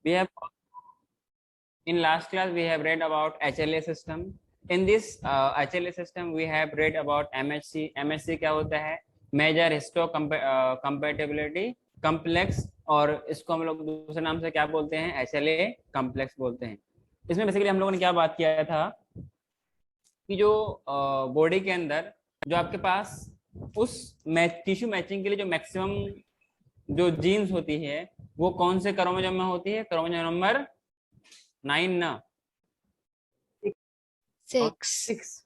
We have in last class we have read about HLA system. In this HLA system we have read about MHC. MHC क्या होता है? Major histocompatibility complex, और इसको हम लोग दूसरे नाम से क्या बोलते हैं? HLA complex बोलते हैं. इसमें बेसिकली हम लोगों ने क्या बात किया था कि जो बॉडी के अंदर जो आपके पास उस टिश्यू मैचिंग के लिए जो मैक्सिमम जो जीन्स होती है वो कौन से क्रोमोसोम में होती है? क्रोमोसोम नंबर 9 ना 6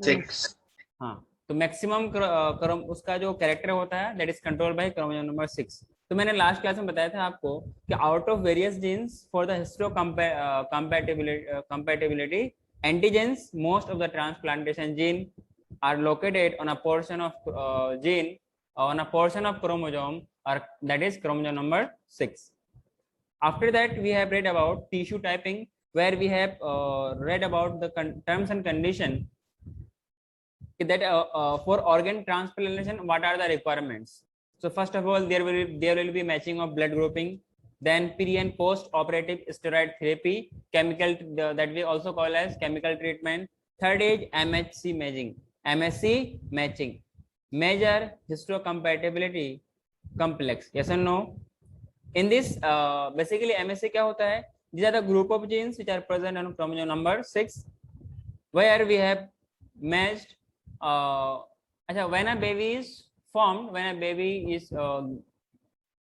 हाँ, तो मैक्सिमम क्रम उसका जो कैरेक्टर होता है that is control by chromosome number 6. तो मैंने लास्ट क्लास में बताया था आपको कि out of various genes for the histo compatibility antigens most of the transplantation gene are located on a portion of gene on a portion of chromosome, or that is chromosome number 6. After that we have read about tissue typing, where we have read about the terms and condition that for organ transplantation what are the requirements. So first of all there will be matching of blood grouping, then pre and post operative steroid therapy, chemical that we also call as chemical treatment. Third is MHC matching, major histocompatibility complex. Yes or no? In this basically MSC क्या होता है? These are the group of genes which are present on chromosome number 6, where we have matched when a baby is formed, when a baby is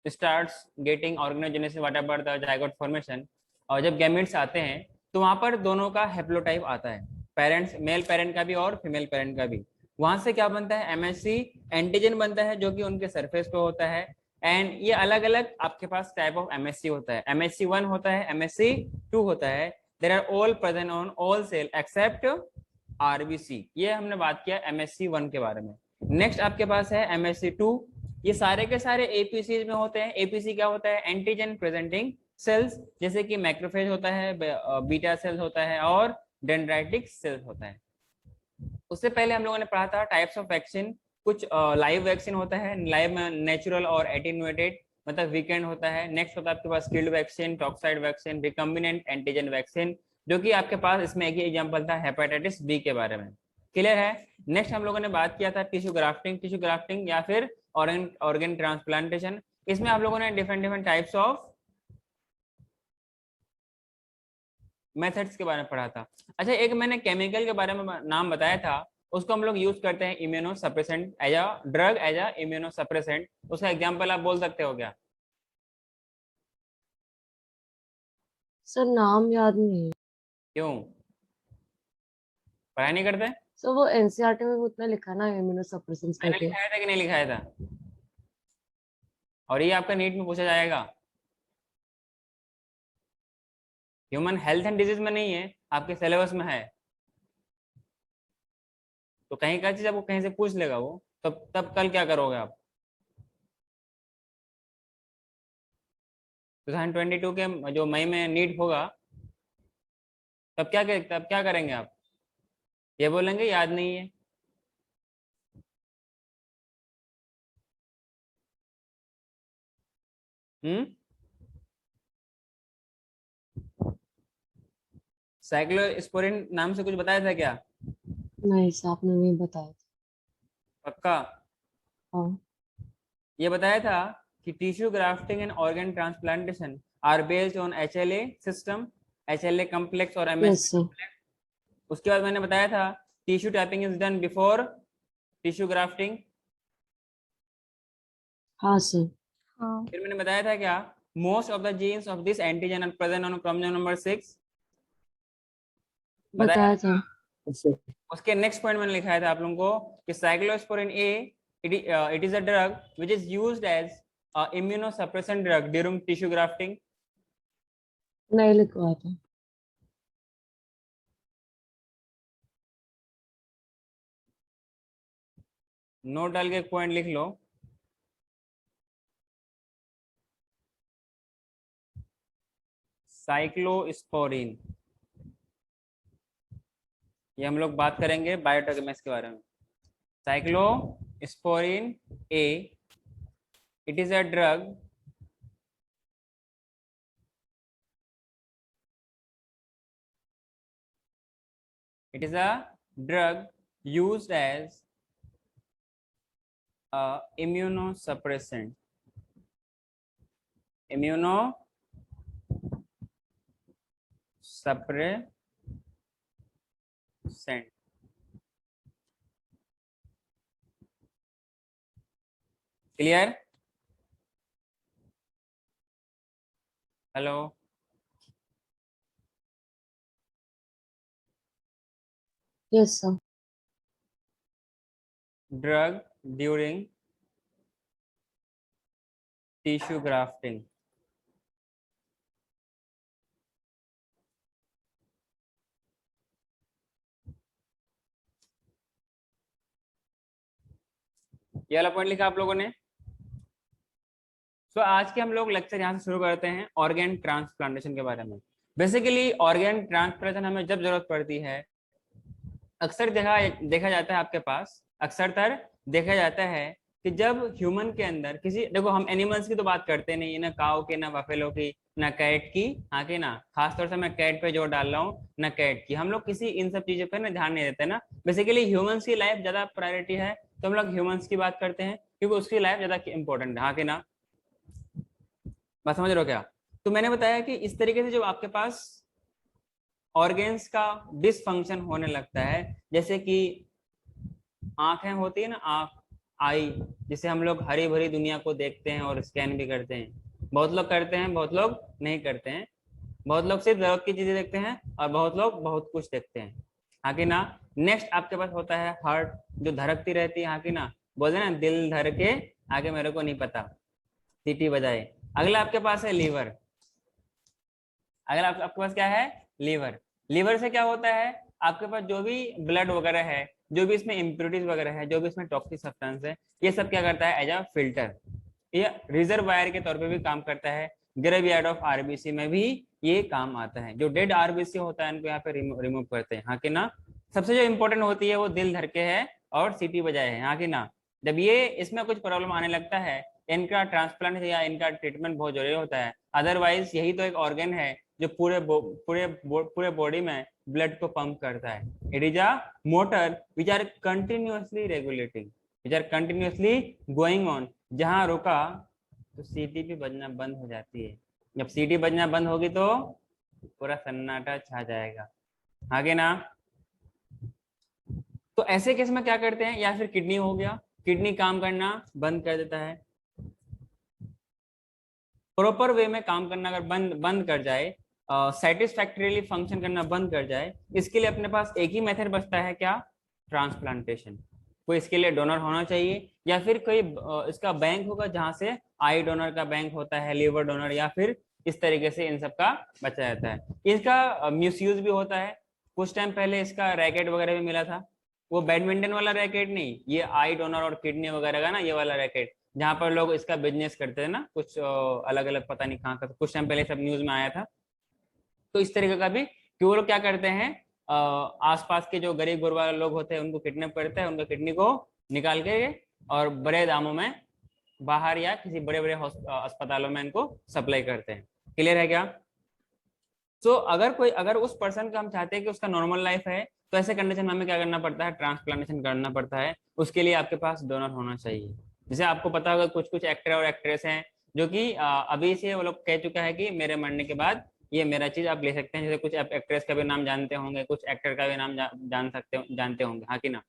starts getting organogenesis, whatever the zygote formation, और जब gametes आते हैं तो वहां पर दोनों का हेप्लोटाइप आता है, पेरेंट्स मेल पेरेंट का भी और फीमेल पेरेंट का भी. वहां से क्या बनता है? MSC एंटीजन बनता है जो कि उनके सरफेस पे होता है. एंड ये अलग अलग आपके पास टाइप ऑफ MSC होता है. MSC 1 होता है, MSC 2 होता है. There are all present on all cell except RBC. ये हमने बात किया MSC 1 के बारे में. नेक्स्ट आपके पास है MSC 2. ये सारे के सारे APCs में होते हैं. APC क्या होता है? एंटीजन प्रेजेंटिंग सेल्स, जैसे कि मैक्रोफेज होता है, बीटा सेल्स होता है और डेंड्राइटिक सेल्स होता है. उससे पहले हम लोगों ने पढ़ा था टाइप्स ऑफ वैक्सीन. कुछ लाइव वैक्सीन होता है, लाइव में नेचुरल और एटीन्यूएटेड मतलब वीकेंड होता है. नेक्स्ट होता है आपके पास killed vaccine, toxoid vaccine, recombinant antigen vaccine, जो कि आपके पास इसमें एक ही एग्जांपल था हेपेटाइटिस बी के बारे में. क्लियर है? नेक्स्ट हम लोगों ने बात किया था टिश्यू ग्राफ्टिंग या फिर ऑर्गन ट्रांसप्लांटेशन. इसमें आप लोगों ने डिफरेंट टाइप्स ऑफ मेथड्स के बारे में पढ़ा था. अच्छा, एक मैंने केमिकल के बारे में नाम बताया था, उसको हम लोग यूज करते हैं immunosuppressant as a drug, as a immunosuppressant. उसका एग्जांपल आप बोल सकते हो क्या? सर नाम याद नहीं है. क्यों पढ़ाई नहीं करते? सर वो एनसीईआरटी में उतना लिखा ना इम्यूनो सप्रेसेंस मैंने करके. लिखाया था कि नहीं लिखाया था? और ये आपका नीट में पूछा जाएगा. ह्यूमन हेल्थ एंड डिजीज में नहीं है, आपके सिलेबस में है. तो कहीं का चीज आपको कहीं से पूछ लेगा वो, तब कल क्या करोगे आप? 2022 के जो मई में नीट होगा, तब क्या करेंगे आप? ये बोलेंगे याद नहीं है. साइक्लोस्पोरिन नाम से कुछ बताया था क्या? नहीं सर आपने नहीं बताया था. पक्का? हाँ. ये बताया था कि tissue grafting and organ transplantation are based on HLA system, HLA complex और यस MSC सर. कॉम्प्लेक्स. उसके बाद मैंने बताया था tissue typing is done before tissue grafting. हाँ सर. हाँ. फिर मैंने बताया था क्या? Most of the genes of this antigen are present on chromosome number 6. बताया था. उसके नेक्स्ट पॉइंट मैंने लिखा था आप लोगों को कि cyclosporin A it is a drug which is used as immunosuppressant drug during tissue grafting. नहीं लिखवाया था. नोट डाल के एक पॉइंट लिख लो. साइक्लोस्पोरिन, ये हम लोग बात करेंगे बायोटेक्नोमेस के बारे में. Cyclosporin A, it is a drug it is a drug used as immunosuppressant. Immunosuppressant. Clear? Hello, Yes, sir. drug during tissue grafting. ये वाला पॉइंट लिखा आप लोगों ने? तो आज के हम लोग लेक्चर यहाँ से शुरू करते हैं ऑर्गेन ट्रांसप्लांटेशन के बारे में। बेसिकली ऑर्गेन ट्रांसप्लांटेशन हमें जब जरूरत पड़ती है, अक्सर देखा जाता है आपके पास, अक्सर देखा जाता है कि जब ह्यूमन के अंदर किसी, देखो हम एनिमल्स की तो बात करते नहीं, ना काऊ की, ना बफेलो की, ना कैट की, हाँ की ना, खासतौर से मैं कैट पे जोर डाल रहा हूँ, ना कैट की, हम लोग किसी इन सब चीजों पे ना ध्यान नहीं देते ना। बेसिकली ह्यूमंस की लाइफ ज्यादा प्रायोरिटी है, तो हम लोग ह्यूमंस की बात करते हैं क्योंकि उसकी लाइफ ज्यादा इंपॉर्टेंट है, हाँ की ना, बात समझ रहे हो क्या? तो मैंने बताया कि इस तरीके से जब आपके पास ऑर्गेन्स का डिसफंक्शन होने लगता है, जैसे कि आंखें होती है ना, आंख, आई, जिसे हम लोग हरी भरी दुनिया को देखते हैं और स्कैन भी करते हैं, बहुत लोग करते हैं, बहुत लोग नहीं करते हैं, बहुत लोग सिर्फ जरूरत की चीजें देखते हैं और बहुत लोग बहुत कुछ देखते हैं, हाँ कि ना। नेक्स्ट आपके पास होता है हार्ट, जो धड़कती रहती है, हाँ कि ना, बोलते ना दिल धड़ के आगे मेरे को नहीं पता, सीटी बजाए। अगला आपके पास है लीवर। अगला आपके पास क्या है? लीवर। लीवर से क्या होता है, आपके पास जो भी ब्लड वगैरह है, जो भी इसमें इम्प्योरिटीज वगैरह है, जो भी इसमें टॉक्सिक सब्सटेंस है, ये सब क्या करता है एज अ फिल्टर, ये रिजर्वायर के तौर पे भी काम करता है। ग्रेवयार्ड ऑफ आरबीसी में भी ये काम आता है, जो डेड आरबीसी होता है इनको यहाँ पे रिमूव करते हैं, हाँ कि ना। सबसे जो इंपॉर्टेंट होती है वो दिल धड़के है और सीटी बजाए है, हाँ कि ना। जब ये इसमें कुछ प्रॉब्लम आने लगता है, इनका ट्रांसप्लांट या इनका ट्रीटमेंट बहुत जरूरी होता है। अदरवाइज यही तो एक ऑर्गन है जो पूरे बॉडी में ब्लड को पंप करता है। It is a motor which are continuously regulating, which are continuously going on. जहां रुका तो सीटी भी बजना बंद हो जाती है। जब सीटी बजना बंद होगी तो पूरा सन्नाटा छा जाएगा, आगे ना। तो ऐसे केस में क्या करते हैं, या फिर किडनी हो गया, किडनी काम करना बंद कर देता है, प्रॉपर वे में काम करना अगर बंद कर जाए, सेटिस्फैक्टरीली फंक्शन करना बंद कर जाए, इसके लिए अपने पास एक ही मेथड बचता है, क्या? ट्रांसप्लांटेशन। कोई इसके लिए डोनर होना चाहिए, या फिर कोई इसका बैंक होगा जहां से आई डोनर का बैंक होता है, लिवर डोनर, या फिर इस तरीके से इन सब का बचा जाता है। इसका मिसयूज भी होता है। कुछ टाइम पहले इसका रैकेट वगैरह भी मिला था, वो बैडमिंटन वाला रैकेट नहीं, ये आई डोनर और किडनी वगैरह का ना, ये वाला रैकेट, जहां पर लोग इसका बिजनेस करते हैं ना, कुछ अलग अलग पता नहीं कहाँ का, कुछ टाइम पहले सब न्यूज में आया था। तो इस तरीके का भी कि वो लोग क्या करते हैं, आसपास के जो गरीब गुरबा लोग होते हैं उनको किडनैप करते हैं, उनका किडनी को निकाल के और बड़े दामों में बाहर या किसी बड़े बड़े अस्पतालों में इनको सप्लाई करते हैं। क्लियर है क्या? तो अगर उस पर्सन का हम चाहते हैं कि उसका नॉर्मल लाइफ है, तो ऐसे कंडीशन में हमें क्या करना पड़ता है, ट्रांसप्लांटेशन करना पड़ता है। उसके लिए आपके पास डोनर होना चाहिए। जैसे आपको पता होगा कुछ कुछ एक्टर और एक्ट्रेस हैं जो कि अभी से वो लोग कह चुका है कि मेरे मरने के बाद ये मेरा चीज आप ले सकते हैं। जैसे कुछ एक्ट्रेस का भी नाम जानते होंगे, कुछ एक्टर का भी नाम जानते होंगे, हाँ कि ना।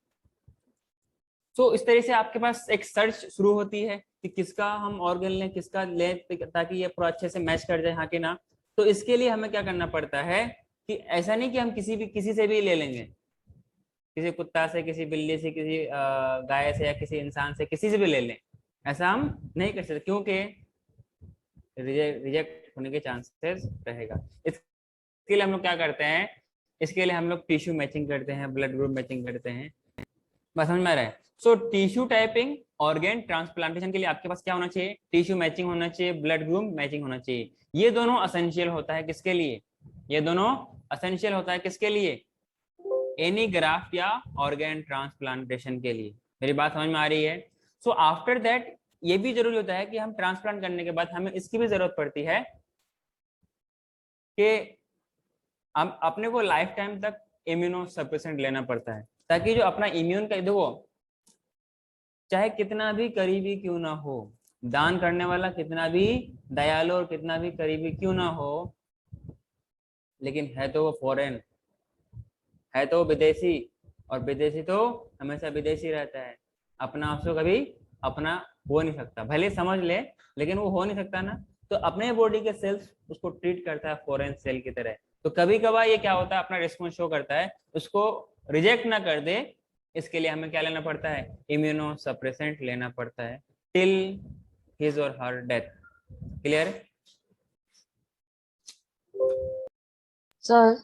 तो इस तरह से आपके पास एक सर्च शुरू होती है कि किसका हम ऑर्गन लें, किसका लें, ताकि ये पूरा अच्छे से मैच कर जाए, हाँ कि ना। तो इसके लिए हमें क्या करना पड़ता है कि ऐसा नहीं कि हम किसी से भी ले लेंगे, किसी कुत्ता से, किसी बिल्ली से, किसी गाय से, या किसी इंसान से, किसी से भी ले लें, ऐसा हम नहीं कर सकते, क्योंकि रिजेक्ट होने के चांसेस रहेगा। इसके लिए हम लोग क्या करते हैं, इसके लिए हम लोग टिश्यू मैचिंग करते हैं, ब्लड ग्रुप मैचिंग करते हैं। बस समझ में आ रहा है? So tissue typing organ transplantation के लिए आपके पास क्या होना चाहिए, टिश्यू मैचिंग होना चाहिए, ब्लड ग्रुप मैचिंग होना चाहिए। ये दोनों असेंशियल होता है किसके लिए, ये दोनों असेंशियल होता है किसके लिए, एनी ग्राफ्ट या ऑर्गेन ट्रांसप्लांटेशन के लिए। मेरी बात समझ में आ रही है? सो आफ्टर दैट ये भी जरूरी होता है कि हम ट्रांसप्लांट करने के बाद हमें इसकी भी जरूरत पड़ती है कि हम अपने को लाइफ टाइम तक इम्यूनो सप्रेसेंट लेना पड़ता है, ताकि जो अपना इम्यून का, देखो चाहे कितना भी करीबी क्यों ना हो, दान करने वाला कितना भी दयालु और कितना भी करीबी क्यों ना हो, लेकिन है तो वो फॉरेन, है तो विदेशी, और विदेशी तो हमेशा विदेशी रहता है, अपना आप से कभी अपना हो नहीं सकता, भले समझ ले लेकिन वो हो नहीं सकता ना। तो अपने बॉडी के सेल्स उसको ट्रीट करता है फॉरेन सेल की तरह। तो कभी कभार ये क्या होता है, अपना रिस्पॉन्स शो करता है, उसको रिजेक्ट ना कर दे, इसके लिए हमें क्या लेना पड़ता है, इम्यूनो सप्रेसेंट लेना पड़ता है टिल हिज और her death. Clear? Sir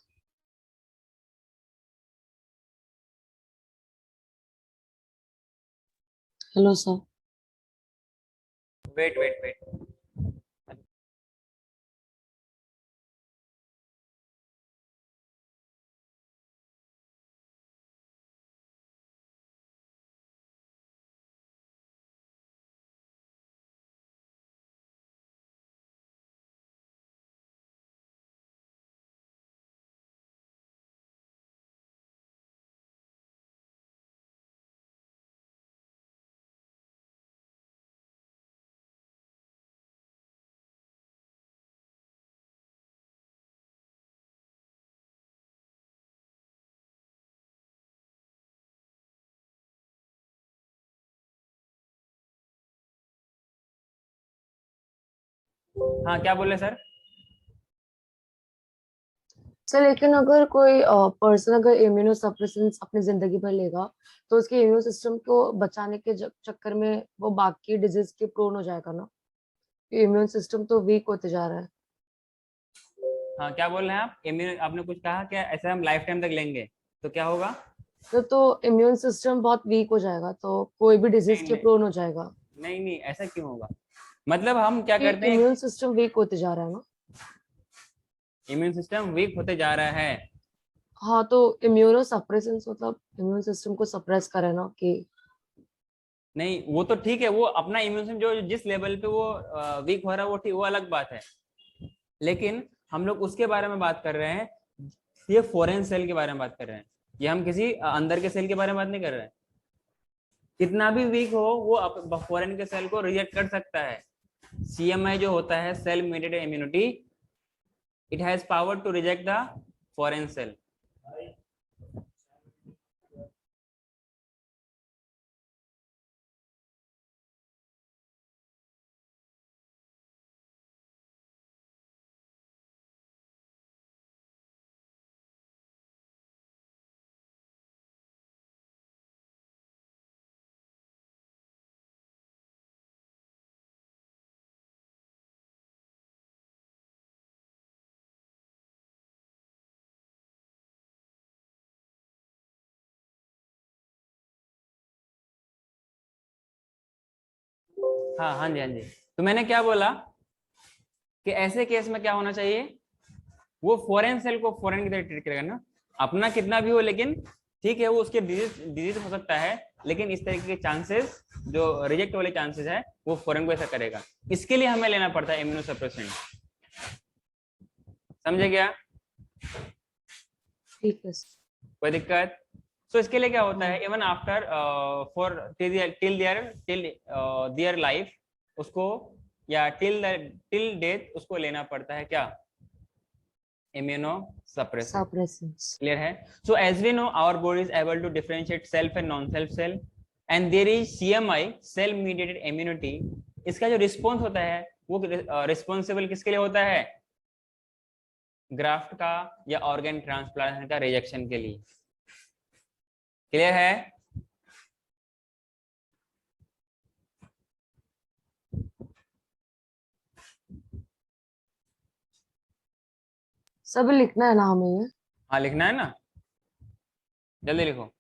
hello sir. Wait wait wait. हाँ क्या बोले सर? सर लेकिन अगर कोई पर्सन अगर इम्यूनो सप्रेसेंस अपनी जिंदगी भर लेगा तो उसके इम्यून सिस्टम को बचाने के चक्कर में वो बाकी डिजीज के प्रोन हो जाएगा ना। इम्यून सिस्टम तो वीक होते जा रहा है। हाँ क्या बोल रहे हैं आप? इम्यून, आपने कुछ कहा क्या, ऐसा हम लाइफ टाइम तक लेंगे तो क्या होगा? तो इम्यून सिस्टम बहुत वीक हो जाएगा तो कोई भी डिजीज नहीं के नहीं प्रोन हो जाएगा। नहीं नहीं, ऐसा क्यों होगा? मतलब हम क्या कि करते हैं, इम्यून सिस्टम वीक होते जा रहा है ना। इम्यून सिस्टम वीक होते जा रहा है। हाँ तो इम्यूनो सप्रेसेंस मतलब इम्यून सिस्टम को सप्रेस करे ना कि। नहीं वो तो ठीक है, वो अपना इम्यून सिस्टम जो जिस लेवल पे वो वीक हो रहा है वो ठीक, वो अलग बात है। लेकिन हम लोग उसके बारे में बात कर रहे हैं, ये फॉरेन सेल के बारे में बात कर रहे हैं, ये हम किसी अंदर के सेल के बारे में बात नहीं कर रहे हैं। कितना भी वीक हो वो फॉरेन के सेल को रिजेक्ट कर सकता है। सीएमआई जो होता है, cell mediated immunity, it has power to reject the foreign cell. हाँ हाँ जी हाँ जी। तो मैंने क्या बोला कि ऐसे केस में क्या होना चाहिए, वो फॉरेन सेल को फॉरेन की तरह ट्रीट करेगा ना, अपना कितना भी हो, लेकिन ठीक है वो उसके डिजीज डिजीज हो सकता है, लेकिन इस तरीके के चांसेस जो रिजेक्ट वाले चांसेस है वो फॉरेन को ऐसा करेगा। इसके लिए हमें लेना पड़ता है इम्यूनो सप्रेसेंट। समझे क्या? ठीक है सर। कोई दिक्कत? सो इसके लिए क्या होता हाँ है, even after for till their life, उसको या टिल डेथ उसको लेना पड़ता है क्या, इम्यूनो सप्रेसेंट। सप्रेसेंस। क्लियर है? So as we know our body is able to differentiate self and non self cell, and there is CMI, cell mediated immunity. इसका जो रिस्पॉन्स होता है वो रिस्पॉन्सिबल किसके लिए होता है, ग्राफ्ट का या ऑर्गन ट्रांसप्लांटेशन का रिजेक्शन के लिए। क्लियर है? सब लिखना है ना हमें ये। हाँ लिखना है ना, जल्दी लिखो।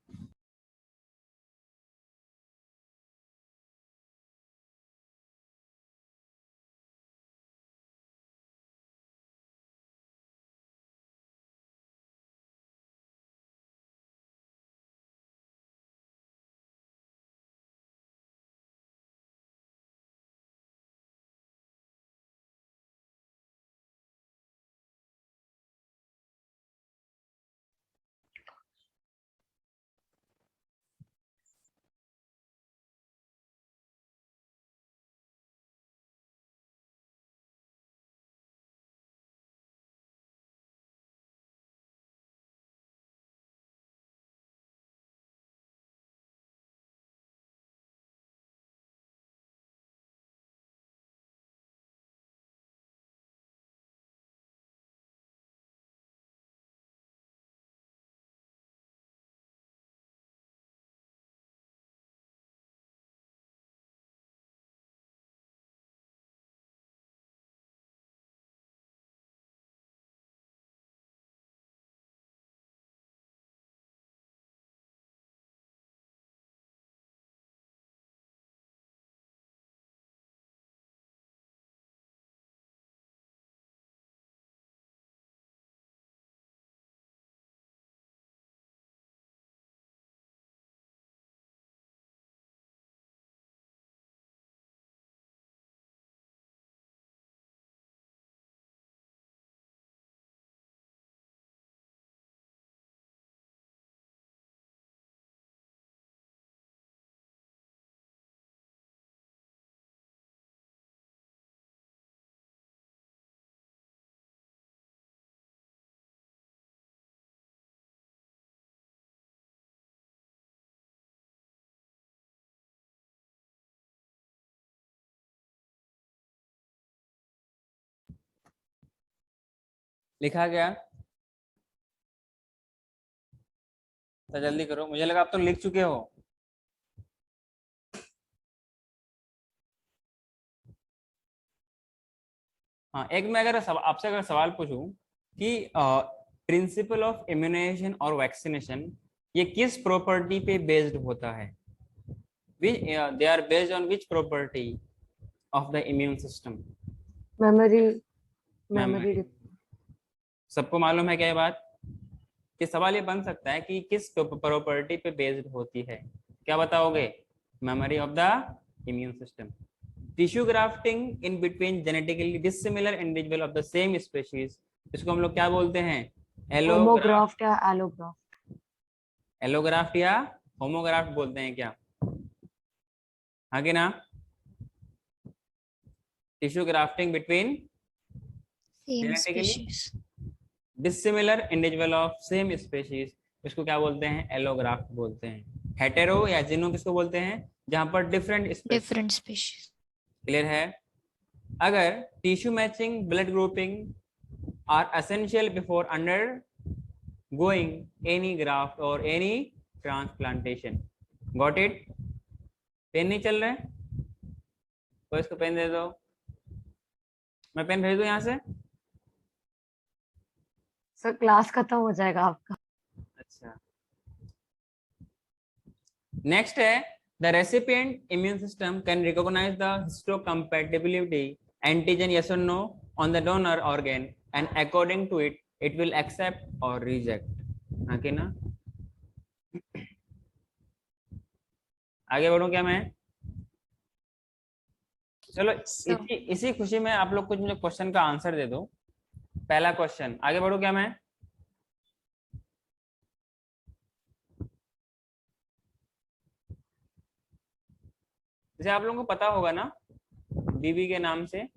लिखा गया? तो जल्दी करो, मुझे लगा आप तो लिख चुके हो। हाँ, एक मैं अगर आपसे अगर सवाल पूछूं कि प्रिंसिपल ऑफ इम्यूनाइजेशन और वैक्सीनेशन ये किस प्रॉपर्टी पे बेस्ड होता है? They are based on which property of the immune system? Memory memory memory. सबको मालूम है क्या ये बात? कि सवाल ये बन सकता है कि किस प्रॉपर्टी पे बेस्ड होती है? क्या बताओगे? Memory of the immune system. Tissue grafting in between genetically dissimilar individual of the same species, इसको हम लोग क्या बोलते हैं? एलोग्राफ्ट। होमोग्राफ्ट या एलोग्राफ्ट। एलोग्राफ्ट या होमोग्राफ्ट बोलते हैं क्या? हाँ कि ना? Tissue grafting between same genetically species. Dissimilar individual of same species, इसको क्या बोलते हैं? एलोग्राफ्ट बोलते हैं। हेटेरो या जिनो किसको बोलते हैं? जहां पर different species. Different species. Clear है? अगर tissue matching, blood grouping are essential before undergoing any graft और any transplantation. Got it? Pen नहीं चल रहा है? तो इसको पेन दे दो, मैं पेन भेज दूं यहाँ से? सर क्लास खत्म हो जाएगा आपका। अच्छा, नेक्स्ट है the recipient immune system can recognise the histocompatibility antigen yes और no on the donor organ and according to it it will accept और रिजेक्ट। हाँ कि ना? आगे बढ़ूं क्या मैं? चलो इसी इसी खुशी में आप लोग कुछ मुझे क्वेश्चन का आंसर दे दो। पहला क्वेश्चन, आगे बढ़ूं क्या मैं? जैसे आप लोगों को पता होगा ना बीबी के नाम से,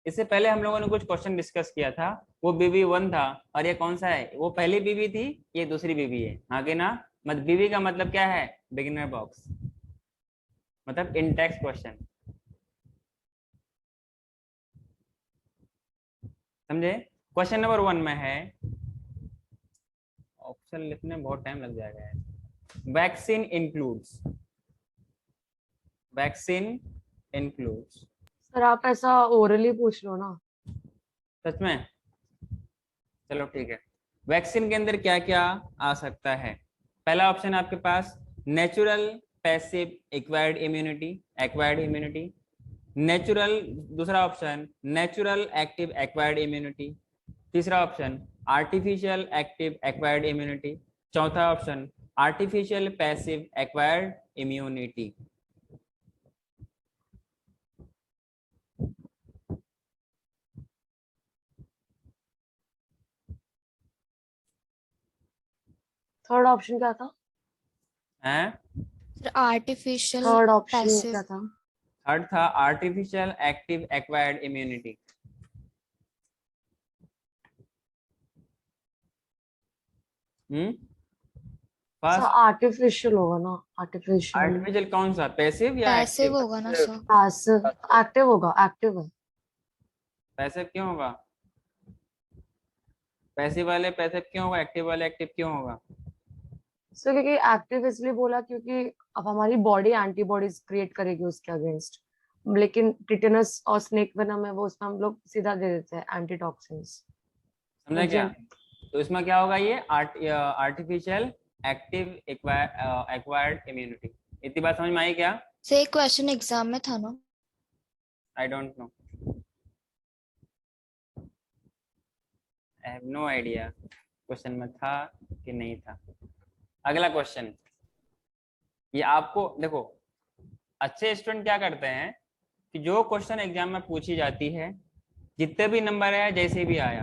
इससे पहले हम लोगों ने कुछ क्वेश्चन डिस्कस किया था। वो बीबी 1 था और ये कौन सा है? वो पहली बीबी थी, ये दूसरी बीबी है। आगे ना, मतलब बीबी का मतलब क्या है? बिगिनर बॉक्स, मतलब इन टेक्स्ट क्वेश्चन। समझे? क्वेश्चन नंबर 1 में है, ऑप्शन लिखने में बहुत टाइम लग जाएगा यार। Vaccine includes, vaccine includes. Sir आप ऐसा ओरली पूछ लो ना। सच में? चलो ठीक है। वैक्सीन के अंदर क्या क्या आ सकता है? पहला ऑप्शन आपके पास natural passive acquired immunity, acquired immunity. Natural, दूसरा option natural active acquired immunity. तीसरा option artificial active acquired immunity. चौथा option artificial passive acquired immunity. Third option क्या था? है sir artificial third option passive. क्या था? थर्ड था artificial active acquired immunity. Sir first artificial होगा ना, आर्टिफिशियल। आर्टिफिशियल कौन सा? पैसिव या पैसिव एक्टिव? होगा ना सर। पैसिव, एक्टिव होगा, एक्टिव है। पैसिव क्यों होगा? पैसिव वाले पैसिव क्यों होगा? एक्टिव वाले एक्टिव क्यों होगा? सर क्योंकि एक्टिव इसलिए बोला क्योंकि अब हमारी बॉडी एंटीबॉडीज क्रिएट करेगी उसके अगेंस्ट, लेकिन टिटेनस और स्नेक वेनम है वो उसमें हम लोग सीधा दे देते हैं एंटीटॉक्सिन्स। समझा क्या? तो इसमें क्या होगा? ये आर्टिफिशियल एक्टिव एक्वायर्ड इम्यूनिटी। इतनी बात समझ में आई क्या? से क्वेश्चन एग्जाम में था ना। I don't know, I have no idea question में था कि नहीं था। अगला क्वेश्चन, ये आपको देखो, अच्छे स्टूडेंट क्या करते हैं कि जो क्वेश्चन एग्जाम में पूछी जाती है, जितने भी नंबर आया, जैसे भी आया,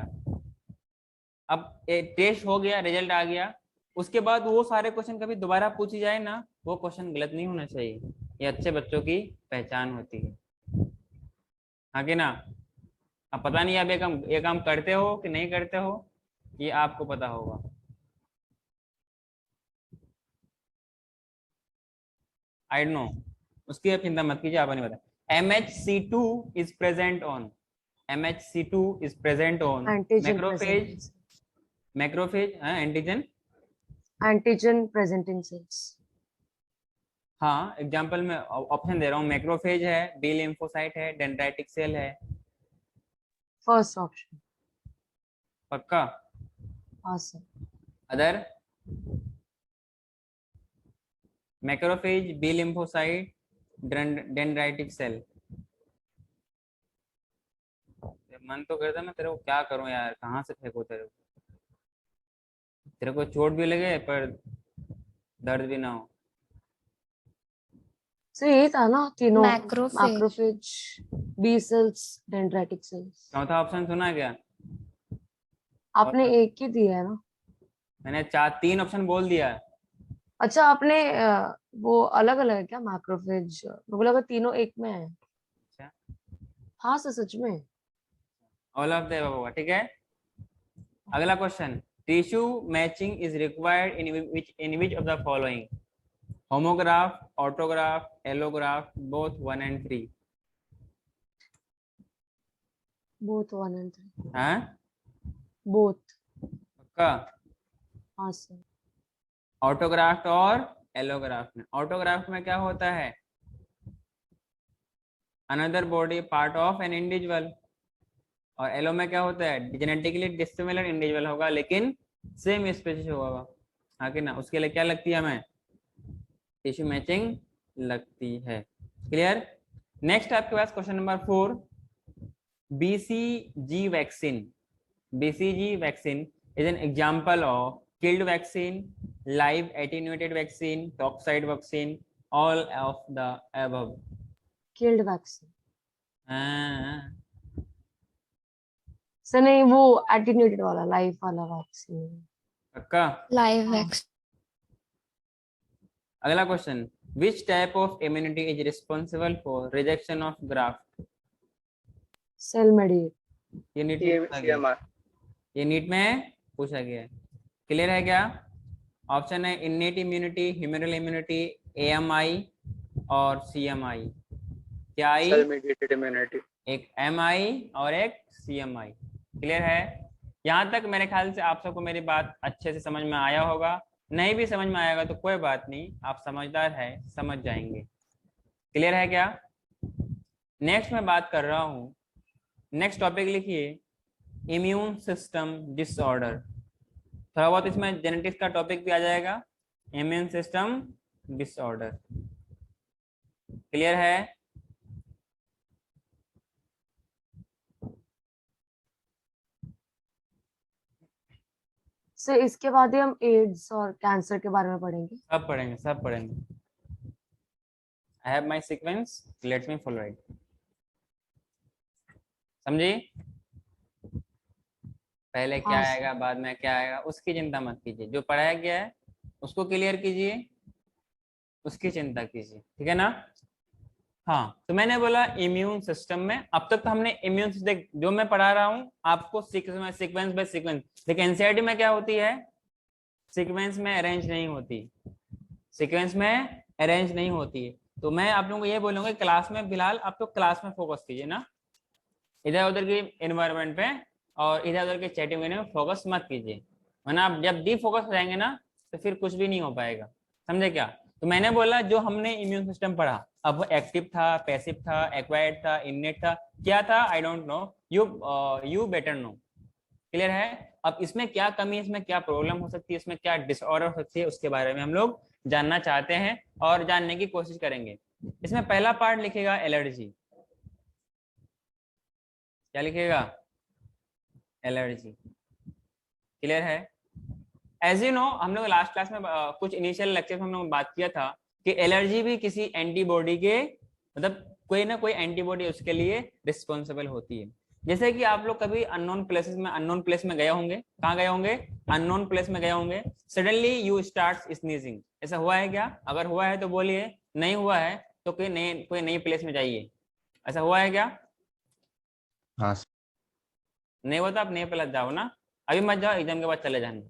अब टेस्ट हो गया, रिजल्ट आ गया, उसके बाद वो सारे क्वेश्चन कभी दोबारा पूछी जाए ना, वो क्वेश्चन गलत नहीं होना चाहिए। ये अच्छे बच्चों की पहचान होती है। हाँ कि ना? अब पता नहीं आप ये काम करते हो कि नहीं करते हो, ये आपको पता होगा। आई नो, उसकी आप चिंता मत कीजिए, आप नहीं पता। MHC2 is present on, MHC2 is present on Antigen macrophage, presenting cells. antigen. Antigen presenting cells. हाँ, एग्जांपल में ऑप्शन दे रहा हूँ, मैक्रोफेज है, बी लिम्फोसाइट है, डेंड्राइटिक सेल है। First option. पक्का? हाँ sir. Other? Macrophage, B lymphocyte, dendritic cell. मन तो करता मैं तेरे को क्या करूं यार, कहाँ से फेंकूं तेरे को चोट भी लगे पर दर्द भी ना हो। सर यही था ना तीनों. Macrophage. Macrophage, B cells, dendritic cells. चौथा ऑप्शन सुना क्या? आपने एक ही दिया है ना? मैंने 3 ऑप्शन बोल दिया। अच्छा आपने वो अलग अलग है क्या? मैक्रोफेज मुझे लगा तीनों एक में है. अच्छा, हाँ सर सच में. ऑल ऑफ द अबव, ठीक है। अगला question, tissue matching is required in which of the following? Homograft, autograft, allograft, both 1 and 3। Both 1 and 3. हाँ बोथ. पक्का? हाँ सर. ऑटोग्राफ्ट और एलोग्राफ्ट में, ऑटोग्राफ्ट में क्या होता है? Another body part of an individual. और एलो में क्या होता है? जेनेटिकली डिसिमिलर इंडिविजुअल होगा लेकिन सेम स्पीशीज होगा। हाँ कि ना? उसके लिए क्या लगती है हमें? टिश्यू मैचिंग लगती है। क्लियर? नेक्स्ट आपके पास question number 4, BCG vaccine. BCG vaccine is an example of killed vaccine, live attenuated vaccine, toxide vaccine, all of the above. Killed vaccine. हाँ, सर नहीं वो एटीन्यूटेड वाला लाइफ वाला वैक्सीन. पक्का? Live हाँ. vaccine. अगला question, which type of immunity is responsible for rejection of graft? Cell mediated. ये नीट में पूछा गया, ये नीट में पूछा गया है। क्लियर है क्या? ऑप्शन है innate immunity, humoral immunity, AMI और CMI। क्या आई? Cell mediated immunity. एक MI और एक CMI। क्लियर है? यहाँ तक मेरे ख्याल से आप सबको मेरी बात अच्छे से समझ में आया होगा। नहीं भी समझ में आएगा तो कोई बात नहीं, आप समझदार है, समझ जाएंगे। क्लियर है क्या? नेक्स्ट मैं बात कर रहा हूँ, नेक्स्ट टॉपिक लिखिए, इम्यून सिस्टम डिसऑर्डर। थोड़ा बहुत इसमें जेनेटिक्स का टॉपिक भी आ जाएगा, इम्यून सिस्टम डिसऑर्डर। क्लियर है? सर इसके बाद ही हम एड्स और कैंसर के बारे में पढ़ेंगे. सब पढ़ेंगे, सब पढ़ेंगे। I have my sequence, let me follow it. समझी? पहले क्या हाँ, आएगा, बाद में क्या आएगा, उसकी चिंता मत कीजिए। जो पढ़ाया गया है उसको क्लियर कीजिए, उसकी चिंता कीजिए, ठीक है ना? हाँ, तो मैंने बोला इम्यून सिस्टम में, अब तक तो हमने इम्यून सिस्टम जो मैं पढ़ा रहा हूँ आपको सीक्वेंस बाय सीक्वेंस, लेकिन एनसीईआरटी में क्या होती है? सीक्वेंस में अरेंज नहीं होती, सीक्वेंस में अरेंज नहीं होती है। तो मैं आप लोगों को ये बोलूंगा क्लास में फिलहाल आप तो क्लास में फोकस कीजिए ना, इधर उधर की एनवायरनमेंट पे और इधर उधर के चैटिंग में फोकस मत कीजिए, वरना आप जब डी फोकस हो जाएंगे ना तो फिर कुछ भी नहीं हो पाएगा। समझे क्या? तो मैंने बोला जो हमने इम्यून सिस्टम पढ़ा, अब वो एक्टिव था, पैसिव था, एक्वायर्ड था, इननेट था, क्या था I don't know, you better know. Clear है? अब इसमें क्या कमी है, इसमें क्या प्रॉब्लम हो सकती है, इसमें क्या डिसऑर्डर हो सकती है, उसके बारे में हम लोग जानना चाहते हैं और जानने की कोशिश करेंगे। इसमें पहला पार्ट लिखेगा एलर्जी। क्या लिखेगा? एलर्जी। क्लियर है? एज यू नो हम लोग लास्ट क्लास में कुछ इनिशियल लेक्चर में हम लोग बात किया था कि एलर्जी भी किसी एंटीबॉडी के, मतलब कोई ना कोई एंटीबॉडी उसके लिए रिस्पॉन्सिबल होती है। जैसे कि आप लोग कभी अननोन प्लेसेस में, अननोन प्लेस में गए होंगे, कहाँ गए होंगे? अननोन प्लेस में गए होंगे, सडनली यू स्टार्ट स्नीजिंग, ऐसा हुआ है क्या? अगर हुआ है तो बोलिए, नहीं हुआ है तो कोई नई प्लेस में जाइए। ऐसा हुआ है क्या? हाँ। नहीं हुआ तो आप नए प्लेस जाओ ना, अभी मत जाओ, एग्जाम के बाद चले जाना,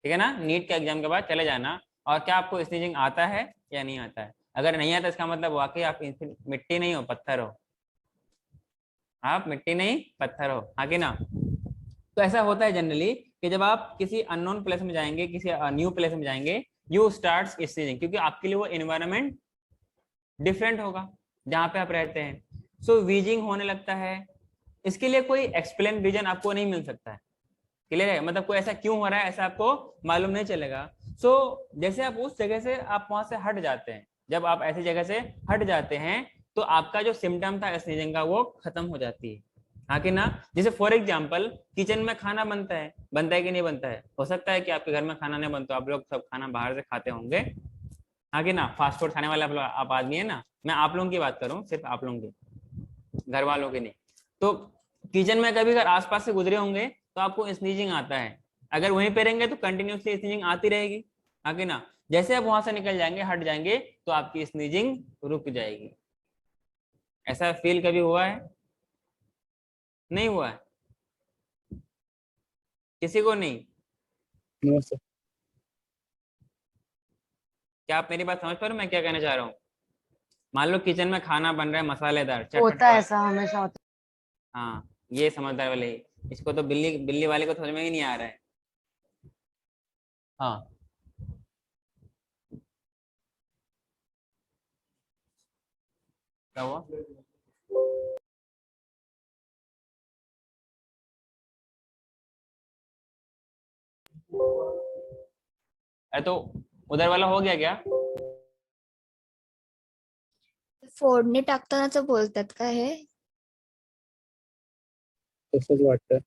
ठीक है ना? नीट के एग्जाम के बाद चले जाना। और क्या आपको स्नीजिंग आता है या नहीं आता है? अगर नहीं आता इसका मतलब वाकई आप मिट्टी नहीं हो, पत्थर हो। आप मिट्टी नहीं पत्थर हो, हाँ कि ना। तो ऐसा होता है जनरली कि जब आप किसी अननोन प्लेस में जाएंगे, किसी न्यू प्लेस में जाएंगे, यू स्टार्ट्स स्नीजिंग, क्योंकि आपके लिए वो एनवायरनमेंट डिफरेंट होगा जहाँ पे आप रहते हैं। सो वीजिंग होने लगता है। इसके लिए कोई एक्सप्लेन रीजन आपको नहीं मिल सकता है, क्लियर है, मतलब कोई ऐसा क्यों हो रहा है ऐसा आपको मालूम नहीं चलेगा। सो जैसे आप उस जगह से आप वहां से हट जाते हैं, जब आप ऐसी जगह से हट जाते हैं तो आपका जो सिम्टम था स्नीजिंग का वो खत्म हो जाती है, हाँ कि ना। जैसे फॉर एग्जाम्पल किचन में खाना बनता है कि नहीं बनता है। हो सकता है कि आपके घर में खाना नहीं बनता, आप लोग सब खाना बाहर से खाते होंगे, हाँ कि ना। फास्ट फूड खाने वाले आप आदमी है ना, मैं आप लोगों की बात कर रहा हूँ, सिर्फ आप लोगों की, घर वालों की नहीं। तो किचन में कभी अगर आसपास से गुजरे होंगे तो आपको स्नीजिंग आता है। अगर वहीं पे रहेंगे तो कंटिन्यूसली स्नीजिंग आती रहेगी, हाँ कि ना। जैसे आप वहां से निकल जाएंगे, हट जाएंगे, तो आपकी स्नीजिंग रुक जाएगी। ऐसा फील कभी हुआ है? नहीं हुआ है किसी को? नहीं। No sir. क्या आप मेरी बात समझ पा रहे हो मैं क्या कहना चाह रहा हूँ? मान लो किचन में खाना बन रहा है मसालेदार होता है चटपटा। ऐसा, हमेशा होता हाँ, ये समझदार वाले, इसको तो बिल्ली बिल्ली वाले को समझ में ही नहीं आ रहा है। हाँ, क्या हुआ? अरे तो उधर वाला हो गया क्या? फोडणी टाकतानाच बोलतात का हे? तसंच वाटतं.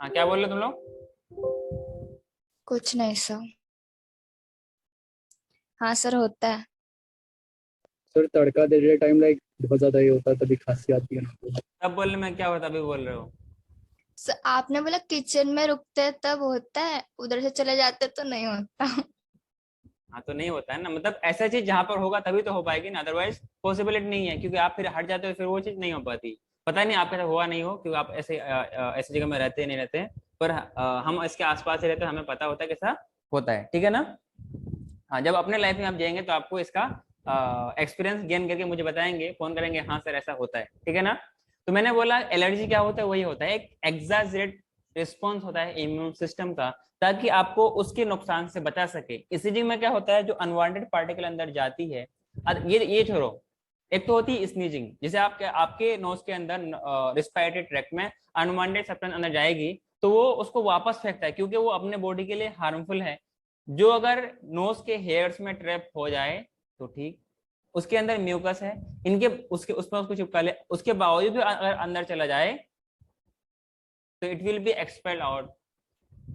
हाँ, क्या बोल रहे तुम लोग? कुछ नहीं सर। हाँ सर, होता है। सर तड़का देते टाइम लाइक बहुत ज्यादा ये होता है, तभी खांसी आती है ना तो. तब बोलने में क्या होता, अभी बोल रहे हो? सर आपने बोला किचन में रुकते हैं तब होता है, उधर से चले जाते तो नहीं होता। हाँ, तो नहीं होता है ना, मतलब ऐसा चीज जहां पर होगा तभी तो हो पाएगी ना, अदरवाइज पॉसिबिलिटी नहीं है, क्योंकि आप फिर हट जाते हो फिर वो चीज नहीं हो पाती। पता नहीं आपके साथ हुआ नहीं हो, क्योंकि आप ऐसे ऐसी जगह में रहते नहीं रहते हैं, पर हम इसके आसपास ही रहते हैं, हमें पता होता है कैसा होता है, ठीक है ना। हाँ, जब अपने लाइफ में आप जाएंगे तो आपको इसका एक्सपीरियंस गेन करके मुझे बताएंगे, फोन करेंगे, हाँ सर ऐसा होता है, ठीक है ना। तो मैंने बोला एलर्जी क्या होता है, वही होता है, एक एग्जैजरेट रिस्पॉन्स होता है इम्यून सिस्टम का, ताकि आपको उसके नुकसान से बचा सके। इसीजिंग में क्या होता है, जो अनवांटेड पार्टिकल अंदर जाती है, ये छोड़ो, एक तो होती है स्नीजिंग, जैसे आपके नोज के अंदर रिस्पायरेटरी ट्रैक्ट में अनवांटेड सब्सटेंस अंदर जाएगी तो वो उसको वापस फेंकता है, क्योंकि वो अपने बॉडी के लिए हार्मफुल है। जो अगर नोज के हेयर्स में ट्रैप हो जाए तो ठीक, उसके अंदर म्यूकस है, इनके उसके उसमें उसको चिपका ले, उसके बावजूद भी अगर अंदर चला जाए तो it will be expelled out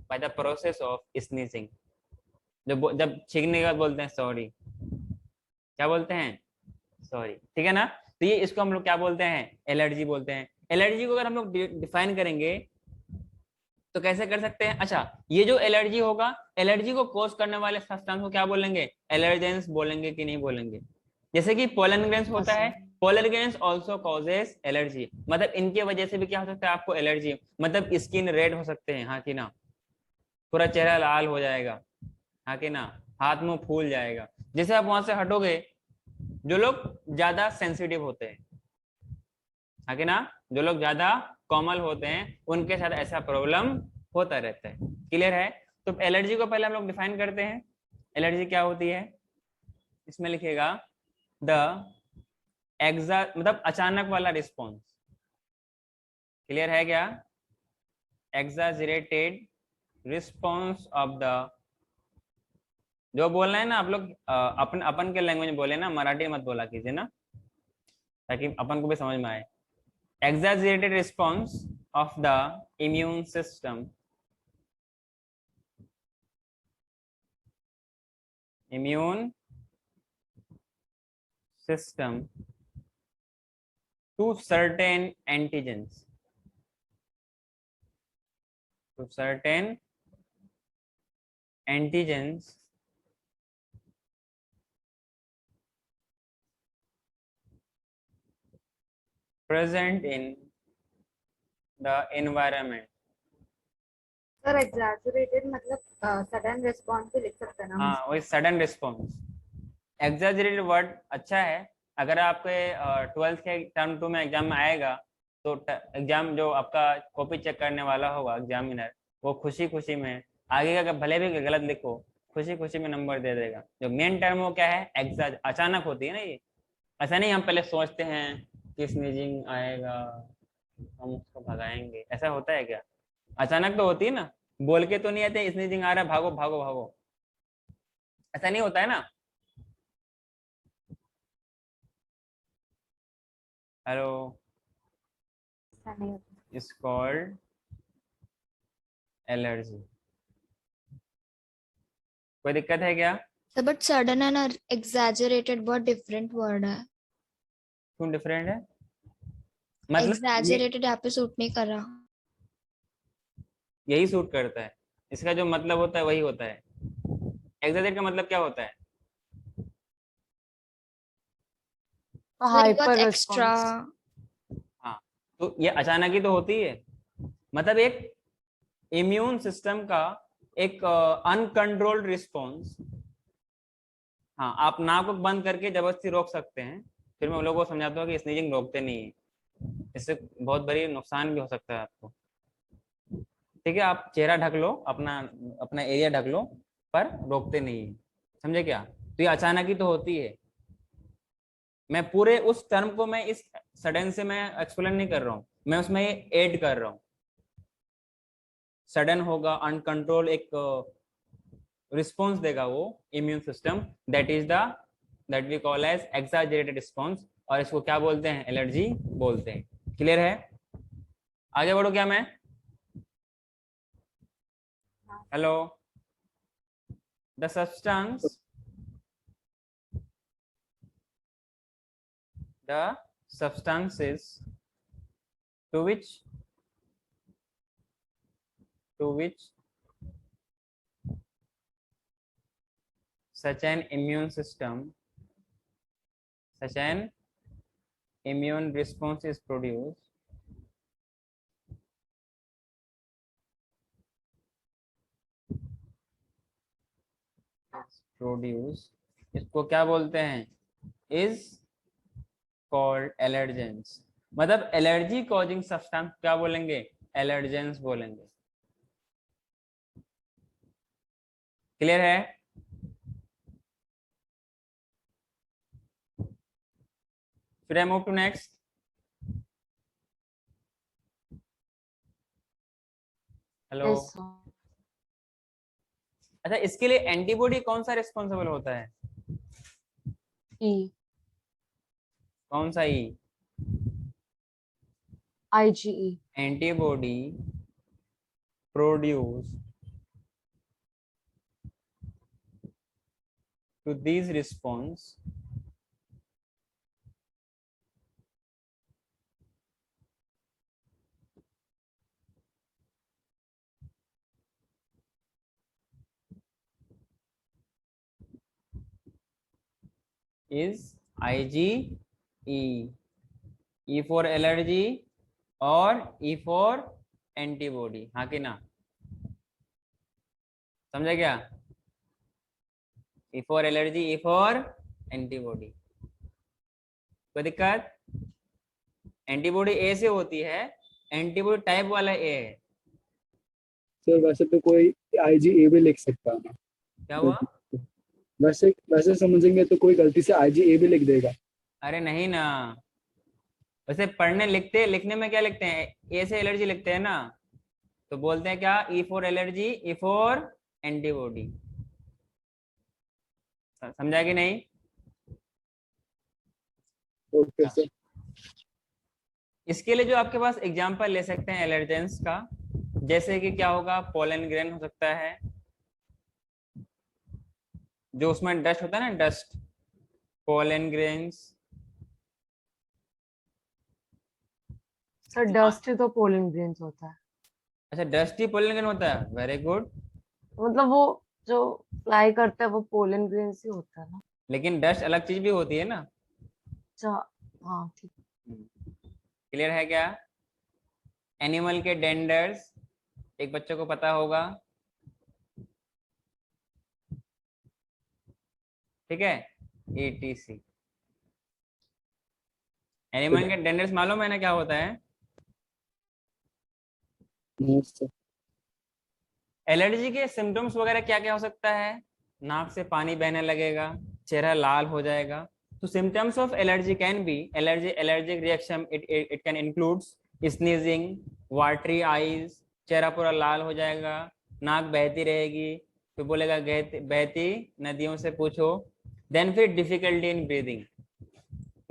by the process of sneezing. जब छींकने के बाद बोलते हैं सॉरी, क्या बोलते हैं? सॉरी, ठीक है ना। तो ये इसको हम लोग क्या बोलते हैं? एलर्जी बोलते हैं। एलर्जी को अगर हम लोग डिफाइन करेंगे तो कैसे कर सकते हैं? अच्छा, ये जो एलर्जी होगा, एलर्जी को कॉज करने वाले सब्सटेंस को क्या बोलेंगे? एलर्जेंस बोलेंगे कि नहीं बोलेंगे? जैसे कि पोलन ग्रेन्स है। होता है, अच्छा, pollen grains also causes allergy, मतलब इनके वजह से भी क्या हो सकता है आपको एलर्जी, मतलब स्किन रेड हो सकते हैं, हाँ कि ना, पूरा चेहरा लाल हो जाएगा, हाँ कि ना, हाथ मुंह फूल जाएगा। जैसे आप वहां से हटोगे, जो लोग ज्यादा सेंसिटिव होते हैं, हाँ कि ना, जो लोग ज्यादा कोमल होते हैं उनके साथ ऐसा प्रॉब्लम होता रहता है, क्लियर है। तो एलर्जी को पहले हम लोग डिफाइन करते हैं, एलर्जी क्या होती है, इसमें लिखिएगा द मतलब अचानक वाला रिस्पॉन्स, क्लियर है क्या? एग्जैजरेटेड रिस्पॉन्स ऑफ द, जो बोल रहे हैं ना आप लोग अपन अपन के लैंग्वेज में बोले ना, मराठी मत बोला कीजिए ना, ताकि अपन को भी समझ में आए। exaggerated response of the immune system to certain antigens, to certain antigens present in the environment। Sir exaggerated मतलब सडन रिस्पॉन्स भी लिख सकते हैं ना हम हाँ, इसको? वही सडन रिस्पॉन्स, एग्जैजरेटेड वर्ड अच्छा है। अगर आपके 12th के टर्म 2 में एग्जाम में आएगा तो एग्जाम जो आपका कॉपी चेक करने वाला होगा एग्जामिनर, वो खुशी खुशी में आगे का भले भी गलत लिखो खुशी खुशी में नंबर दे देगा। जो मेन टर्म वो क्या है, एग्जैज, अचानक होती है ना ये। ऐसा नहीं हम पहले सोचते हैं कि स्नीजिंग आएगा हम उसको भगाएंगे, ऐसा होता है क्या? अचानक तो होती है ना, बोल के तो नहीं आते स्नीजिंग आ रहा है भागो भागो भागो, ऐसा नहीं होता है ना। Hello, is called allergy. कोई दिक्कत है क्या? बट सडन एंड एग्जैजरेटेड बहुत डिफरेंट वर्ड है। क्यों डिफरेंट है? मतलब एग्जैजरेटेड यहाँ पे सूट नहीं कर रहा। यही सूट करता है, इसका जो मतलब होता है वही होता है। एग्जैजरेट का मतलब क्या होता है? बहुत हाइपर एक्स्ट्रा। रिस्पॉन्स। हाँ, तो ये अचानक ही तो होती है। मतलब एक इम्यून सिस्टम का एक अनकंट्रोल्ड रिस्पॉन्स। हाँ, आप नाक को बंद करके जबरदस्ती रोक सकते हैं, फिर मैं लोगों को समझाता हूँ कि स्नीजिंग रोकते नहीं है, इससे बहुत बड़ी नुकसान भी हो सकता है आपको। ठीक है, आप चेहरा ढक लो, अपना अपना एरिया ढक लो, पर रोकते नहीं है, समझे क्या? तो ये अचानक ही तो होती है। मैं पूरे उस टर्म को मैं इस सडन से मैं एक्सप्लेन नहीं कर रहा हूँ, मैं उसमें ऐड कर रहा हूँ। सडन होगा, अनकंट्रोल एक रिस्पॉन्स देगा वो immune system, that we call as exaggerated response, और इसको क्या बोलते हैं? एलर्जी बोलते हैं। क्लियर है? आगे बढ़ो क्या मैं? Hello, the substance the substances to which such an immune response is produced इसको क्या बोलते हैं? is called allergens। मतलब एलर्जी कॉजिंग सब्सटेंस क्या बोलेंगे? एलर्जेंस बोलेंगे। क्लियर है? फिर I move to next. Hello, yes sir. अच्छा, इसके लिए एंटीबॉडी कौन सा रिस्पॉन्सिबल होता है? ई। कौन सा? E. IgE. Antibody produce to these response is IgE, E for allergy और E for antibody। हाँ कि ना? समझा क्या? E for allergy, E for antibody। कोई दिक्कत? एंटीबॉडी ए से होती है, एंटीबॉडी टाइप वाला ए है। सर वैसे तो कोई आईजीए भी लिख सकता है ना। क्या हुआ? वैसे वैसे समझेंगे तो कोई गलती से आईजीए भी लिख देगा। अरे नहीं ना, वैसे पढ़ने लिखते लिखने में क्या लिखते हैं? ए से एलर्जी लिखते हैं ना, तो बोलते हैं क्या? E for allergy, E for antibody. समझा कि नहीं? Okay sir. इसके लिए जो आपके पास एग्जांपल ले सकते हैं एलर्जेंस का, जैसे कि क्या होगा? पोलन ग्रेन हो सकता है, जो उसमें डस्ट होता है ना, dust, pollen grains. Sir dust ही तो पोलन ग्रेन्स होता है। अच्छा, डस्ट ही पोलन ग्रेन होता है, वेरी गुड। मतलब वो जो फ्लाई करता है वो पोलन ग्रेन्स ही होता है ना। लेकिन डस्ट अलग चीज भी होती है ना। अच्छा, हाँ ठीक। क्लियर है क्या? एनिमल के डेंडर्स एक बच्चे को पता होगा, ठीक है? ETC। एनिमल के डेंडर्स मालूम है ना क्या होता है? No sir. एलर्जी के सिम्टम्स वगैरह क्या क्या हो सकता है? नाक से पानी बहने लगेगा, चेहरा लाल हो जाएगा। तो symptoms of allergy can be allergic reaction, it can includes sneezing, watery eyes, चेहरा पूरा लाल हो जाएगा, नाक बहती रहेगी, फिर बोलेगा बहती नदियों से पूछो, देन फिर डिफिकल्टी इन ब्रीदिंग।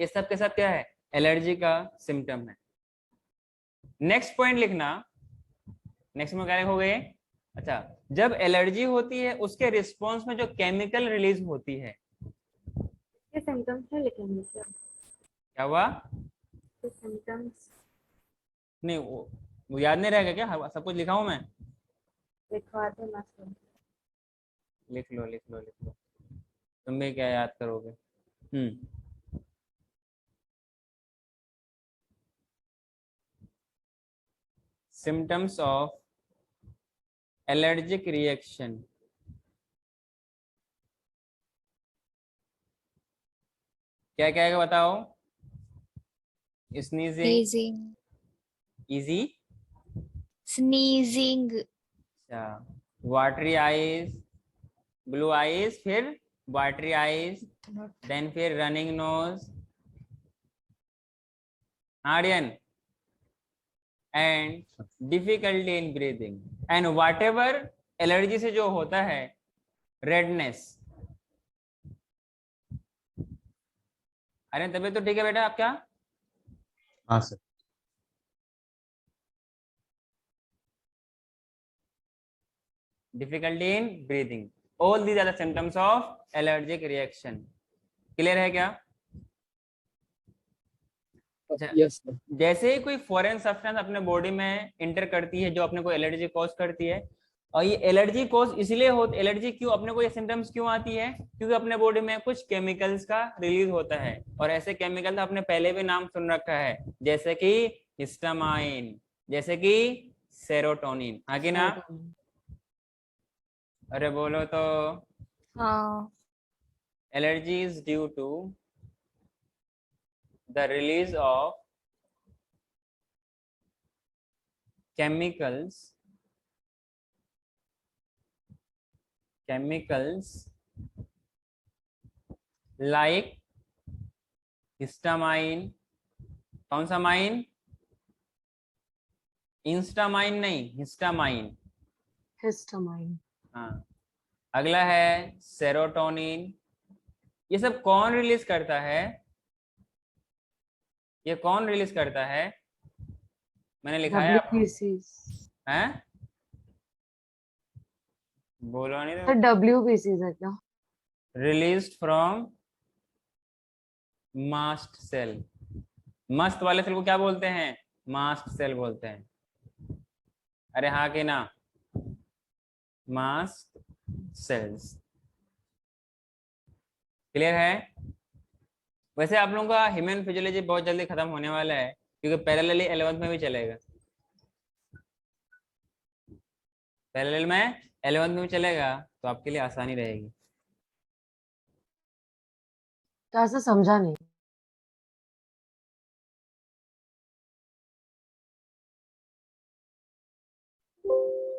ये सब के सब क्या है? एलर्जी का सिम्टम है। नेक्स्ट पॉइंट लिखना, नेक्स्ट में क्या लिखोगे? अच्छा, जब एलर्जी होती है उसके रिस्पॉन्स में जो केमिकल रिलीज होती है, ये सिम्टम्स है लिखेंगे सर। क्या हुआ? ये सिम्टम्स नहीं वो याद नहीं रहेगा क्या? सब कुछ लिखा हूं मैं? लिखवा दो ना सर। लिख लो लिख लो लिख लो, तुम भी क्या याद करोगे। सिम्टम्स ऑफ एलर्जिक रिएक्शन, क्या क्या है बताओ? स्नीजिंग, sneezing, इजी, sneezing, अच्छा, वाटरी आईज, ब्लू आईज, फिर वाटरी आईज, देन फिर running nose, Aryan, and difficulty in breathing, and whatever allergy से जो होता है, रेडनेस। अरे तबीयत तो ठीक है बेटा आपका? हाँ sir. Difficulty in breathing, all these are the symptoms of allergic reaction. Clear है क्या? अच्छा, यस सर। जैसे ही कोई फॉरेन सब्सटेंस अपने बॉडी में इंटर करती है जो अपने को एलर्जी कॉज करती है, और ये एलर्जी कॉज इसलिए होती, एलर्जी क्यों अपने को ये सिम्टम्स क्यों आती है? क्योंकि अपने बॉडी में कुछ केमिकल्स का रिलीज होता है, और ऐसे केमिकल आपने पहले भी नाम सुन रखा है, जैसे कि हिस्टामाइन, जैसे कि सेरोटोनिन, हाँ कि ना? अरे बोलो तो। हाँ, allergy is due to the release of chemicals like histamine, कौन सा माइन? इंस्टामाइन नहीं, हिस्टामाइन। हिस्टामाइन। हाँ, अगला है सेरोटोनिन। ये सब कौन रिलीज करता है? ये कौन रिलीज करता है? मैंने लिखा है WBCs। हैं? बोलो नहीं सर तो। WBCs है क्या? Released from mast cell. Mast वाले सेल को क्या बोलते हैं? मास्ट सेल बोलते हैं। अरे हाँ कि ना? Mast cells. क्लियर है? वैसे आप लोगों का ह्यूमन फिजियोलॉजी बहुत जल्दी खत्म होने वाला है, क्योंकि पैरेलली 11th में भी चलेगा। पैरेलल में 11th में भी चलेगा, तो आपके लिए आसानी रहेगी। क्या से समझा नहीं?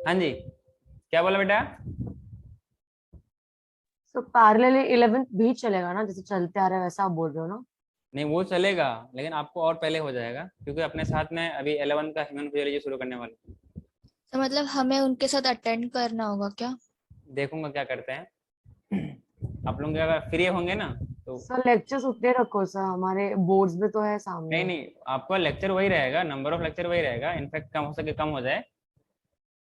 हाँ जी, क्या बोला बेटा? तो पैरेलली 11th भी चलेगा ना, जैसे चलते आ रहा है वैसा आप बोल रहे हो ना? नहीं वो चलेगा, लेकिन आपको और पहले हो जाएगा, क्योंकि अपने साथ में अभी 11th का ह्यूमन फिजियोलॉजी शुरू करने वाले। तो मतलब हमें उनके साथ अटेंड करना होगा क्या? देखूंगा क्या करते हैं। आप लोग अगर फ्री होंगे ना तो। सर लेक्चर्स उतने रखो सर, हमारे बोर्ड्स में तो है सामने। नहीं नहीं, आपका लेक्चर वही रहेगा, नंबर ऑफ लेक्चर वही रहेगा, इनफैक्ट कम हो सके कम हो जाए,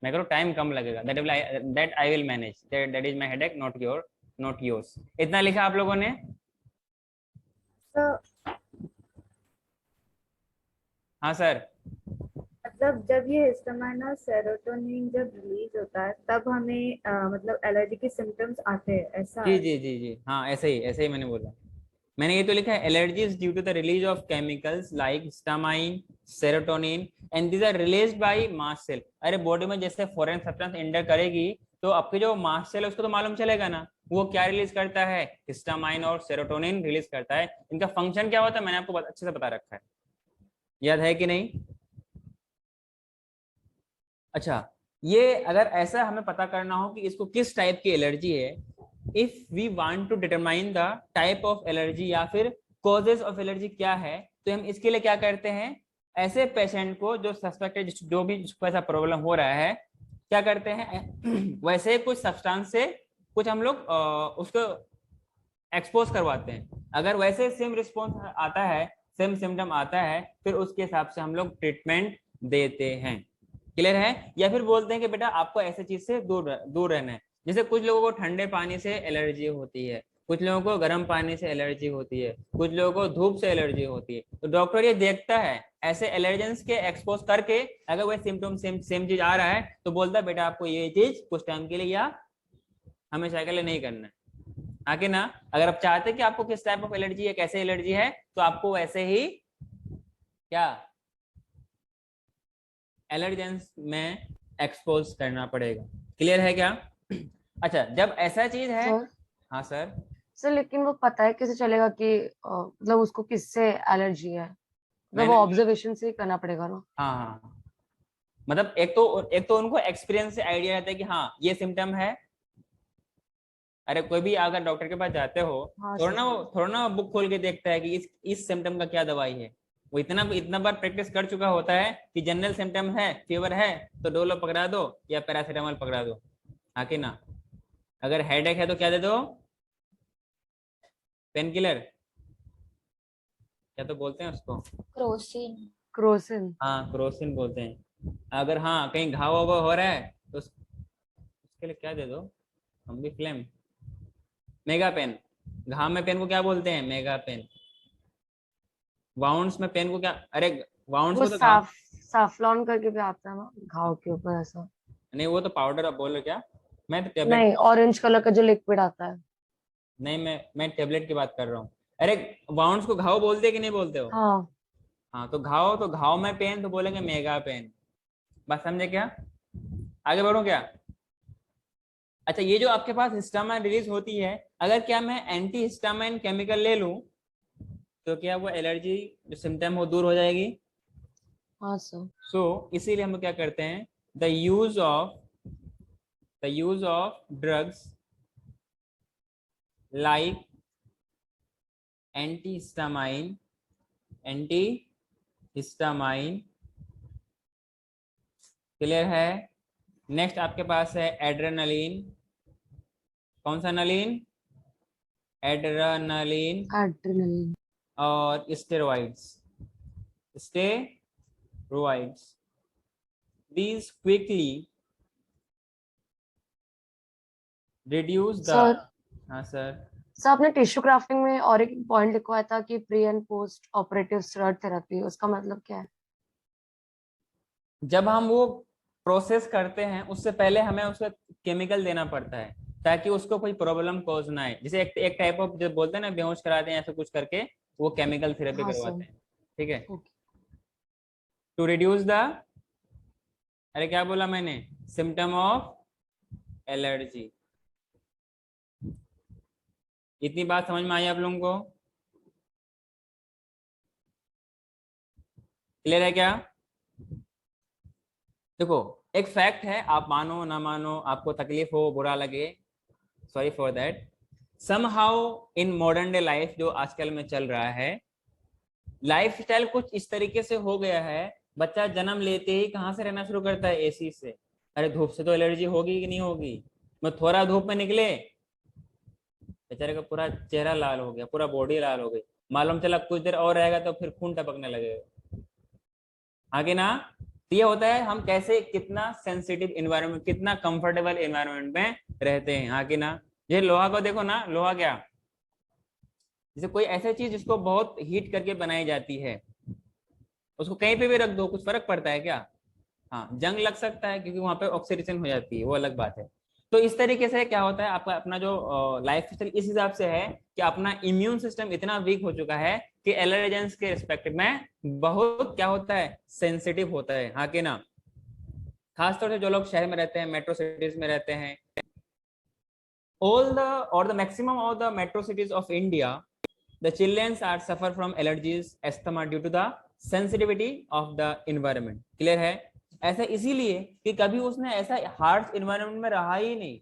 मैं करूँ टाइम कम लगेगा, that I will manage, that is my headache, not yours. इतना लिखा आप लोगों ने? सर हाँ सर। मतलब जब ये हिस्टामाइन और सेरोटोनिन जब रिलीज होता है तब हमें मतलब एलर्जी के सिम्टम्स आते हैं, ऐसा जी है? जी जी जी, हाँ ऐसे ही मैंने बोला। मैंने ये तो लिखा है, allergy is due to the release of chemicals like histamine, serotonin, and these are released by mast cell. अरे बॉडी में जैसे फॉरेन सब्सटेंस एंटर करेगी, तो आपकी जो मास्ट सेल है उसको तो मालूम चलेगा ना, वो क्या रिलीज करता है, हिस्टामाइन और सेरोटोनिन रिलीज करता है। इनका फंक्शन क्या होता है मैंने आपको अच्छे से बता रखा है, याद है कि नहीं? अच्छा, ये अगर ऐसा हमें पता करना हो कि इसको किस टाइप की एलर्जी है, if we want to determine the type of allergy या फिर कॉजेज ऑफ एलर्जी क्या है, तो हम इसके लिए क्या करते हैं, ऐसे पेशेंट को जो सस्पेक्टेड, जो भी जिसको ऐसा प्रॉब्लम हो रहा है, क्या करते हैं वैसे कुछ सब्सटेंस से कुछ हम लोग उसको एक्सपोज करवाते हैं। अगर वैसे सेम रिस्पॉन्स आता है, सेम सिम्टम आता है, फिर उसके हिसाब से हम लोग ट्रीटमेंट देते हैं। क्लियर है? या फिर बोलते हैं कि बेटा आपको ऐसे चीज से दूर रहना है। जैसे कुछ लोगों को ठंडे पानी से एलर्जी होती है, कुछ लोगों को गर्म पानी से एलर्जी होती है, कुछ लोगों को धूप से एलर्जी होती है। तो डॉक्टर ये देखता है ऐसे एलर्जेंस के एक्सपोज करके, अगर वह सिम्टम सेम चीज आ रहा है तो बोलता है बेटा आपको ये चीज कुछ टाइम के लिए या हमेशा के लिए नहीं करना है। आगे ना, अगर आप चाहते हैं कि आपको किस टाइप ऑफ एलर्जी है, कैसे एलर्जी है, तो आपको वैसे ही क्या एलर्जेंस में एक्सपोज करना पड़ेगा। क्लियर है क्या? अच्छा, जब ऐसा चीज है, सर हाँ सर, सर लेकिन वो पता है कैसे चलेगा कि मतलब उसको किससे एलर्जी है? मतलब वो मैंने, ऑब्जर्वेशन से ही करना पड़ेगा ना। हाँ हाँ, मतलब एक तो उनको एक्सपीरियंस से आइडिया रहता है कि हाँ ये सिम्टम है। अरे कोई भी अगर डॉक्टर के पास जाते हो, हाँ थोड़ा सर। ना वो बुक खोल के देखता है कि इस सिम्टम का क्या दवाई है। वो इतना बार प्रैक्टिस कर चुका होता है कि जनरल सिम्टम है, फीवर है, तो डोलो पकड़ा दो या पैरासीटामोल पकड़ा दो। हाँ कि ना? अगर हेडेक है तो क्या दे दो, पेन किलर, क्या तो बोलते हैं उसको, क्रोसिन। क्रोसिन। हाँ क्रोसिन बोलते हैं। अगर हाँ कहीं घाव हो रहा है तो उसके लिए क्या दे दो, हम भी फ्लेम, मेगा पेन। घाव में पेन को क्या बोलते हैं, मेगा पेन। वाउंड्स में पेन को क्या, अरे वाउंड्स वो को तो घाव, साफलॉन करके भी आता है ना घाव के ऊपर ऐसा। नहीं वो तो पाउडर, आप बोल रहे हो क्या? मैं तो टेबलेट, नहीं, ऑरेंज कलर का जो लिक्विड आता है। नहीं मैं टेबलेट की बात कर रहा हूँ। अरे वाउंड्स को घाव बोलते कि नहीं बोलते हो? हाँ हाँ तो घाव में पेन तो बोलेंगे मेगा पेन। बस समझे क्या? आगे बढ़ो क्या? अच्छा, ये जो आपके पास हिस्टामाइन रिलीज होती है, अगर क्या मैं एंटी हिस्टामाइन केमिकल ले लूं तो क्या वो एलर्जी जो सिम्टम हो दूर हो जाएगी? हाँ सर। सो इसीलिए हम क्या करते हैं, the use of drugs like anti histamine. Clear है? नेक्स्ट आपके पास है एड्रेनलिन। कौन सा नलीन? एड्रेनलिन। एड्रेनलिन। और steroids these quickly reduce the, sir हाँ सर, सर आपने टिश्यू ग्राफ्टिंग में और एक पॉइंट लिखवाया था कि pre and post operative steroid therapy, उसका मतलब क्या है? जब हम वो प्रोसेस करते हैं उससे पहले हमें उसका केमिकल देना पड़ता है ताकि उसको कोई प्रॉब्लम कॉज ना आए। जैसे एक टाइप ऑफ जो बोलते हैं ना, बेहोश कराते हैं ऐसा कुछ करके, वो केमिकल थेरेपी हाँ करवाते सर। हैं। ठीक है? ओके। टू रिड्यूस द, अरे क्या बोला मैंने, सिम्टम ऑफ एलर्जी। इतनी बात समझ में आई आप लोगों को? क्लियर है क्या? देखो, एक फैक्ट है, आप मानो ना मानो, आपको तकलीफ हो, बुरा लगे, sorry for that, somehow in modern day life जो आजकल में चल रहा है, लाइफस्टाइल कुछ इस तरीके से हो गया है, बच्चा जन्म लेते ही कहाँ से रहना शुरू करता है, एसी से। अरे धूप से तो एलर्जी होगी कि नहीं होगी? मैं थोड़ा धूप में निकले, बेचारे का पूरा चेहरा लाल हो गया, पूरा बॉडी लाल हो गई, मालूम चला कुछ देर और रहेगा तो फिर खून टपकने लगेगा। आगे ना, तो ये होता है हम कैसे कितना सेंसिटिव एनवायरनमेंट, कितना कंफर्टेबल एनवायरनमेंट में रहते हैं। आगे ना, ये लोहा को देखो ना, लोहा क्या, जैसे कोई ऐसी चीज जिसको बहुत हीट करके बनाई जाती है, उसको कहीं पे भी रख दो, कुछ फर्क पड़ता है क्या? हाँ, जंग लग सकता है क्योंकि वहां पे ऑक्सीडेशन हो जाती है, वो अलग बात है। तो इस तरीके से क्या होता है, आपका अपना जो लाइफ स्टाइल इस हिसाब से है कि अपना इम्यून सिस्टम इतना वीक हो चुका है कि एलर्जेंस के रिस्पेक्ट में बहुत क्या होता है, सेंसिटिव होता है। हाँ कि ना? खासतौर से जो लोग शहर में रहते हैं, मेट्रो सिटीज में रहते हैं, all the or the maximum of the metro cities of India, the children are suffer from allergies, asthma due to the sensitivity of the environment. Clear है? ऐसा इसीलिए कि कभी उसने ऐसा हार्श इन्वायरमेंट में रहा ही नहीं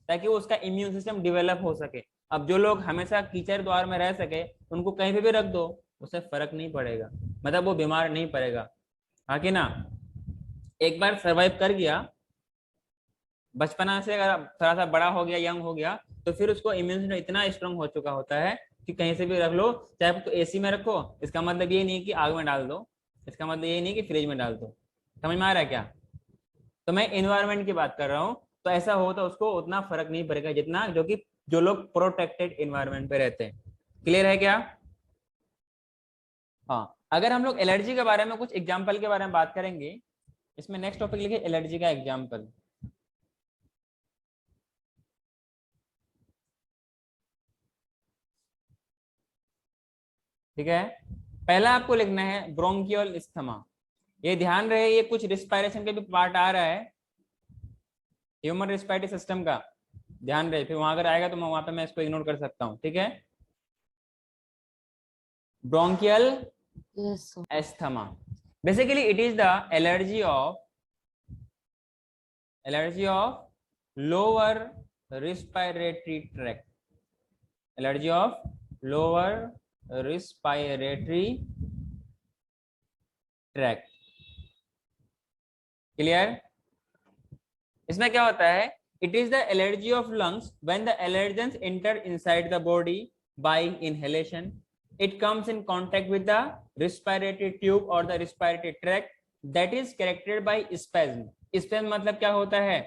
ताकि वो उसका इम्यून सिस्टम डेवलप हो सके। अब जो लोग हमेशा कीचड़ द्वार में रह सके उनको कहीं पे भी रख दो, उससे फर्क नहीं पड़ेगा, मतलब वो बीमार नहीं पड़ेगा। हाँ कि ना? एक बार सरवाइव कर गया, बचपना से अगर थोड़ा सा बड़ा हो गया, यंग हो गया, तो फिर उसको इम्यून सिस्टम इतना स्ट्रांग हो चुका होता है कि कहीं से भी रख लो, चाहे तो एसी में रखो, इसका मतलब ये नहीं कि आग में डाल दो, इसका मतलब ये नहीं कि फ्रिज में डाल दो। समझ में आ रहा है क्या? तो मैं एनवायरनमेंट की बात कर रहा हूँ, तो ऐसा हो तो उसको उतना फर्क नहीं पड़ेगा जितना जो लोग प्रोटेक्टेड एनवायरनमेंट पे रहते हैं। क्लियर है क्या? हाँ, अगर हम लोग एलर्जी के बारे में कुछ एग्जाम्पल के बारे में बात करेंगे, इसमें नेक्स्ट टॉपिक लिखिए एलर्जी का एग्जाम्पल। ठीक है, पहला आपको लिखना है ब्रोंकियल अस्थमा। ये ध्यान रहे, ये कुछ रिस्पायरेशन के भी पार्ट आ रहा है, ह्यूमन रिस्पायरेटरी सिस्टम का ध्यान रहे, फिर वहां अगर आएगा तो मैं वहां पे मैं इसको इग्नोर कर सकता हूँ। ठीक है, bronchial Yes, sir. asthma, basically it is the allergy of lower respiratory tract, allergy of lower respiratory tract। Clear? इसमें क्या होता है? It is the allergy of lungs when the allergens enter inside the body by inhalation. It comes in contact with the respiratory tube or the respiratory tract that is characterized by spasm. Spasm मतलब क्या होता है?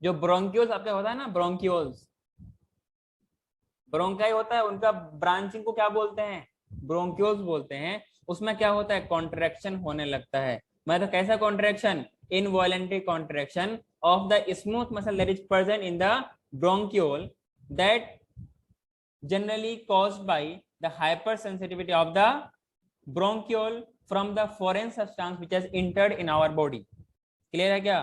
जो bronchioles आपका होता है ना, bronchioles, bronchi होता है, उनका ब्रांचिंग को क्या बोलते हैं? ब्रोंक्यूल्स बोलते हैं। उसमें क्या होता है? कॉन्ट्रैक्शन होने लगता है। मतलब कैसा contraction? Involuntary contraction of the smooth muscle that is present in the bronchiole, that generally caused by the hypersensitivity of the bronchiole from the foreign substance which has entered in our body। Clear है क्या?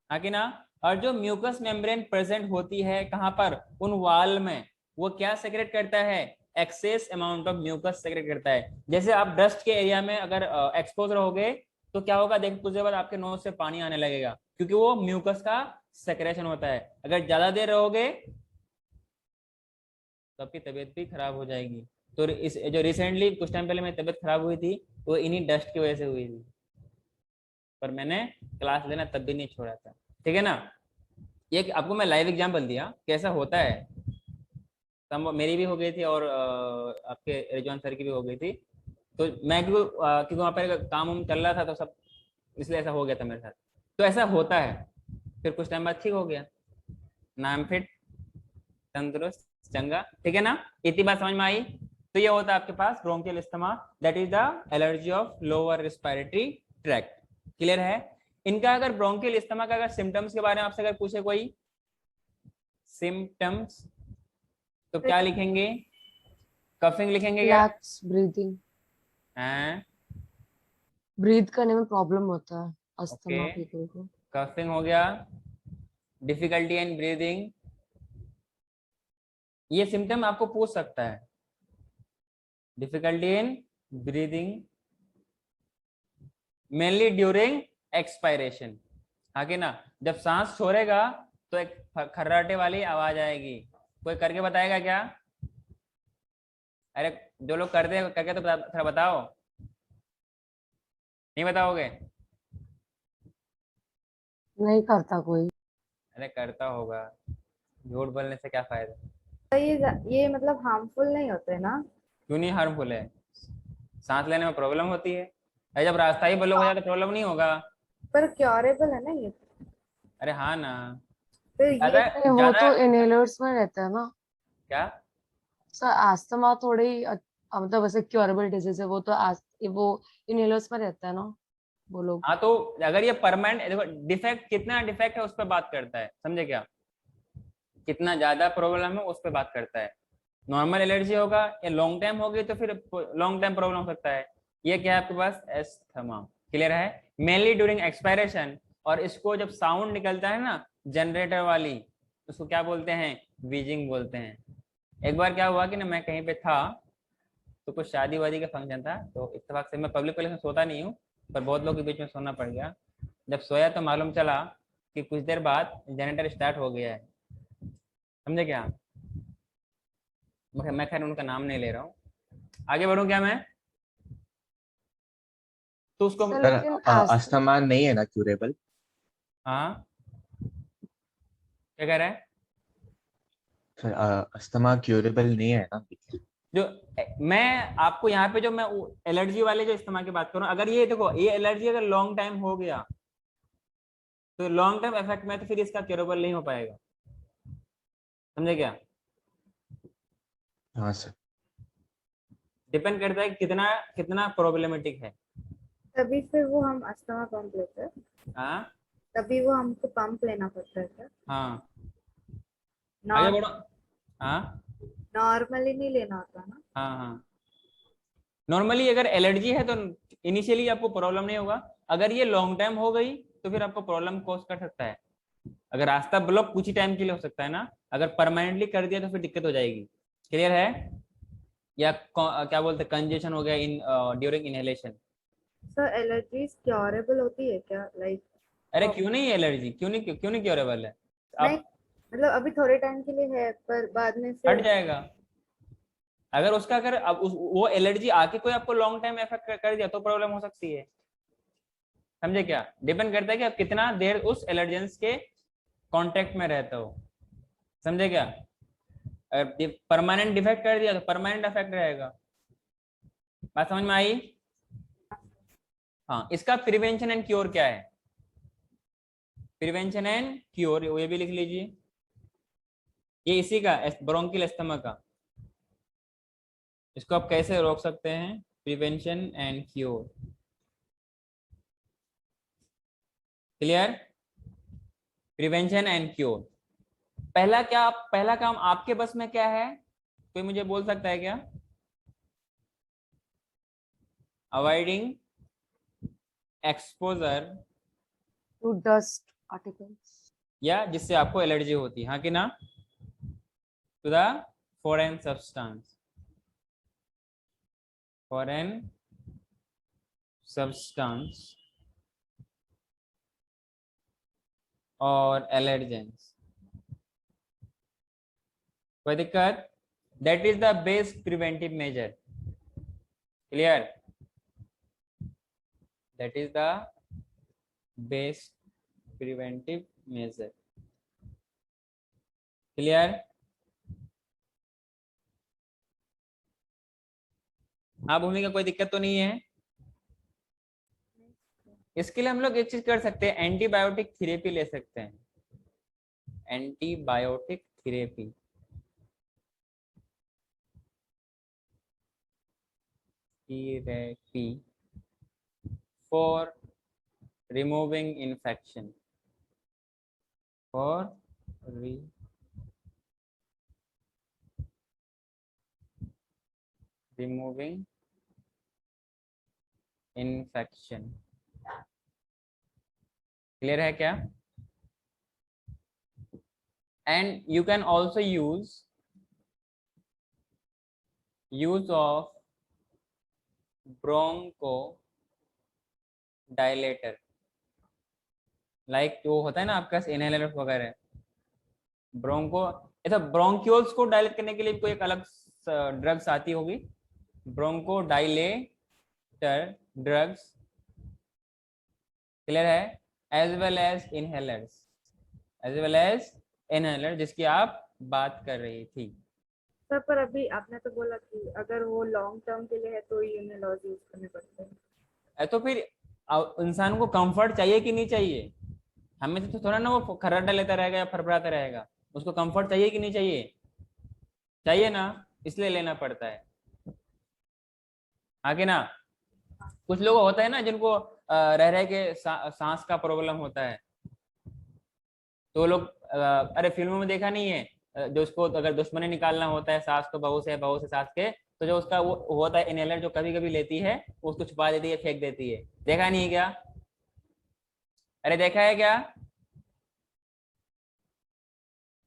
हाँ कि ना? और जो mucus membrane present होती है कहां पर? उन वाल में, वो क्या सेक्रेट करता है? Excess amount of mucus secrete करता है। जैसे आप डस्ट के एरिया में अगर एक्सपोज रहोगे तो क्या होगा? देखो कुछ देर बाद आपके नोज से पानी आने लगेगा, क्योंकि वो म्यूकस का सेक्रेशन होता है। अगर ज्यादा देर रहोगे तो आपकी तबीयत भी खराब हो जाएगी। तो इस जो रिसेंटली कुछ टाइम पहले मेरी तबीयत खराब हुई थी, वो इन्हीं डस्ट की वजह से हुई थी, पर मैंने क्लास लेना तब भी नहीं छोड़ा था। ठीक है ना? ये आपको मैं लाइव एग्जाम्पल दिया कैसा होता है। मेरी भी हो गई थी और आपके रिजवान सर की भी हो गई थी। तो मैं क्योंकि वहाँ पर काम चल रहा था तो सब इसलिए ऐसा हो गया था मेरे साथ। तो ऐसा होता है, फिर कुछ टाइम बाद ठीक हो गया, नाम फिट, तंदुरुस्त, चंगा। ठीक है ना? इतनी बात समझ में आई? तो ये होता है आपके पास bronchial asthma, that is the allergy of lower respiratory tract. Clear है? इनका अगर ब्रोंकियल अस्थमा का अगर सिम्टम्स के बारे में आपसे अगर पूछे कोई सिम्टम्स, तो क्या लिखेंगे? कफिंग लिखेंगे क्या? Relax breathing. हैं? ब्रीथ करने में प्रॉब्लम होता है अस्थमा Okay. पीपल को। कफिंग हो गया, डिफिकल्टी इन ब्रीदिंग, ये सिम्टम आपको पूछ सकता है। Difficulty in breathing mainly during expiration. आगे ना, जब सांस छोड़ेगा तो एक खर्राटे वाली आवाज आएगी। कोई करके बताएगा क्या? अरे जो लोग करते हैं करके तो थोड़ा बताओ। नहीं बताओगे? नहीं करता कोई। अरे करता होगा, झूठ बोलने से क्या फायदा? तो ये मतलब हार्मफुल नहीं होते ना? क्यों नहीं हार्मफुल है? सांस लेने में प्रॉब्लम होती है। अरे जब रास्ता ही ब्लॉक हो जाए तो प्रॉब्लम नहीं होगा। पर क्योरेबल है ना ये? अरे हाँ ना, तो ये नहीं, वो तो इनहेलर्स में रहता है ना क्या? सर। अस्थमा थोड़ी मतलब ऐसे क्योरेबल डिजीज है, वो तो वो इनहेलर्स में रहता है ना वो लोग। हाँ, तो अगर ये परमानेंट, देखो डिफेक्ट कितना डिफेक्ट है उस पर बात करता है, समझे क्या? कितना ज्यादा प्रॉब्लम है उस पर बात करता है। नॉर्मल एलर्जी होगा या लॉन्ग टाइम होगी तो फिर लॉन्ग टाइम प्रॉब्लम हो सकता है। ये क्या है आपके पास? एस्थमा। क्लियर है? मेनली ड्यूरिंग एक्सपायरेशन और इसको जब साउंड निकलता है ना जनरेटर वाली, उसको क्या बोलते हैं, व्हीजिंग बोलते हैं। एक बार क्या हुआ कि ना मैं कहीं पे था, तो कुछ शादी वादी का फंक्शन था, तो इत्तेफाक से मैं पब्लिक प्लेस में सोता नहीं हूँ, पर बहुत लोग के बीच में सोना पड़ गया। जब सोया तो मालूम चला कि कुछ देर बाद जनरेटर स्टार्ट हो गया है। समझे क्या? मैं खैर उनका नाम नहीं ले रहा हूँ, आगे बढ़ूं क्या मैं? तो उसको सर सर लेकिन अस्थमा नहीं है ना क्यूरेबल? हाँ, क्या कह रहा है? सर अस्थमा क्यूरेबल नहीं है ना? जो मैं आपको यहाँ पे जो मैं एलर्जी वाले जो इस्तेमाल की बात कर रहा हूँ, अगर ये देखो ये एलर्जी अगर लॉन्ग टाइम हो गया तो लॉन्ग टर्म इफेक्ट में तो फिर इसका क्यूरेबल नहीं हो पाएगा। समझे क्या? हाँ सर। डिपेंड करता है कि कितना कितना प्रॉब्लमेटिक है। तभी फिर वो हम अस्थमा पंप लेते हैं, हाँ तभी वो हमको पंप लेना पड़ता है क्या? हाँ, आगे बढ़ो। हाँ नॉर्मली नहीं लेना होता ना? हाँ हाँ, नॉर्मली अगर एलर्जी है तो इनिशियली आपको प्रॉब्लम नहीं होगा, अगर ये लॉन्ग टाइम हो गई तो फिर आपको प्रॉब्लम कॉज कर सकता है। अगर रास्ता ब्लॉक कुछ ही टाइम के लिए हो सकता है ना, अगर परमानेंटली कर दिया तो फिर दिक्कत हो जाएगी। क्लियर है? या क्या बोलते हैं, कंजेशन हो गया in during inhalation. Sir allergies curable होती है क्या? लाइक अरे क्यों नहीं एलर्जी, क्यों नहीं क्योरेबल है? नहीं, आप मतलब अभी थोड़े टाइम के लिए है पर बाद में हट फिर जाएगा। अगर उसका अगर अब वो एलर्जी आके कोई आपको लॉन्ग टाइम इफेक्ट कर दिया तो प्रॉब्लम हो सकती है। समझे क्या? डिपेंड करता है कि आप कितना देर उस एलर्जेंस के कांटेक्ट में रहते हो। समझे क्या? अगर परमानेंट डिफेक्ट कर दिया तो परमानेंट इफेक्ट रहेगा। बात समझ में आई? हाँ, इसका प्रिवेंशन एंड क्योर क्या है? प्रिवेंशन एंड क्योर ये भी लिख लीजिए, ये इसी का ब्रोंकियल अस्थमा का। इसको आप कैसे रोक सकते हैं? Prevention and cure. Clear? Prevention and cure. पहला काम आपके बस में क्या है? कोई मुझे बोल सकता है क्या? Avoiding exposure to dust articles. या जिससे आपको एलर्जी होती है, हाँ कि ना, to the foreign substance, foreign substance और एलर्जेंस। कोई दिक्कत? That is the best preventive measure. Clear? That is the best preventive measure. Clear? हाँ भूमिका, कोई दिक्कत तो नहीं है? इसके लिए हम लोग एक चीज कर सकते हैं, एंटीबायोटिक थेरेपी ले सकते हैं। Antibiotic therapy, therapy for removing infection, for removing infection. Clear है क्या? And you can also use of bronchodilator, like जो होता है ना आपका इनहेलर वगैरह, ब्रोंको, ऐसा ब्रोंक्यूल्स को डायलेट करने के लिए कोई एक अलग ड्रग्स आती होगी, ब्रोंको डायलेटर ड्रग्स। क्लियर है? As well as inhalers, as well as inhaler जिसकी आप बात कर रही थी। सर पर अभी आपने तो बोला कि अगर वो लॉन्ग टर्म के लिए है तो यूनिलॉज यूज करने पड़ते हैं। तो फिर इंसान को कंफर्ट चाहिए कि नहीं चाहिए? हमें तो थोड़ा ना वो खर्राटा लेता रहेगा या फरफराता रहेगा, उसको कंफर्ट चाहिए कि नहीं चाहिए? चाहिए ना, इसलिए लेना पड़ता है। आगे ना, कुछ लोग होता है ना जिनको रह रह के सांस का प्रॉब्लम होता है, तो लोग अरे फिल्मों में देखा नहीं है, जो उसको अगर दुश्मनी निकालना होता है सांस को बहू से सांस के, तो जो उसका वो होता है इनहेलर जो कभी कभी लेती है, वो उसको छुपा देती है, फेंक देती है। देखा नहीं है क्या? अरे देखा है क्या?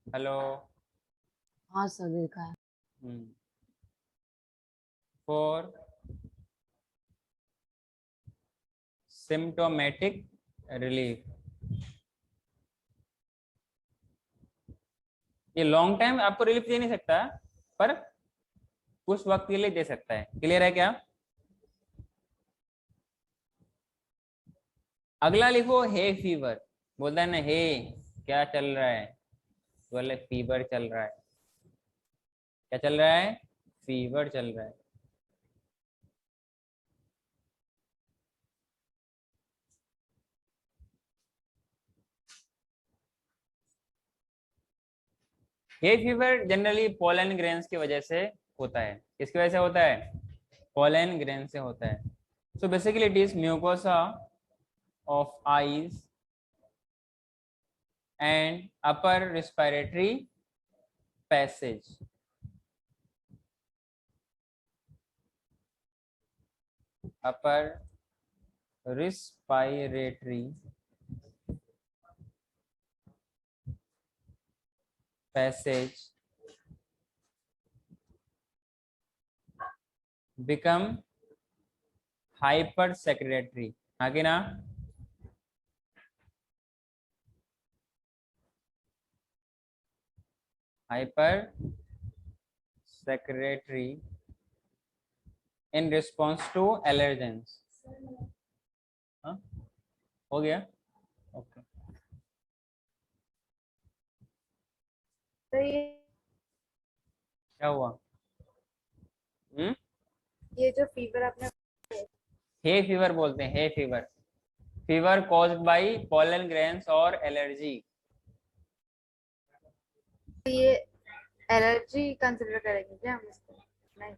हेलो। हाँ सर देखा है। 4 सिम्टोमेटिक रिलीफ। ये लॉन्ग टाइम आपको रिलीफ दे नहीं सकता, पर कुछ वक्त के लिए दे सकता है। क्लियर है क्या? अगला लिखो हे फीवर। बोलता है ना हे क्या चल रहा है, बोले फीवर चल रहा है। क्या चल रहा है? फीवर चल रहा है। Hay fever generally pollen grains की वजह से होता है। किसकी वजह से होता है? पोलन ग्रेन से होता है। So basically it is mucosa of eyes and upper respiratory passage. Upper respiratory passage become hyper secretory. आगे ना, hyper secretory in response to allergens. हो गया? ओके। तो ये क्या हुआ? ये जो फीवर आपने हे फीवर बोलते हैं, hay fever. Fever caused by pollen grains और एलर्जी। ये एलर्जी कंसिडर करेंगे क्या हम इसको? नहीं।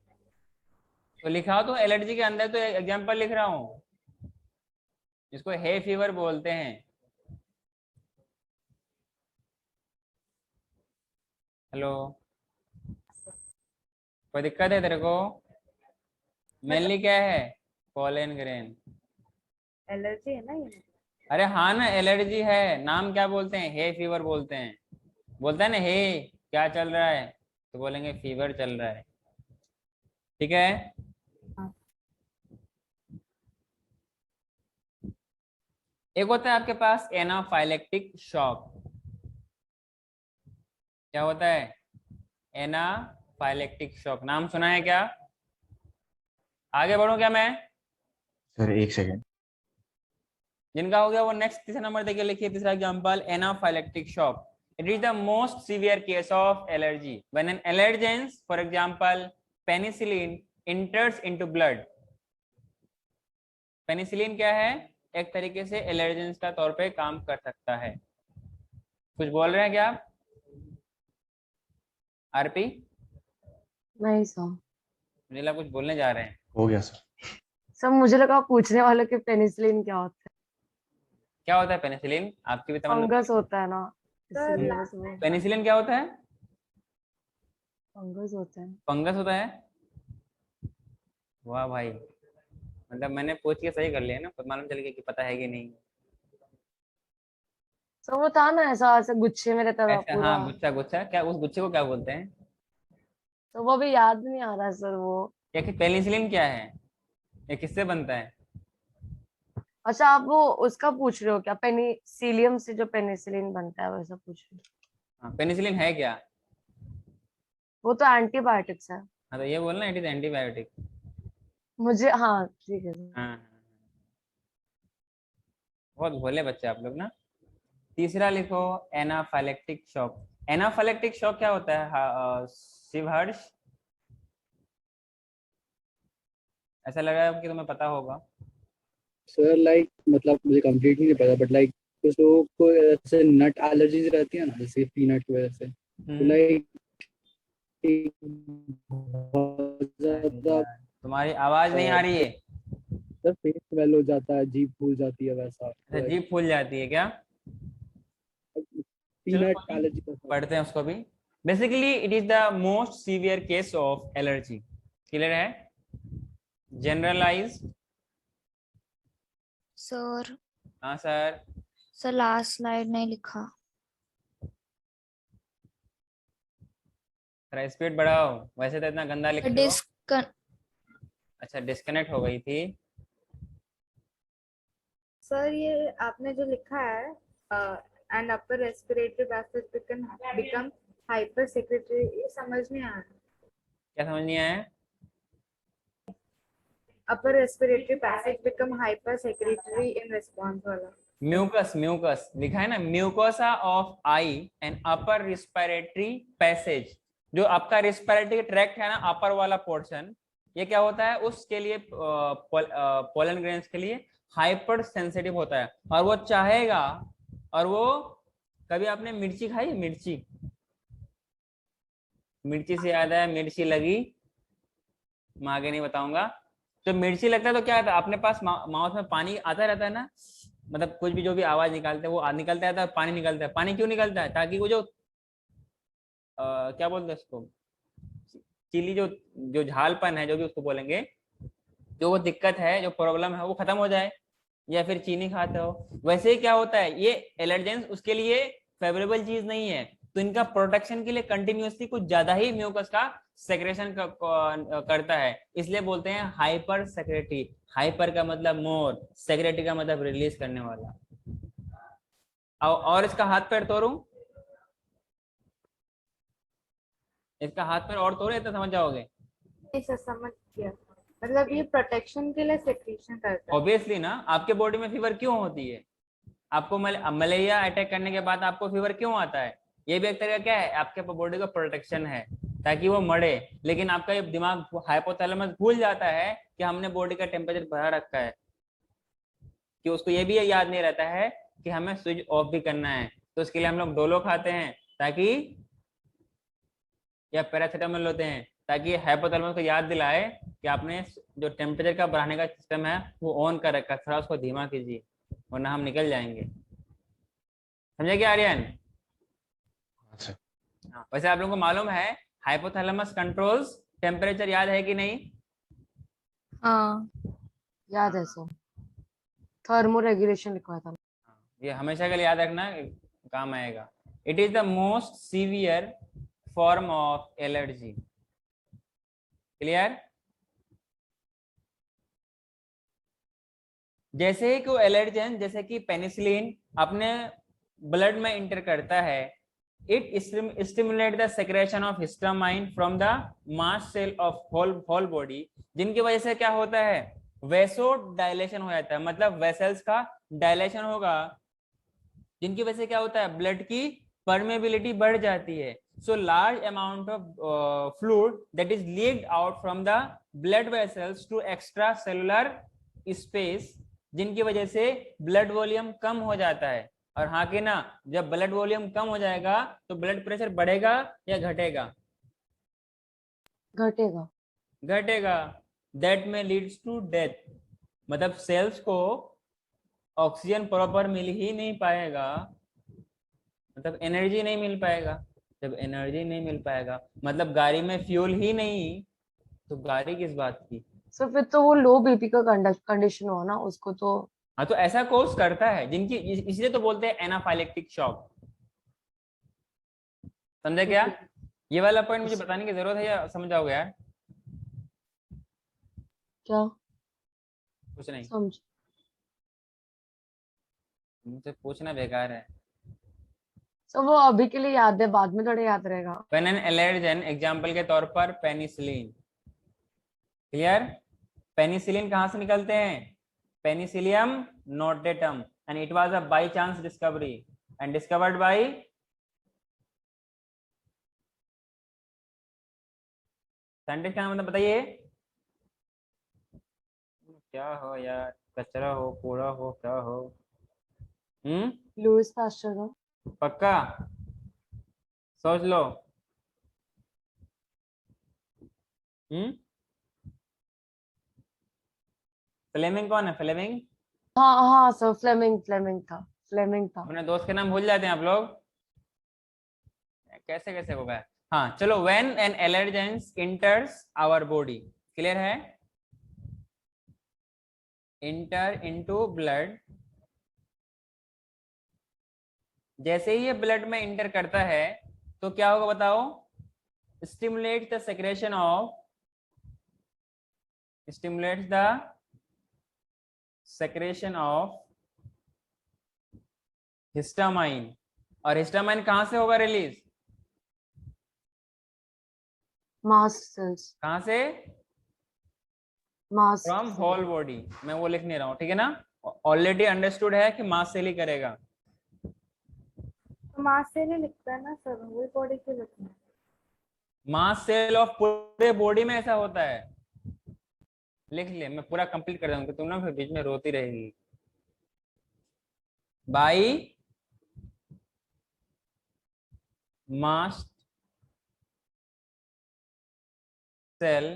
तो लिखा तो एलर्जी के अंदर तो एग्जांपल लिख रहा हूँ, इसको हे फीवर बोलते हैं। हेलो, कोई दिक्कत है तेरे को? मेनली क्या है? Pollen grain. एलर्जी है ना ये? अरे हाँ ना, एलर्जी है। नाम क्या बोलते हैं? हे फीवर बोलते हैं। बोलता है ना हे क्या चल रहा है, तो बोलेंगे फीवर चल रहा है। ठीक है? एक होता है आपके पास एनाफाइलेक्टिक शॉक। क्या होता है? Anaphylactic shock. नाम सुना है क्या? आगे बढ़ूं क्या मैं? सर एक सेकेंड। जिनका हो गया वो नेक्स्ट तीसरा नंबर देखिए, लिखिए तीसरा example anaphylactic shock. It is the most severe case of allergy when an allergen, for example, penicillin, enters into blood. Penicillin क्या है? एक तरीके से एलर्जेन का तौर पे काम कर सकता है। कुछ बोल रहे हैं क्या आप? आरपी नहीं सर। मुझे लगा कुछ बोलने जा रहे हैं। हो गया सर। सर मुझे लगा पूछने वाले कि पेनिसिलिन क्या होता है। क्या होता है पेनिसिलिन? आपकी भी तमन्ना। फंगस होता है ना, सर इसलिए बस वो पेनिसिलिन क्या होता है? फंगस होता है। फंगस होता है। वाह भाई, मतलब मैंने पूछ के सही कर लिया ना, पर मालूम चल गया कि पता है कि नहीं। सर वो था ना ऐसा ऐसे गुच्छे में रहता था ऐसा पूरा। हाँ, गुच्छा गुच्छा। क्या उस गुच्छे को क्या बोलते हैं? तो वो अभी याद नहीं आ रहा सर वो। या कि पेनिसिलिन क्या है? ये किससे बनता है? अच्छा आप वो उसका पूछ रहे हो क्या? पेनिसिलियम से जो पेनिसिलिन बनता है वैसा पूछ रहे हो? हाँ, पेनिसिलिन है क्या? वो तो एंटीबायोटिक्स है। हाँ तो ये बोलना इट इज एंटीबायोटिक। मुझे हाँ ठीक है सर। हाँ, बहुत भोले बच्चे आप लोग ना। तीसरा लिखो एनाफाइलेक्टिक शॉक। एनाफाइलेक्टिक शॉक क्या होता है? शिवहर्ष, ऐसा लग रहा है कि तुम्हें पता होगा। सर लाइक मतलब मुझे कंप्लीटली नहीं पता, बट लाइक कुछ लोगों को ऐसे नट एलर्जीज रहती है ना, जैसे पीनट की वजह से, तो लाइक बहुत ज्यादा तुम्हारी आवाज नहीं आ रही है। सर फेस स्वेल हो जाता है, जीभ फूल जाती है वैसा। अच्छा, जीभ फूल जाती है क्या? पीनट एलर्जी का पढ़ते हैं उसको भी। Basically it is the most severe case of allergy. Clear है? जनरलाइज्ड। सर हाँ सर। सर लास्ट स्लाइड नहीं लिखा। थोड़ा स्पीड बढ़ाओ, वैसे तो इतना गंदा लिखते हो। डिस्कन अच्छा, डिस्कनेक्ट हो गई थी। सर ये आपने जो लिखा है and upper respiratory passage become hyper secretary, ये समझ नहीं आया। क्या समझ नहीं आया? अपर respiratory passage become hyper secretory in response वाला। म्यूकस, म्यूकस लिखा है ना, mucosa of I and upper respiratory passage. जो आपका रिस्पिरेटरी ट्रैक्ट है ना, अपर वाला पोर्शन, ये क्या होता है उसके लिए, पोलन ग्रेन्स के लिए हाइपर सेंसिटिव होता है। और वो चाहेगा, और वो, कभी आपने मिर्ची खाई? मिर्ची, मिर्ची से याद है, मिर्ची लगी, मैं आगे नहीं बताऊंगा। तो मिर्ची लगता है तो क्या आता है अपने पास, माउथ में पानी आता रहता है ना, मतलब कुछ भी जो भी आवाज निकालते हैं वो निकलता रहता है, पानी निकलता है। पानी क्यों निकलता है? ताकि वो जो क्या बोलते हैं उसको, चिली, जो जो झालपन है, जो भी उसको बोलेंगे, जो वो दिक्कत है, जो प्रॉब्लम है, वो खत्म हो जाए। या फिर चीनी खाते हो, वैसे ही क्या होता है, ये एलर्जेंस उसके लिए फेवरेबल चीज नहीं है। तो इनका प्रोटेक्शन के लिए कंटिन्यूअसली कुछ ज्यादा ही म्यूकस का सेक्रेशन करता है, इसलिए बोलते हैं हाइपर सेक्रेटरी। हाइपर का मतलब मोर, सेक्रेटरी का मतलब रिलीज करने वाला। और इसका हाथ पैर तोड़ूं, इसका हाथ पैर और तोड़े तो समझ जाओगे। ऐसा समझ गया, मतलब ये प्रोटेक्शन के लिए सेक्रेशन करता है। ऑब्वियसली ना, आपके बॉडी में फीवर क्यों होती है? आपको मलेरिया अटैक करने के बाद आपको फीवर क्यों आता है? ये भी एक तरह का क्या है, आपके बॉडी का प्रोटेक्शन है, ताकि वो मरे। लेकिन आपका ये दिमाग, हाइपोथैलेमस, भूल जाता है कि हमने बॉडी का टेम्परेचर बढ़ा रखा है, कि उसको ये भी याद नहीं रहता है कि हमें स्विच ऑफ भी करना है। तो उसके लिए हम लोग डोलो खाते हैं, ताकि, या पैरासीटामोल लेते हैं, ताकि हाइपोथैलेमस को याद दिलाए कि आपने जो टेम्परेचर का बढ़ाने का सिस्टम है वो ऑन कर रखा है, थोड़ा उसको धीमा कीजिए, वरना हम निकल जाएंगे। समझे क्या आर्यन? अच्छा। हाँ, वैसे आप लोगों को मालूम है हाइपोथैलेमस कंट्रोल्स टेम्परेचर, याद है कि नहीं? हाँ याद है सर, थर्मो रेगुलेशन लिखवाया था। ये हमेशा के लिए याद रखना, काम आएगा। It is the most severe form of allergy. Clear? जैसे ही कोई एलर्जन, जैसे कि पेनिसिलिन, अपने ब्लड में इंटर करता है, it stimulate the secretion of histamine from the mast cell of whole body, जिनकी वजह से क्या होता है, वेसो डायलेशन हो जाता है, मतलब वेसल्स का डायलेशन होगा, जिनकी वजह से क्या होता है, ब्लड की परमेबिलिटी बढ़ जाती है। So large amount of fluid that is leaked out from the blood vessels to extracellular space, जिनकी वजह से ब्लड वॉल्यूम कम हो जाता है। और हाँ कि ना, जब ब्लड वॉल्यूम कम हो जाएगा तो ब्लड प्रेशर बढ़ेगा या घटेगा? घटेगा। घटेगा। दैट में लीड्स टू डेथ, मतलब सेल्स को ऑक्सीजन प्रॉपर मिल ही नहीं पाएगा, मतलब एनर्जी नहीं मिल पाएगा। जब एनर्जी नहीं मिल पाएगा मतलब गाड़ी में फ्यूल ही नहीं, तो गाड़ी किस बात की? सर फिर तो वो लो बीपी का कंडीशन हो ना, उसको तो। हाँ, तो ऐसा कोर्स करता है जिनकी, इसलिए तो बोलते हैं एनाफाइलेक्टिक शॉक। समझे क्या? ये वाला पॉइंट मुझे बताने की जरूरत है या समझ जाओगे यार? क्या कुछ नहीं, समझ। मुझसे पूछना बेकार है। सर वो अभी के लिए याद है, बाद में थोड़ा याद रहेगा। व्हेन एन एलर्जन, एग्जांपल के तौर पर पेनिसिलिन। क्लियर? पेनिसिलिन कहाँ से निकलते हैं? Penicillium notatum, and it was a by chance discovery and discovered by scientist. का मतलब बताइए, क्या हो यार, कचरा हो, कूड़ा हो, क्या हो? लुईस पास्चर का। पक्का? सोच लो। फ्लेमिंग कौन है? फ्लेमिंग? हाँ हाँ सर, फ्लेमिंग, फ्लेमिंग था, फ्लेमिंग था। अपने दोस्त के नाम भूल जाते हैं आप लोग, कैसे कैसे होगा? हाँ चलो, when an allergens enters our body, clear है? इंटर इनटू ब्लड जैसे ही ये ब्लड में इंटर करता है तो क्या होगा बताओ? Stimulate the secretion of histamine. और हिस्टामाइन कहां से होगा रिलीज? मास्ट सेल्स, कहां से? मास्ट फ्रॉम होल बॉडी। मैं वो लिख नहीं रहा हूं, ठीक है ना? ऑलरेडी अंडरस्टूड है कि मास सेल ही करेगा। तो मास सेल ही लिखता है ना सर, वही बॉडी क्यों लिखना है? मास सेल ऑफ पूरे बॉडी में ऐसा होता है। लिख ले, मैं पूरा कंप्लीट कर दूंगा, तुम ना फिर बीच में रोती रहेगी। By mast cell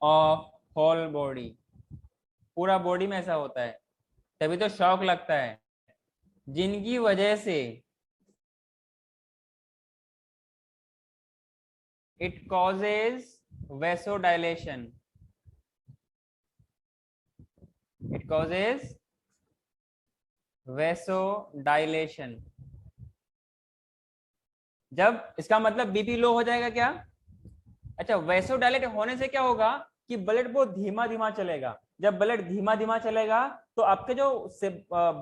of whole body, पूरा बॉडी में ऐसा होता है, तभी तो शॉक लगता है, जिनकी वजह से it causes vasodilation, it causes vasodilation। जब इसका मतलब बीपी लो हो जाएगा क्या? अच्छा, वैसोडाइलेट होने से क्या होगा कि ब्लड बहुत धीमा धीमा चलेगा। जब ब्लड धीमा धीमा चलेगा तो आपके जो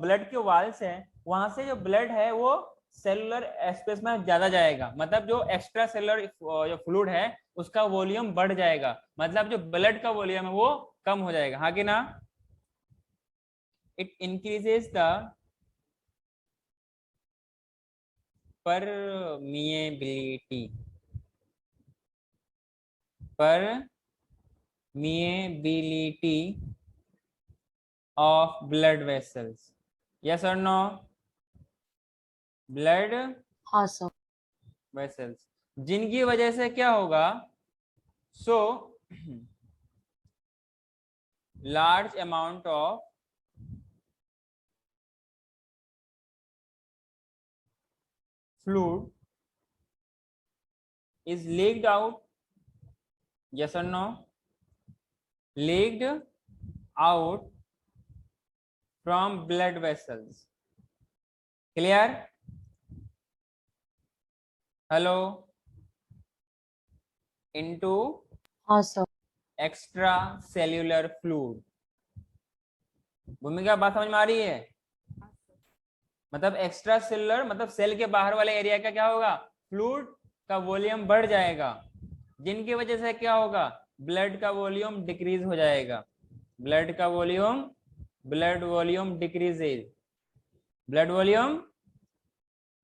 ब्लड के वाल्स हैं वहां से जो ब्लड है वो सेलुलर स्पेस में ज्यादा जाएगा, मतलब जो एक्स्ट्रा सेलुलर जो फ्लूइड है उसका वॉल्यूम बढ़ जाएगा, मतलब जो ब्लड का वॉल्यूम है वो कम हो जाएगा, हाँ कि ना? It increases the permeability of blood vessels, yes or no? blood हाँ सर, vessels, जिनकी वजह से क्या होगा? सो large amount of fluid is leaked out, yes or no? Leaked out from blood vessels, clear? hello? into हाँ sir, extra cellular fluid. भूमिका बात समझ में आ रही है? मतलब एक्स्ट्रा सेल्यूलर मतलब सेल के बाहर वाले एरिया का क्या होगा? फ्लूइड का वॉल्यूम बढ़ जाएगा, जिनकी वजह से क्या होगा? ब्लड का वॉल्यूम डिक्रीज हो जाएगा। ब्लड वॉल्यूम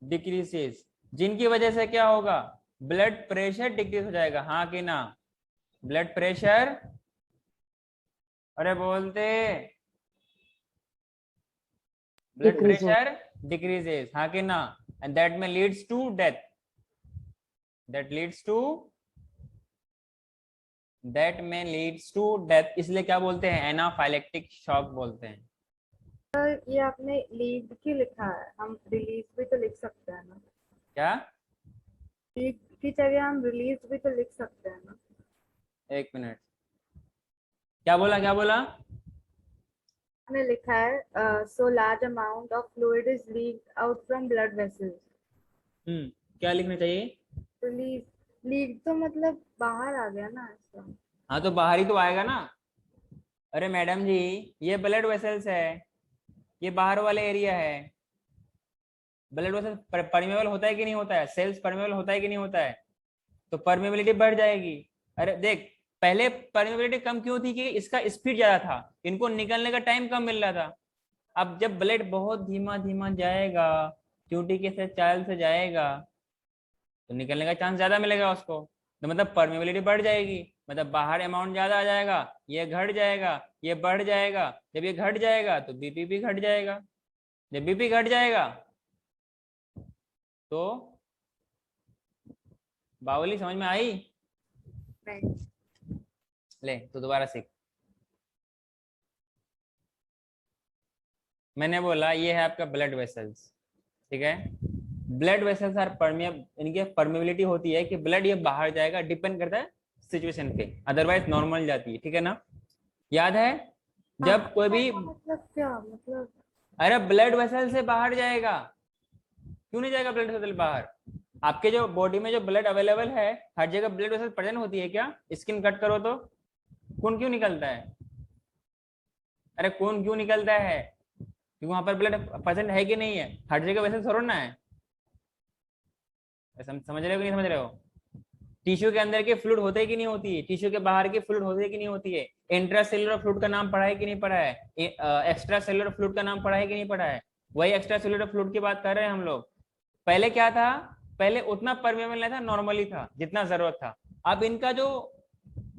डिक्रीजेज, जिनकी वजह से क्या होगा? ब्लड प्रेशर डिक्रीज हो जाएगा, हाँ कि ना? ब्लड प्रेशर, अरे बोलते, ब्लड प्रेशर डिक्रीजेस, हाँ कि ना? एंड दैट में लीड्स टू डेथ, इसलिए क्या बोलते हैं? एनाफाइलेक्टिक शॉक बोलते हैं। सर ये आपने लीड क्यों लिखा है? हम रिलीज भी तो लिख सकते हैं ना। क्या? लीड की जगह हम रिलीज भी तो लिख सकते हैं ना। एक मिनट, क्या बोला? हमने लिखा है so large amount of fluid is leaked out from blood vessels. क्या लिखना चाहिए? रिलीज, लीक तो मतलब बाहर आ गया ना ऐसा। हाँ तो बाहर ही तो आएगा ना। अरे मैडम जी, ये ब्लड वेसल्स है, ये बाहर वाले एरिया है। ब्लड वेसल परमेबल होता है कि नहीं होता है? सेल्स परमेबल होता है कि नहीं होता है? तो परमेबिलिटी बढ़ जाएगी। अरे देख, पहले परमेबिलिटी कम क्यों थी? कि इसका स्पीड ज्यादा था, इनको निकलने का टाइम कम मिल रहा था। अब जब ब्लड बहुत धीमा धीमा जाएगा, चूंटी के से चाल से जाएगा, तो निकलने का चांस ज्यादा मिलेगा उसको, तो मतलब परमेबिलिटी बढ़ जाएगी, मतलब बाहर अमाउंट ज्यादा आ जाएगा, ये घट जाएगा, ये बढ़ जाएगा। जब ये घट जाएगा तो बीपी भी घट जाएगा। जब बीपी घट जाएगा तो बावली समझ में आई? नहीं। ले तो दोबारा सीख। मैंने बोला ये है आपका ब्लड वेसल्स, ठीक है? ब्लड वेसल्स आर परमेबल, इनकी परमेबिलिटी होती है कि ब्लड ये बाहर जाएगा, डिपेंड करता है सिचुएशन पे, अदरवाइज नॉर्मल जाती है, ठीक है ना? याद है जब कोई भी, मतलब क्या मतलब? अरे ब्लड वेसल से बाहर जाएगा, क्यों नहीं जाएगा ब्लड वेसल बाहर? आपके जो बॉडी में जो ब्लड अवेलेबल है, हर जगह ब्लड वेसल प्रेजेंट होती है क्या? स्किन कट करो तो खून क्यों निकलता है? अरे खून क्यों निकलता है? क्योंकि वहां पर ब्लड प्रेजेंट है कि नहीं है? हर जगह वैसे थोड़ा ना है। समझ रहे हो कि नहीं समझ रहे हो? टिश्यू के अंदर के फ्लूइड होते हैं कि नहीं होती है? टिश्यू के बाहर की फ्लूइड होती है कि नहीं होती है? इंट्रासेलुलर फ्लूइड का नाम पढ़ा है कि नहीं पढ़ा है? एक्स्ट्रा सेलुलर फ्लूइड का नाम पढ़ा है कि नहीं पढ़ा है? वही एक्स्ट्रा सेलुलर फ्लूइड की बात कर रहे हैं हम लोग। पहले क्या था? पहले उतना परमेबल नहीं था, नॉर्मली था जितना जरूरत था। अब इनका जो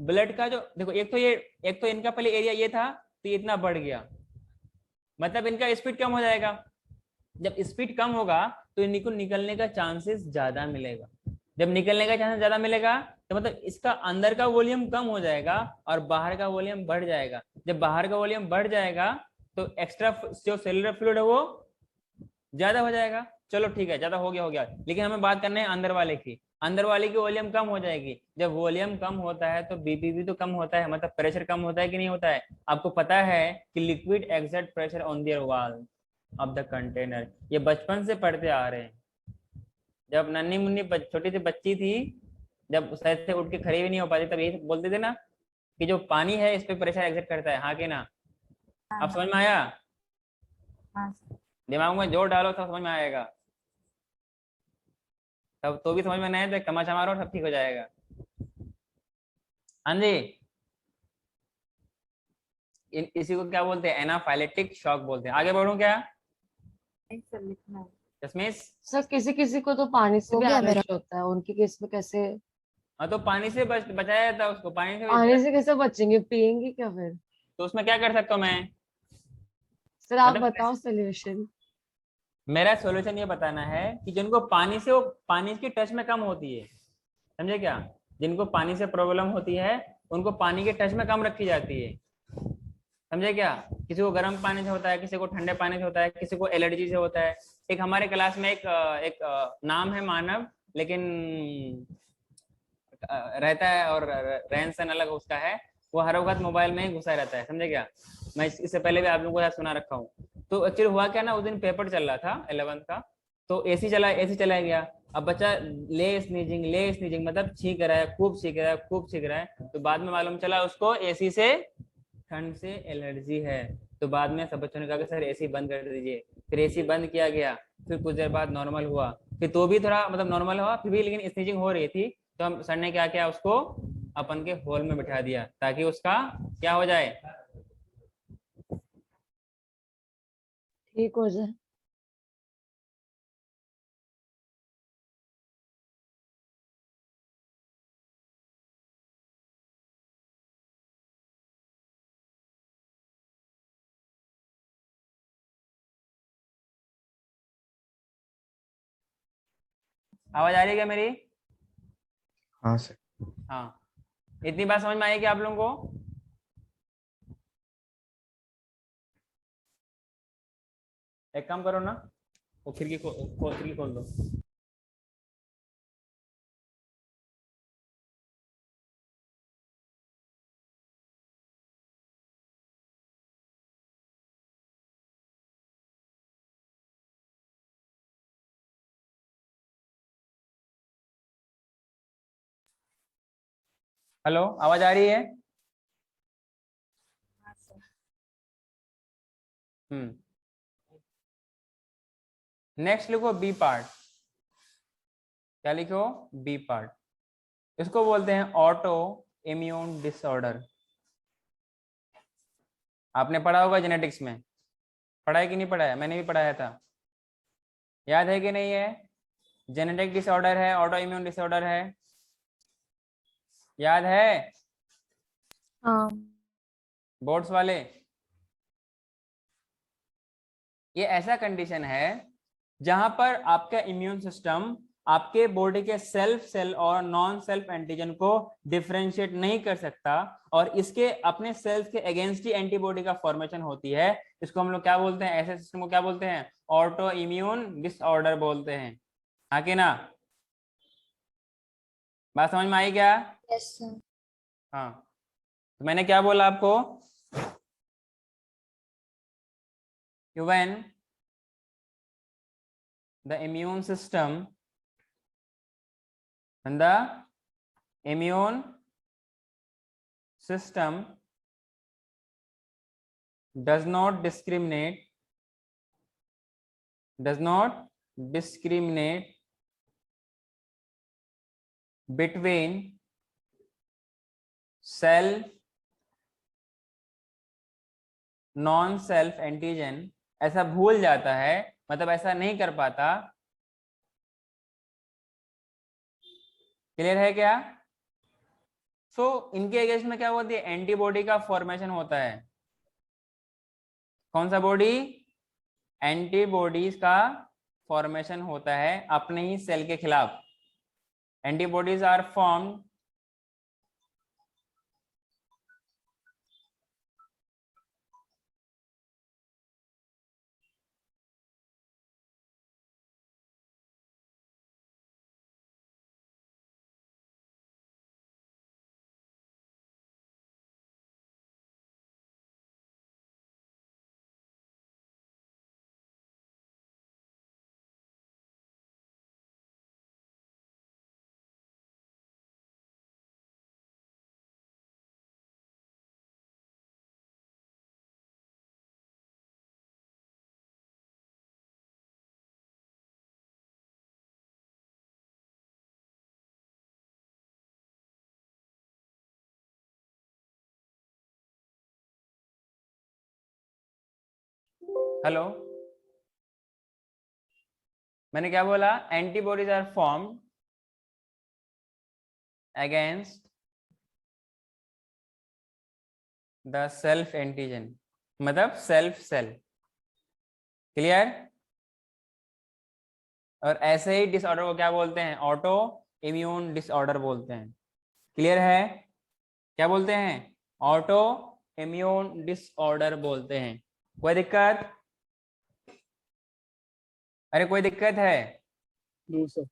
ब्लड का जो देखो, एक तो इनका पहले एरिया ये था, तो इतना बढ़ गया, मतलब इनका स्पीड कम हो जाएगा। जब स्पीड कम होगा तो इनको निकलने का चांसेस ज्यादा मिलेगा। जब निकलने का चांसेस ज्यादा मिलेगा तो मतलब इसका अंदर का वॉल्यूम कम हो जाएगा और बाहर का वॉल्यूम बढ़ जाएगा। जब बाहर का वॉल्यूम बढ़ जाएगा तो एक्स्ट्रा जो सेलुलर फ्लूइड है वो ज्यादा हो जाएगा। चलो ठीक है, ज्यादा हो गया, लेकिन हमें बात करना है अंदर वाले की। अंदर वाले की वॉल्यूम कम हो जाएगी। जब वॉल्यूम कम होता है तो बीपी भी तो कम होता है, मतलब प्रेशर कम होता है कि नहीं होता है? आपको पता है कि liquid exert pressure on their wall of the container. ये बचपन से पढ़ते आ रहे हैं। जब नन्ही मुन्नी छोटी सी बच्ची थी, जब शायद से उठ के खड़ी भी नहीं हो पाती, तब यही बोलते थे ना कि जो पानी है इस पे प्रेशर एक्सर्ट करता है, हाँ कि ना? अब समझ में आया? हाँ सर। दिमाग में जोर डालो तब समझ में आएगा। तब तो भी समझ में नहीं आए तो एक तमाचा मारो, सब ठीक हो जाएगा। हाँ जी, इसी को क्या बोलते हैं? एनाफाइलेटिक शॉक बोलते हैं। आगे बढ़ूं क्या? नहीं सर, लिखना है। जसमीस? सर किसी किसी को तो पानी से हो भी गया मेरा। एलर्जी होता है, उनके केस में कैसे? हाँ तो पानी से बचाया जाता है उसको, पानी से पानी से कैसे बचेंगे, पियेंगे क्या फिर? तो उसमें क्या कर सकता हूँ मैं? सर आप मतलब बताओ सोल्यूशन। मेरा सॉल्यूशन ये बताना है कि जिनको पानी से, वो पानी की टच में कम होती है, समझे क्या? जिनको पानी से प्रॉब्लम होती है उनको पानी के टच में कम रखी जाती है, समझे क्या? किसी को गर्म पानी से होता है, किसी को ठंडे पानी से होता है, किसी को एलर्जी से होता है। एक हमारे क्लास में एक नाम है मानव, लेकिन रहता है और रहन सहन अलग उसका है। वो हर वक्त मोबाइल में ही घुसा रहता है, समझे क्या? मैं इससे पहले भी आप लोगों को याद सुना रखा हूँ। तो एक्चुअली हुआ क्या ना, उस दिन पेपर चल रहा था 11th का, तो एसी चला गया। अब बच्चा ले स्नीजिंग मतलब छींक रहा है, खूब छींक रहा है। तो बाद में मालूम चला उसको एसी से, ठंड से एलर्जी है। तो बाद में सब बच्चों ने कहा कि सर एसी बंद कर दीजिए। फिर एसी बंद किया गया। फिर कुछ देर बाद नॉर्मल हुआ, फिर तो भी थोड़ा मतलब नॉर्मल हुआ फिर भी, लेकिन स्नीजिंग हो रही थी। तो हम सर ने क्या किया, उसको अपन के हॉल में बिठा दिया ताकि उसका क्या हो जाए, ठीक हो जाए। आवाज आ रही है क्या मेरी? हाँ सर। हाँ, इतनी बात समझ में आई क्या आप लोगों को? एक काम करो ना, वो खिड़की खोल दो। हेलो, आवाज आ रही है? हाँ सर। नेक्स्ट लिखो बी पार्ट। क्या लिखो? B part. इसको बोलते हैं ऑटो इम्यून डिसऑर्डर। आपने पढ़ा होगा जेनेटिक्स में, पढ़ा है कि नहीं पढ़ा है? मैंने भी पढ़ाया था, याद है कि नहीं है? जेनेटिक डिसऑर्डर है, ऑटो इम्यून डिसऑर्डर है, याद है? हाँ। बोर्ड्स वाले, ये ऐसा कंडीशन है जहां पर आपका इम्यून सिस्टम आपके बॉडी के सेल्फ सेल और नॉन सेल्फ एंटीजन को डिफरेंशिएट नहीं कर सकता, और इसके अपने सेल्स के अगेंस्ट ही एंटीबॉडी का फॉर्मेशन होती है। इसको हम लोग क्या बोलते हैं? ऐसे सिस्टम को क्या बोलते हैं? ऑटो इम्यून डिसऑर्डर बोलते हैं, हाँ कि ना? बात समझ में आई क्या? Yes sir. हाँ, तो मैंने क्या बोला आपको? when the immune system when the immune system does not discriminate between self non self antigen, ऐसा भूल जाता है, मतलब ऐसा नहीं कर पाता। क्लियर है क्या? सो इनके अगेंस्ट में क्या होती है, एंटीबॉडी का फॉर्मेशन होता है। कौन सा बॉडी? एंटीबॉडीज का फॉर्मेशन होता है अपने ही सेल के खिलाफ। एंटीबॉडीज आर फॉर्म्ड हेलो, मैंने क्या बोला? Antibodies are formed against the self antigen, मतलब सेल्फ सेल। क्लियर? और ऐसे ही डिसऑर्डर को क्या बोलते हैं? ऑटो इम्यून डिसऑर्डर बोलते हैं। क्लियर है? क्या बोलते हैं? ऑटो इम्यून डिसऑर्डर बोलते हैं। कोई दिक्कत? अरे कोई दिक्कत है? No sir.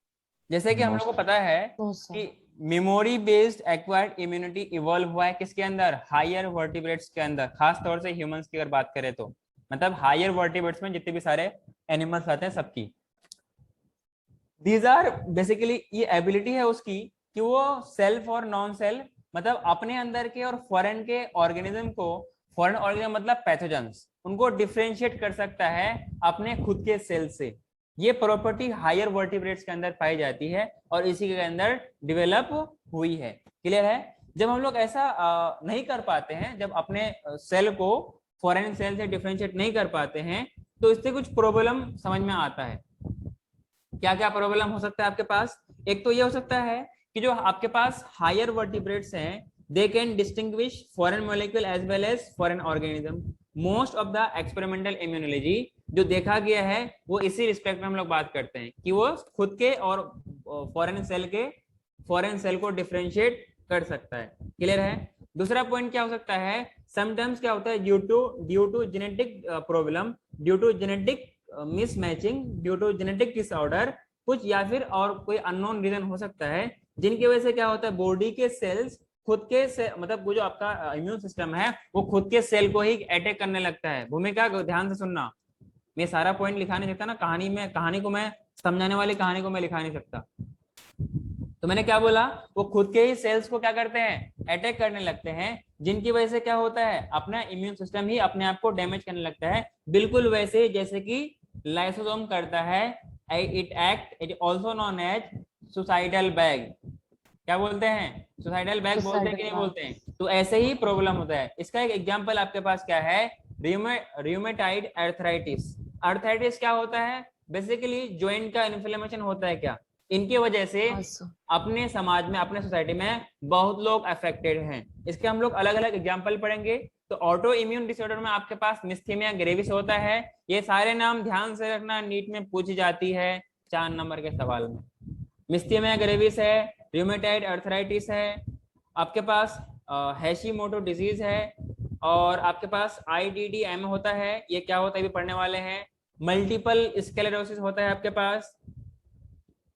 जैसे कि हम लोग को पता है No, sir. कि memory based acquired immunity evolve हुआ है किसके अंदर? हायर वर्टिब्रेट्स के अंदर, खास तौर से ह्यूमंस की अगर बात करें तो, मतलब हायर वर्टिब्रेट्स में जितने भी सारे एनिमल्स आते हैं सबकी। दीज आर बेसिकली, ये एबिलिटी है उसकी कि वो सेल्फ और नॉन सेल्फ, मतलब अपने अंदर के और फॉरेन के ऑर्गेनिज्म को, फॉरेन ऑर्गेनिज्म मतलब पैथोजेंस, उनको डिफरेंशिएट कर सकता है अपने खुद के सेल से। ये प्रॉपर्टी हायर वर्टिब्रेट्स के अंदर पाई जाती है और इसी के अंदर डेवलप हुई है। क्लियर है? जब हम लोग ऐसा नहीं कर पाते हैं, जब अपने सेल को फॉरेन सेल से डिफरेंशिएट नहीं कर पाते हैं, तो इससे कुछ प्रॉब्लम समझ में आता है। क्या क्या प्रॉब्लम हो सकता है आपके पास? एक तो ये हो सकता है कि जो आपके पास हायर वर्टिब्रेट्स हैं, they can distinguish foreign molecule as well as foreign organism. Most of the experimental immunology जो देखा गया है वो इसी रिस्पेक्ट में हम लोग बात करते हैं कि वो खुद के और फॉरेन सेल को डिफरेंशिएट कर सकता है। क्लियर है? दूसरा पॉइंट क्या हो सकता है? समटाइम्स क्या होता है, due to genetic problem, due to genetic mismatching, due to genetic disorder, कुछ या फिर और कोई अननोन रीजन हो सकता है जिनकी वजह से क्या होता है, बॉडी के सेल्स खुद के से, मतलब वो जो आपका इम्यून सिस्टम है वो खुद के सेल को ही अटैक करने लगता है। भूमिका ध्यान से सुनना, मैं सारा पॉइंट लिखा नहीं सकता ना, कहानी को मैं समझाने वाली कहानी को मैं लिखा नहीं सकता। तो मैंने क्या बोला, वो खुद के ही सेल्स को क्या करते हैं, अटैक करने लगते हैं, जिनकी वजह से क्या होता है, अपना इम्यून सिस्टम ही अपने आप को डैमेज करने लगता है। बिल्कुल वैसे जैसे कि लाइसोसोम करता है, it also known as suicidal bag. क्या बोलते हैं? सुसाइडल बैग बोलते हैं कि नहीं बोलते हैं? तो ऐसे ही प्रॉब्लम होता है। इसका एक एग्जांपल आपके पास क्या है, रियूमेटाइड अर्थराइटिस। अर्थराइटिस क्या होता है? बेसिकली जॉइंट का इन्फ्लेमेशन होता है। क्या इनकी वजह से अपने समाज में, अपने सोसाइटी में बहुत लोग अफेक्टेड हैं। इसके हम लोग अलग अलग एग्जांपल पढ़ेंगे। तो ऑटो इम्यून डिसऑर्डर में आपके पास मिस्थीनिया ग्रेविस होता है। ये सारे नाम ध्यान से रखना, नीट में पूछी जाती है 4 नंबर के सवाल में। मिस्थीनिया ग्रेविस है, रियूमेटाइड अर्थराइटिस है, आपके पास हैशिमोटो डिजीज है, और आपके पास IDDM होता है। ये क्या होता है भी पढ़ने वाले हैं। मल्टीपल स्क्लेरोसिस होता है आपके पास।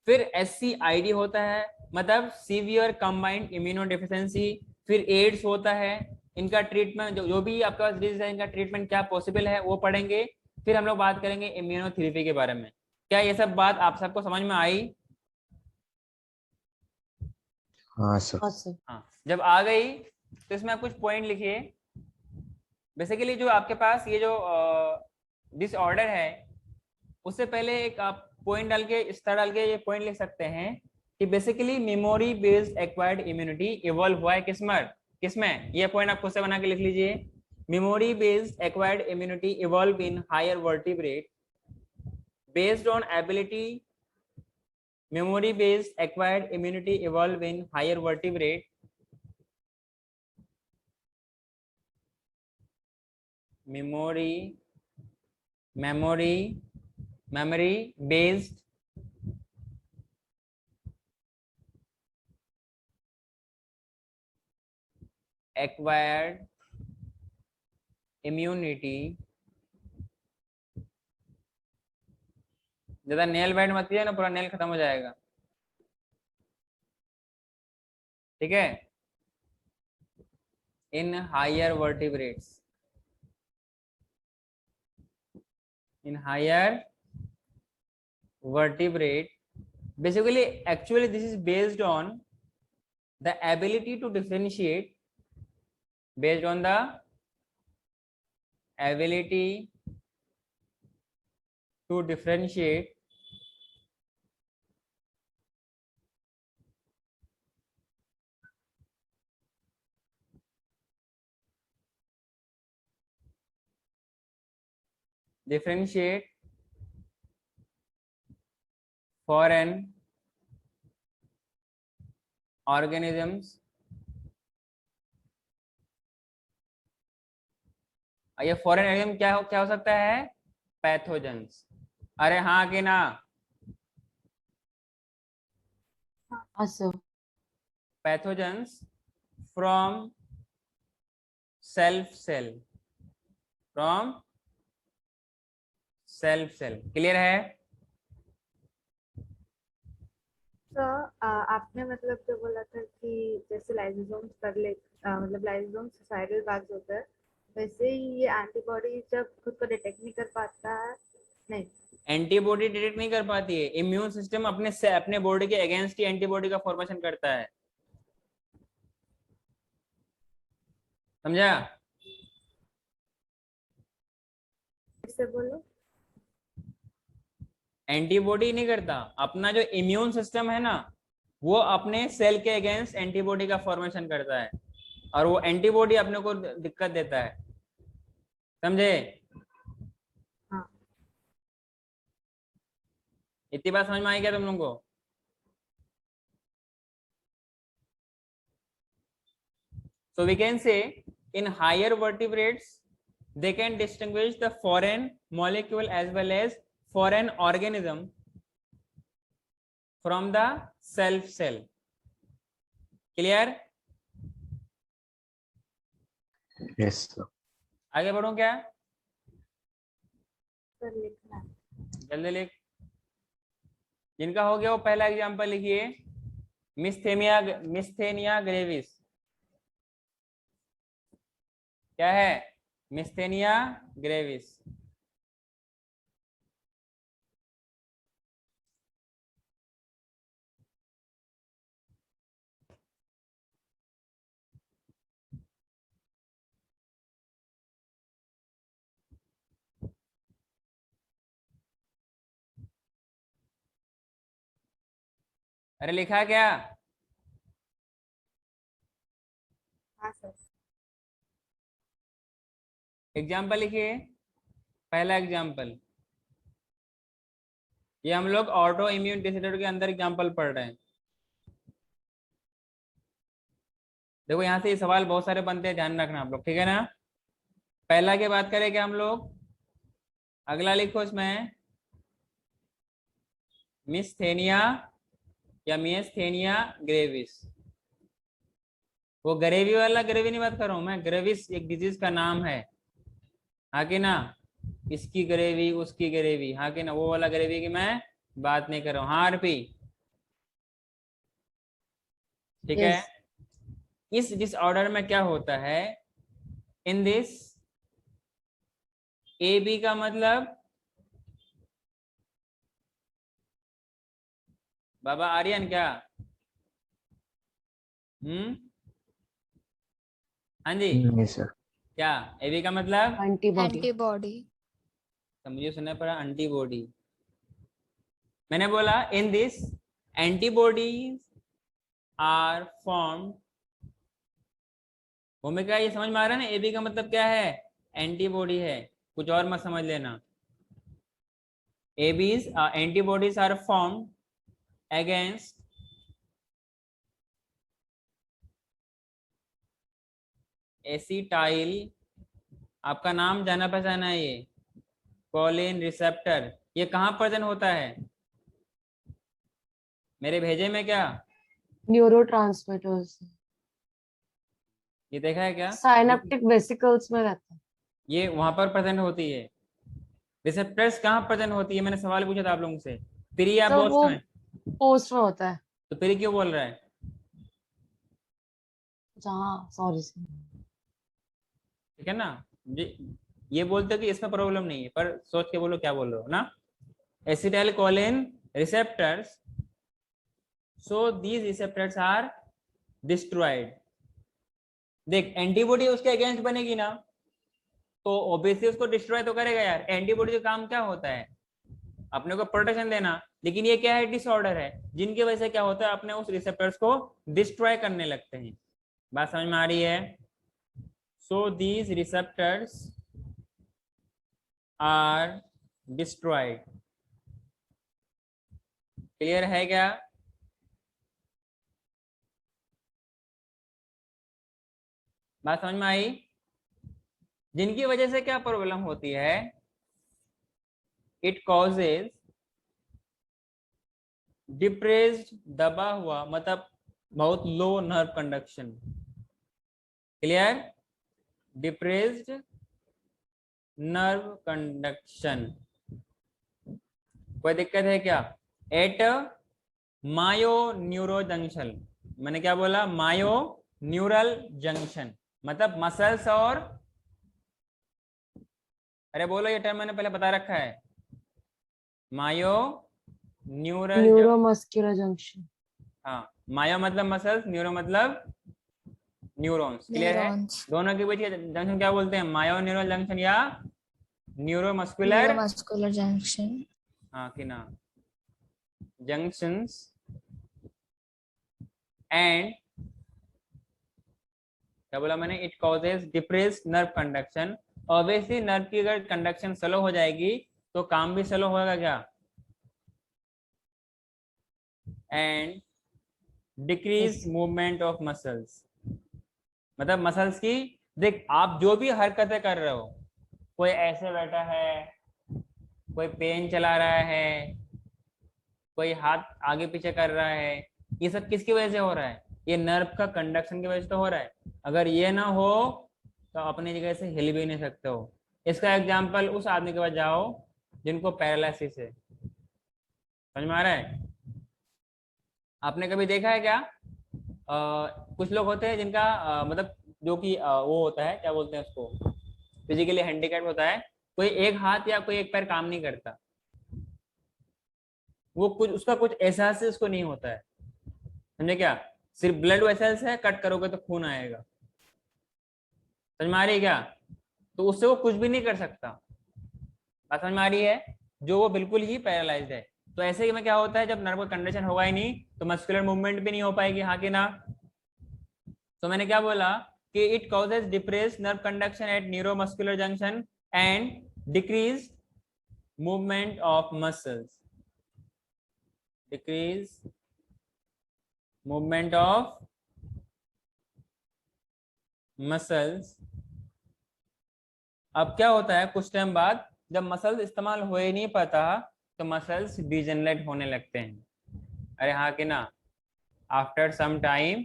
फिर SCID होता है, मतलब सीवियर कंबाइंड इम्यूनो डिफिशिएंसी। फिर एड्स होता है। इनका ट्रीटमेंट, जो भी आपके पास डिजीज है, इनका ट्रीटमेंट क्या पॉसिबल है वो पढ़ेंगे। फिर हम लोग बात करेंगे इम्यूनोथेरेपी के बारे में। क्या ये सब बात आप सबको समझ में आई? हाँ सर। हाँ सर। हाँ, जब आ गई तो इसमें आप कुछ पॉइंट लिखिए। बेसिकली जो आपके पास ये जो डिसऑर्डर है, उससे पहले एक आप पॉइंट डाल के, इस तरह डाल के ये पॉइंट लिख सकते हैं कि basically memory based acquired immunity evolve हुआ है किसमें? ये पॉइंट आप खुद से बना के लिख लीजिए। Memory based acquired immunity evolve in higher vertebrate based on ability memory based acquired immunity evolve in higher vertebrate memory based acquired immunity, ज्यादा नेल बैठ मत कीजिए ना, पूरा नेल खत्म हो जाएगा, ठीक है। In higher vertebrates, in higher vertebrate, basically actually this is based on the ability to differentiate, based on the ability to differentiate foreign organisms, ये फॉरेन ऑर्गेनिज्म क्या हो सकता है? पैथोजेंस। अरे हाँ कि ना? हाँ sir. Pathogens from self cell, from self cell. Clear है? तो आपने मतलब जो बोला था कि जैसे लाइसोसोम्स मतलब लाइसोसोम सुसाइडल बैग्स होता है, वैसे ही ये एंटीबॉडी जब खुद को डिटेक्ट नहीं कर पाता है, नहीं एंटीबॉडी डिटेक्ट नहीं कर पाती है, इम्यून सिस्टम अपने बॉडी के अगेंस्ट ही एंटीबॉडी का फॉर्मेशन करता है, समझा? इससे बोलो। एंटीबॉडी नहीं करता, अपना जो इम्यून सिस्टम है ना, वो अपने सेल के अगेंस्ट एंटीबॉडी का फॉर्मेशन करता है, और वो एंटीबॉडी अपने को दिक्कत देता है, समझे? हाँ। इतनी बात समझ में आई क्या तुम लोगों को? So we can say in higher vertebrates they can distinguish the foreign molecule as well as foreign organism from the self cell. Clear? Yes sir. आगे बढ़ूं क्या? सर लिखना है। जल्दी लिख। जिनका हो गया वो पहला एग्जांपल लिखिए, मिस्थेनिया ग्रेविस। क्या है? मिस्थेनिया ग्रेविस। अरे लिखा क्या? हाँ सर। एग्जाम्पल लिखिए, पहला एग्जाम्पल। ये हम लोग ऑटो इम्यून डिसऑर्डर के अंदर एग्जाम्पल पढ़ रहे हैं। देखो यहाँ से ये सवाल बहुत सारे बनते हैं, ध्यान रखना आप लोग, ठीक है ना? पहला की बात करेंगे हम लोग, अगला लिखो इसमें मिस्थेनिया या मिस्थेनिया ग्रेविस। वो ग्रेवी वाला ग्रेवी नहीं बात कर रहा हूं मैं, ग्रेविस एक डिजीज का नाम है, हाँ कि ना? इसकी ग्रेवी, उसकी ग्रेवी, हाँ कि ना? वो वाला ग्रेवी की मैं बात नहीं कर रहा हूँ। हाँ आरपी, ठीक है? Yes. इस डिसऑर्डर में क्या होता है? इन दिस ए बी का मतलब बाबा आर्यन क्या? हाँ जी, नहीं सर। क्या एबी का मतलब? एंटीबॉडी। एंटीबॉडी। तो मुझे सुनना पड़ा एंटीबॉडी। मैंने बोला in this antibodies are formed. Bhumika ये समझ में आ रहा है ना, एबी का मतलब क्या है? एंटीबॉडी है, कुछ और मत समझ लेना। ABs antibodies are formed against acetyl, आपका नाम जाना पहचाना है ये, कोलिन रिसेप्टर। ये कहाँ प्रेजेंट होता है? मेरे भेजे में क्या? न्यूरोट्रांसमीटर्स। ये देखा है क्या? साइनेप्टिक वेसिकल्स में रहता है। ये वहां पर प्रेजेंट होती है। रिसेप्टर्स कहाँ प्रेजेंट होती है? मैंने सवाल पूछा था आप लोगों से, प्री या तो पोस्ट वो में? पोस्ट में होता है। तो प्री क्यों बोल रहा है? जहाँ सॉरी ठीक है ना, ये बोलते हो कि इसमें प्रॉब्लम नहीं है, पर सोच के बोलो क्या बोल रहे हो ना। Acetylcholine receptors, so these receptors are destroyed. देख एंटीबॉडी उसके अगेंस्ट बनेगी ना, तो ऑब्वियसली उसको डिस्ट्रॉय तो करेगा यार। एंटीबॉडी का काम क्या होता है? अपने को प्रोटेक्शन देना। लेकिन ये क्या है? डिसऑर्डर है, जिनकी वजह से क्या होता है, अपने उस रिसेप्टर्स को डिस्ट्रॉय करने लगते हैं। बात समझ में आ रही है? So these receptors are destroyed. Clear है क्या? बात समझ में आई? जिनकी वजह से क्या प्रॉब्लम होती है? इट कॉजेज डिप्रेस्ड, दबा हुआ, मतलब बहुत low nerve conduction. Clear? Depressed nerve conduction. कोई दिक्कत है क्या? At myo neuro junction. मैंने क्या बोला? मायो न्यूरल जंक्शन, मतलब मसल्स और, अरे बोलो ये टर्म मैंने पहले बता रखा है। मायो न्यूरल न्यूरोमस्कुलर जंक्शन। हाँ, मायो मतलब मसल्स, न्यूरो मतलब न्यूरॉन्स। क्लियर है? न्यूरॉन्स। दोनों के बीच जंक्शन क्या बोलते हैं? मायो न्यूरल जंक्शन या न्यूरोमस्कुलर, न्यूरोमस्कुलर जंक्शन। हाँ कि ना, जंक्शंस। एंड क्या बोला मैंने? It causes depressed nerve conduction. Obviously nerve की अगर कंडक्शन स्लो हो जाएगी तो काम भी स्लो होगा क्या? And decrease movement of muscles, मतलब मसल्स की, देख आप जो भी हरकतें कर रहे हो, कोई ऐसे बैठा है, कोई पेन चला रहा है, कोई हाथ आगे पीछे कर रहा है, ये सब किसकी वजह से हो रहा है? ये नर्व का कंडक्शन की वजह से तो हो रहा है। अगर ये ना हो तो अपनी जगह से हिल भी नहीं सकते हो। इसका एग्जाम्पल उस आदमी के पास जाओ जिनको पैरालिसिस है। समझ में आ रहा है? आपने कभी देखा है क्या? कुछ लोग होते हैं जिनका मतलब जो कि वो होता है, क्या बोलते हैं उसको, फिजिकली हैंडीकैप होता है, कोई एक हाथ या कोई एक पैर काम नहीं करता, वो कुछ उसका कुछ एहसास उसको नहीं होता है। समझे क्या? सिर्फ ब्लड वेसल्स है, कट करोगे तो खून आएगा। समझ में आ रही है क्या? तो उससे वो कुछ भी नहीं कर सकता। बात समझ में आ रही है? जो वो बिल्कुल ही पैरालाइज्ड है। तो ऐसे ही में क्या होता है, जब नर्व का कंडीशन होगा ही नहीं तो मस्कुलर मूवमेंट भी नहीं हो पाएगी, हाँ कि ना? तो मैंने क्या बोला कि it causes depressed nerve conduction at neuromuscular junction and decrease movement of muscles, decrease movement of muscles. अब क्या होता है, कुछ टाइम बाद जब मसल्स इस्तेमाल हो ही नहीं पाता तो मसल्स डिजेनरेट होने लगते हैं। अरे हाँ कि ना? आफ्टर सम टाइम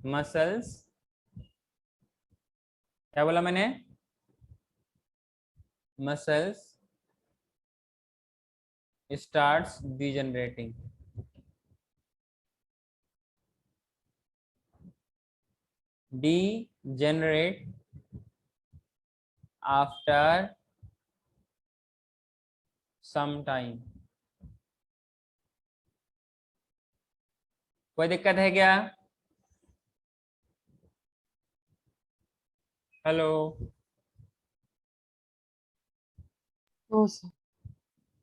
मसल्स, क्या बोला मैंने? Muscles starts degenerating. Degenerate after some time. कोई दिक्कत है क्या? Hello, no sir.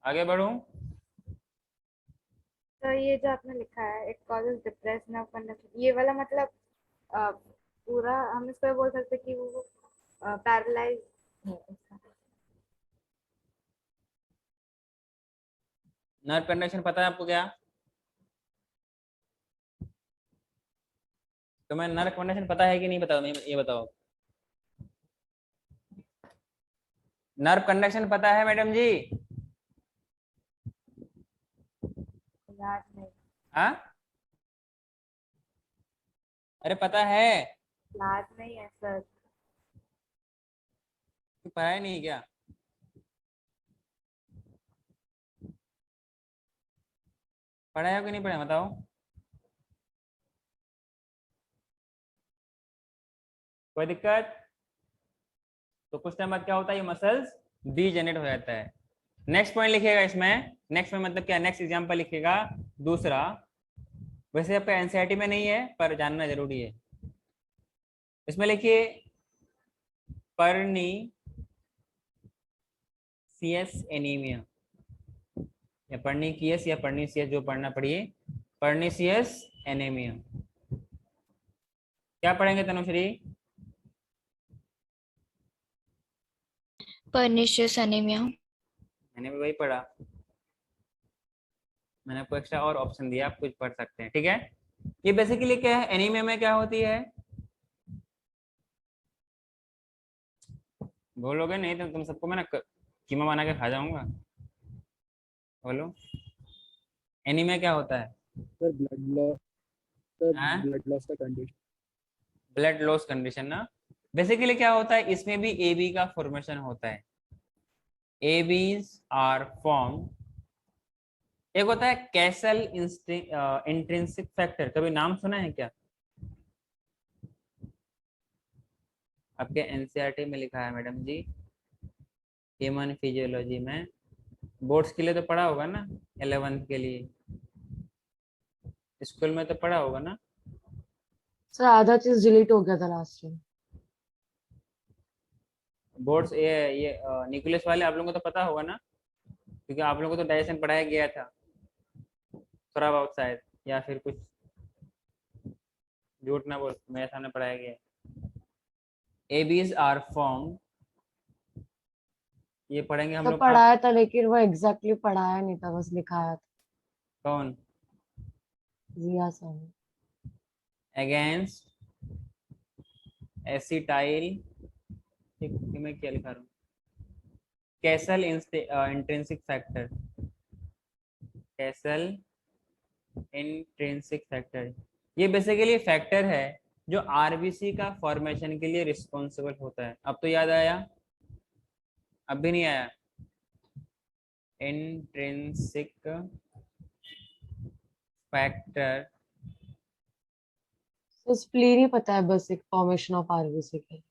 आगे बढ़ूं? तो ये जो आपने लिखा है it causes depress nerve conduction, ये वाला मतलब पूरा हम इसको ये बोल सकते हैं कि वो पैरालाइज है ऐसा। नर्व कंडक्शन पता है आपको क्या? तो मैं नर्व कंडक्शन पता है कि नहीं पता, ये बताओ। नर्व कंडक्शन पता है मैडम जी? याद नहीं, हाँ, अरे पता है, याद नहीं है सर। पढ़ाया नहीं क्या? पढ़ाया हो कि नहीं पढ़ाया बताओ। कोई दिक्कत? तो कुछ टाइम बाद क्या होता है, ये मसल्स डीजेनरेट हो जाता है। नेक्स्ट पॉइंट लिखिएगा इसमें। नेक्स्ट पॉइंट मतलब क्या, नेक्स्ट एग्जांपल लिखिएगा दूसरा। वैसे आपका एनसीईआरटी में नहीं है पर जानना जरूरी है। इसमें लिखिए पर्नीसियस एनीमिया, या पर्निकियस या पर्नीसियस, जो पढ़ना पढ़िए। पर्नीसियस एनीमिया क्या पढ़ेंगे तनुश्री? Pernicious anaemia. मैंने भी वही पढ़ा, मैंने आपको एक्स्ट्रा और ऑप्शन दिया, आप कुछ पढ़ सकते हैं, ठीक है। ये बेसिकली क्या है, एनीमिया में क्या होती है? बोलोगे नहीं तो तुम सबको मैं ना कीमा बना के खा जाऊंगा। बोलो, एनीमिया क्या होता है? सर ब्लड लॉस, सर हाँ, ब्लड लॉस का कंडीशन। ब्लड लॉस कंडीशन ना। बेसिकली क्या होता है, इसमें भी एबी का फॉर्मेशन होता है। ABs are form. एक होता है कैसल इंट्रिंसिक फैक्टर, कभी नाम सुना है क्या? आपके एनसीईआरटी में लिखा है मैडम जी, ह्यूमन फिजियोलॉजी में। बोर्ड्स के लिए तो पढ़ा होगा ना, 11th के लिए स्कूल में तो पढ़ा होगा ना। सर आधा चीज डिलीट हो गया था लास्ट में। बोर्ड्स ये न्यूक्लियस वाले आप लोगों को तो पता होगा ना, क्योंकि आप लोगों को तो डाइजेशन पढ़ाया गया था थोड़ा बहुत शायद, या फिर कुछ झूठ ना बोल, मेरे सामने पढ़ाया गया। एबीज आर फॉर्म, ये पढ़ेंगे हम सर लोग आप। पढ़ाया था लेकिन वो एग्जैक्टली पढ़ाया नहीं था, बस लिखाया था। कौन? जिया सर ने। अगेंस्ट एसिटाइल, मैं क्या लिखा रहा हूँ, castle intrinsic factor, castle intrinsic factor. ये बेसिकली फैक्टर है जो आरबीसी का फॉर्मेशन के लिए रिस्पॉन्सिबल होता है। अब तो याद आया? अब भी नहीं आया? Intrinsic factor. तो स्प्लीन ही पता है बेसिक फॉर्मेशन ऑफ आरबीसी के।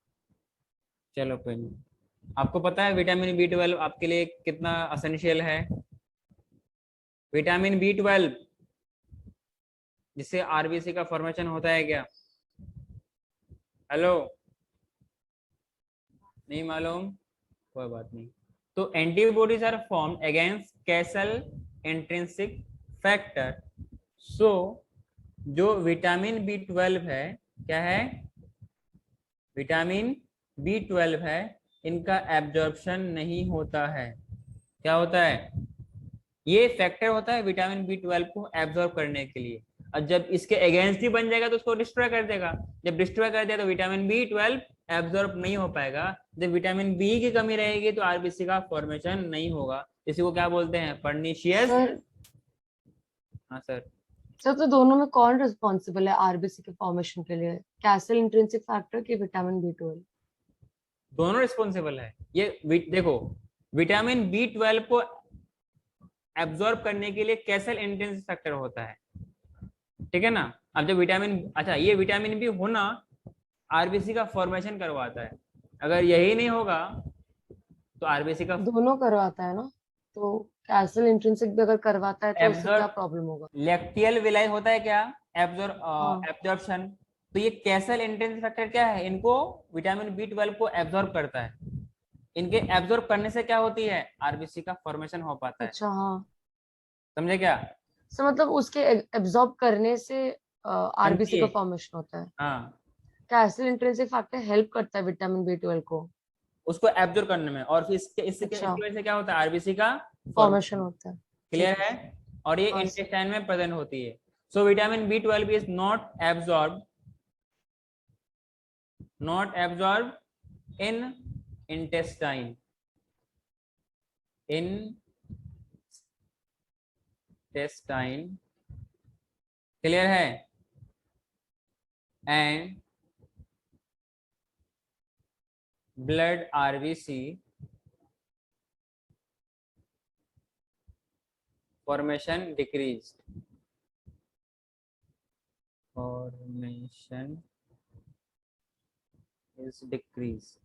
चलो कोई नहीं। आपको पता है विटामिन B12 आपके लिए कितना असेंशियल है? विटामिन B12 जिससे आरबीसी का फॉर्मेशन होता है क्या? हेलो, नहीं मालूम? कोई बात नहीं। तो antibodies are form against Castle intrinsic factor. So जो विटामिन B12 है, क्या है? विटामिन B12 है, इनका एब्जॉर्प्शन नहीं होता है। क्या होता है? ये फैक्टर होता है विटामिन B12 को एब्जॉर्ब करने के लिए, और जब इसके अगेंस्ट ही बन जाएगा तो उसको डिस्ट्रॉय कर देगा। जब डिस्ट्रॉय कर दिया तो विटामिन B12 एब्जॉर्ब नहीं हो पाएगा। जब विटामिन बी की कमी रहेगी तो आरबीसी का फॉर्मेशन नहीं होगा। इसी को क्या बोलते हैं? पर्निशियस। सर हाँ सर। सर तो दोनों में कौन रिस्पॉन्सिबल है आरबीसी के फॉर्मेशन के लिए, कैसल इंट्रिंसिक फैक्टर की विटामिन B12? दोनों रिस्पॉन्सिबल है। ये देखो, विटामिन B12 को एब्जॉर्ब करने के लिए कैसल इंट्रिंसिक फैक्टर होता है, ठीक है ना। अब जब विटामिन, अच्छा ये विटामिन बी होना आरबीसी का फॉर्मेशन करवाता है, अगर यही नहीं होगा तो आरबीसी का, दोनों करवाता है ना। तो कैसल इंट्रिंसिक भी अगर करवाता है तो उससे Absorb- क्या प्रॉब्लम होगा? लैक्टियल विलाई होता है क्या, हाँ। एब्जॉर्प्शन। तो ये कैसल इंटेंस फैक्टर क्या है, इनको विटामिन बी 12 को एब्जॉर्ब करता है। इनके एब्जॉर्ब करने से क्या होती है, आरबीसी का फॉर्मेशन हो पाता है। अच्छा, हाँ। समझे क्या? सो मतलब उसके एब्जॉर्ब करने से आरबीसी का समझिए। फॉर्मेशन होता है। हाँ, कैसल इंट्रिंसिक फैक्टर हेल्प करता है विटामिन बी 12 को। उसको एब्जॉर्ब करने में, और फिर इसकी अच्छा, वजह से क्या होता है, आरबीसी का फॉर्मेशन फॉर्मेशन। होता है। ठीक क्लियर है? है। और ये हाँ सर। इंटेस्टाइन में प्रेजेंट होती है। So vitamin B 12 is not absorb in intestine clear है? And blood RBC formation is decreased।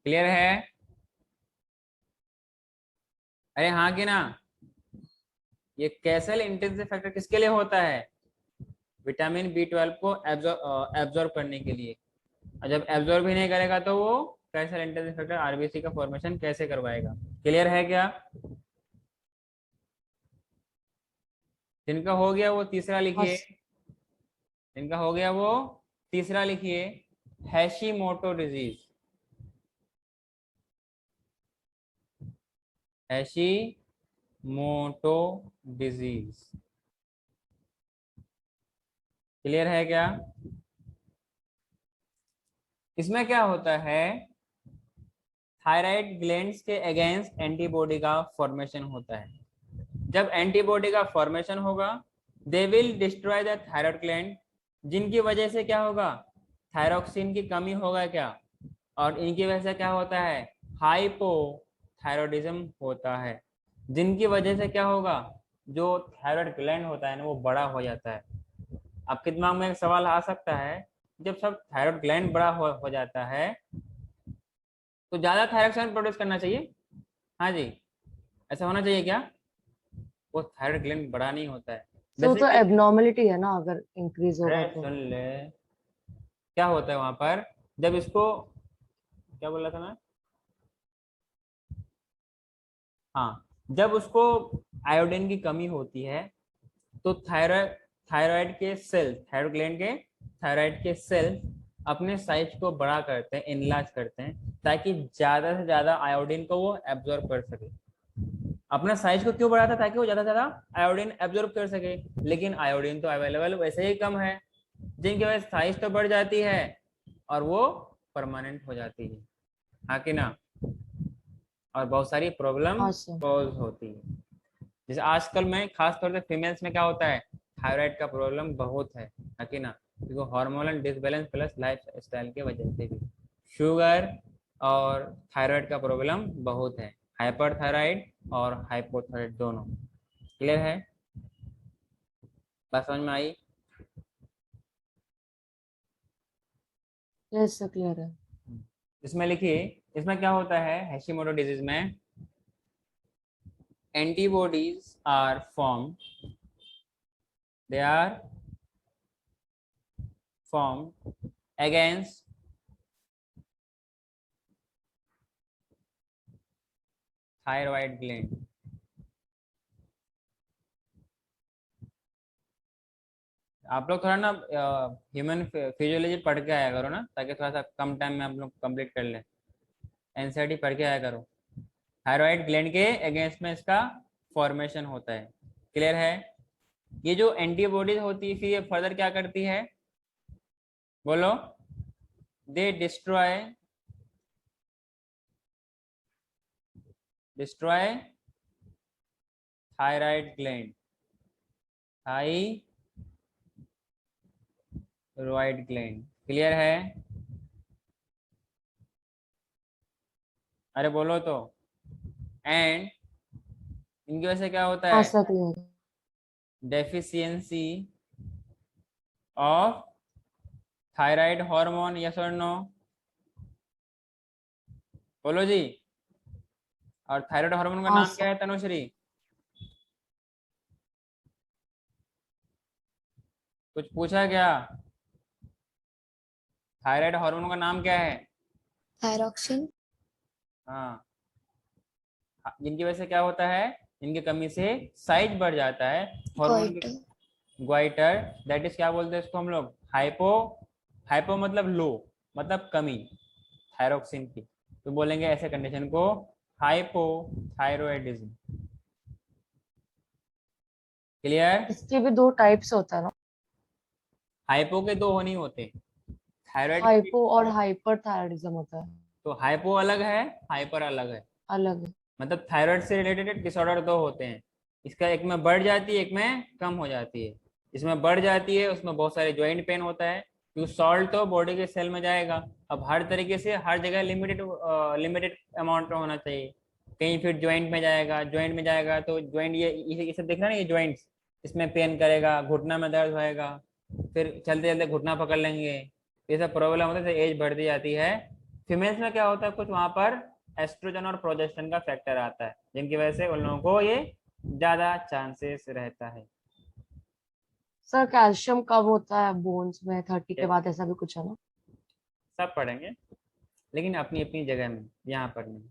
Clear है? अरे हाँ कि ना? ये कैसल इंटेंसिव फैक्टर किसके लिए होता है, विटामिन बी 12 को एब्जॉर्ब करने के लिए। और जब एब्जॉर्ब ही नहीं करेगा तो वो कैसल इंटेंसिव फैक्टर आरबीसी का फॉर्मेशन कैसे करवाएगा? क्लियर है क्या? जिनका हो गया वो तीसरा हाँ लिखिए। जिनका हो गया वो तीसरा लिखिए, हैशीमोटो डिजीज। हैशीमोटो डिजीज। क्लियर है क्या? इसमें क्या होता है, थायराइड ग्लैंड्स के अगेंस्ट एंटीबॉडी का फॉर्मेशन होता है। जब एंटीबॉडी का फॉर्मेशन होगा, they will destroy the thyroid gland, जिनकी वजह से क्या होगा, थायरोक्सिन की कमी होगा क्या, और इनकी वजह से क्या होता है, हाइपोथायरॉयडिज्म होता है, जिनकी वजह से क्या होगा, जो थायराइड ग्लैंड होता है ना वो बड़ा हो जाता है। आपके दिमाग में एक सवाल आ सकता है, जब सब थायराइड ग्लैंड बड़ा हो जाता है तो ज्यादा थायरोक्सिन प्रोड्यूस करना चाहिए। हाँ जी, ऐसा होना चाहिए क्या? वो थायराइड ग्लैंड बड़ा नहीं होता है। सो तो बेसिकली एबनॉर्मलिटी है ना, अगर इंक्रीज होगा अरे तो। सुन ले, क्या होता है वहां पर, जब इसको, क्या बोला था मैं, हाँ, जब उसको आयोडीन की कमी होती है तो थायराइड थायराइड के सेल, थायराइड ग्लैंड के थायराइड के सेल अपने साइज को बड़ा करते हैं, इनलार्ज करते हैं, ताकि ज्यादा से ज्यादा आयोडीन को वो एब्जॉर्ब कर सके। अपना साइज को क्यों बढ़ाता है, ताकि वो ज्यादा से ज्यादा आयोडीन एब्जॉर्ब कर सके। लेकिन आयोडीन तो अवेलेबल वैसे ही कम है, जिनकी वजह से साइज तो बढ़ जाती है और वो परमानेंट हो जाती है। हाँ कि ना? और बहुत सारी प्रॉब्लम हाँ सर। कॉज होती है। जैसे आजकल में खास तौर से फीमेल्स में क्या होता है, थायराइड का प्रॉब्लम बहुत है कि ना, क्योंकि hormonal disbalance plus life style के वजह से भी शुगर और थायराइड का प्रॉब्लम बहुत है, हाइपर थायराइड और हाइपोथायराइड दोनों। क्लियर है? बात समझ में आई? यस सर, क्लियर है। इसमें लिखिए, इसमें क्या होता है हैशिमोटो डिजीज में, antibodies are form, they are formed against thyroid gland। आप लोग थोड़ा ना ह्यूमन फिजियोलॉजी पढ़ के आया करो ना, ताकि थोड़ा सा कम टाइम में आप लोग कंप्लीट कर ले। एनसीईआरटी पढ़ के आया करो। थायराइड ग्लैंड के अगेंस्ट में इसका फॉर्मेशन होता है। क्लियर है? ये जो एंटीबॉडीज होती है फिर ये फर्दर क्या करती है, बोलो? दे destroy thyroid gland, thyroid gland. Clear है? अरे बोलो तो। एंड इनकी वजह से क्या होता हाँ है, सर, क्लियर है। Deficiency of thyroid hormone, yes और नो? बोलो जी। और थायराइड हार्मोन का हाँ नाम क्या है तनुश्री? कुछ पूछा क्या? थायराइड हार्मोन का नाम क्या है? थायरॉक्सिन। हाँ, जिनकी वजह से क्या होता है, इनकी कमी से साइज बढ़ जाता है हार्मोन की। गोइटर। ग्वाइटर, दैट इज क्या बोलते हैं इसको हम लोग? हाइपो। हाइपो मतलब लो, मतलब कमी थायरोक्सिन की, तो बोलेंगे ऐसे कंडीशन को हाइपोथायरॉयडिज्म। क्लियर? इसके भी 2 टाइप्स होता है ना, हाइपो के दो नहीं होते, थायराइड के। हाइपो और हाइपरथायराइडिज्म होता है, तो हाइपो अलग है, हाइपर अलग है। अलग है। मतलब थायराइड से रिलेटेड डिसऑर्डर दो होते हैं, इसका एक में बढ़ जाती है, एक में कम हो जाती है। इसमें बढ़ जाती है उसमें बहुत सारे ज्वाइंट पेन होता है, क्योंकि सॉल्ट तो बॉडी के सेल में जाएगा। अब हर तरीके से हर जगह लिमिटेड लिमिटेड अमाउंट में होना चाहिए। कहीं फिर ज्वाइंट में जाएगा, ज्वाइंट में जाएगा तो ज्वाइंट ये सब देख रहा ना, ये ज्वाइंट्स, इसमें पेन करेगा, घुटना में दर्द होएगा, फिर चलते चलते घुटना पकड़ लेंगे, ये सब प्रॉब्लम होता है। एज बढ़ती जाती है। फीमेल्स में क्या होता है, कुछ वहां पर एस्ट्रोजन और प्रोजेस्टेरोन का फैक्टर आता है, जिनकी वजह से उन लोगों को ये ज्यादा चांसेस रहता है। सर कैल्शियम कब होता है बोन्स में 30 के ये बाद, ऐसा भी कुछ है ना? सब पढ़ेंगे, लेकिन अपनी अपनी जगह में, यहाँ पर नहीं।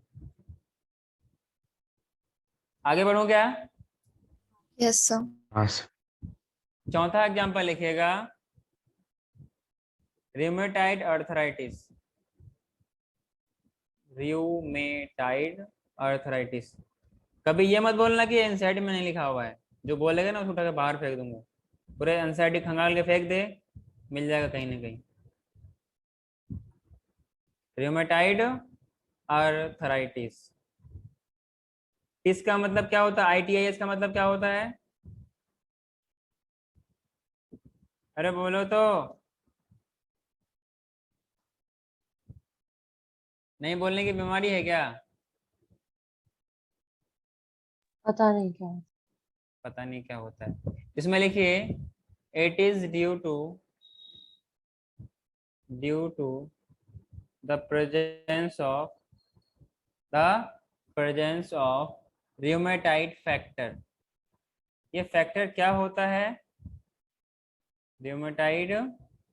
आगे बढ़ूं क्या? Yes sir. हाँ सर। चौथा एग्जांपल लिखिएगा, रियोमेटाइड अर्थराइटिस। रियोमेटाइड अर्थराइटिस। कभी ये मत बोलना कि एनसीईआरटी में नहीं लिखा हुआ है, जो बोलेगा ना उसको उठा के बाहर फेंक दूंगा। पूरे एनसीईआरटी खंगाल के फेंक दे, मिल जाएगा कहीं ना कहीं। रियोमेटाइड अर्थराइटिस, इसका मतलब क्या होता है? ITIS का मतलब क्या होता है? अरे बोलो तो। नहीं बोलने की बीमारी है क्या? पता नहीं क्या है। पता नहीं क्या होता है। इसमें लिखिए, it is due to the presence of rheumatoid factor. ये फैक्टर क्या होता है? Rheumatoid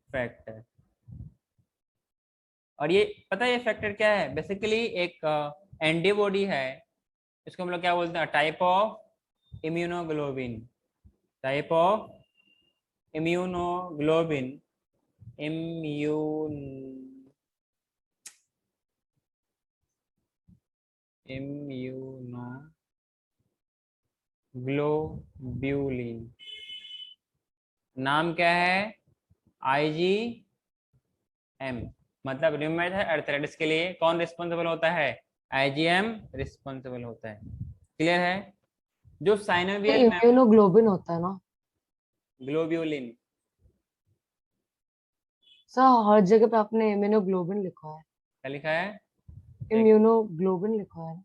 factor. और ये पता है ये फैक्टर क्या है? बेसिकली एक एंटीबॉडी है, इसको हम लोग क्या बोलते हैं? Type of immunoglobulin. Type of immunoglobulin. Immunoglobulin. नाम क्या है? IgM। मतलब रियोमेटॉइड अर्थराइटिस के लिए कौन रिस्पॉन्सिबल होता है? IgM रिस्पॉन्सिबल होता है। क्लियर है? जो साइनोवियल इम्यूनोग्लोबिन होता है ना ग्लोब्यूलिन। सर? हर जगह पे आपने इम्यूनोग्लोबिन लिखा है, क्या लिखा है? इम्यूनोग्लोबिन लिखा है।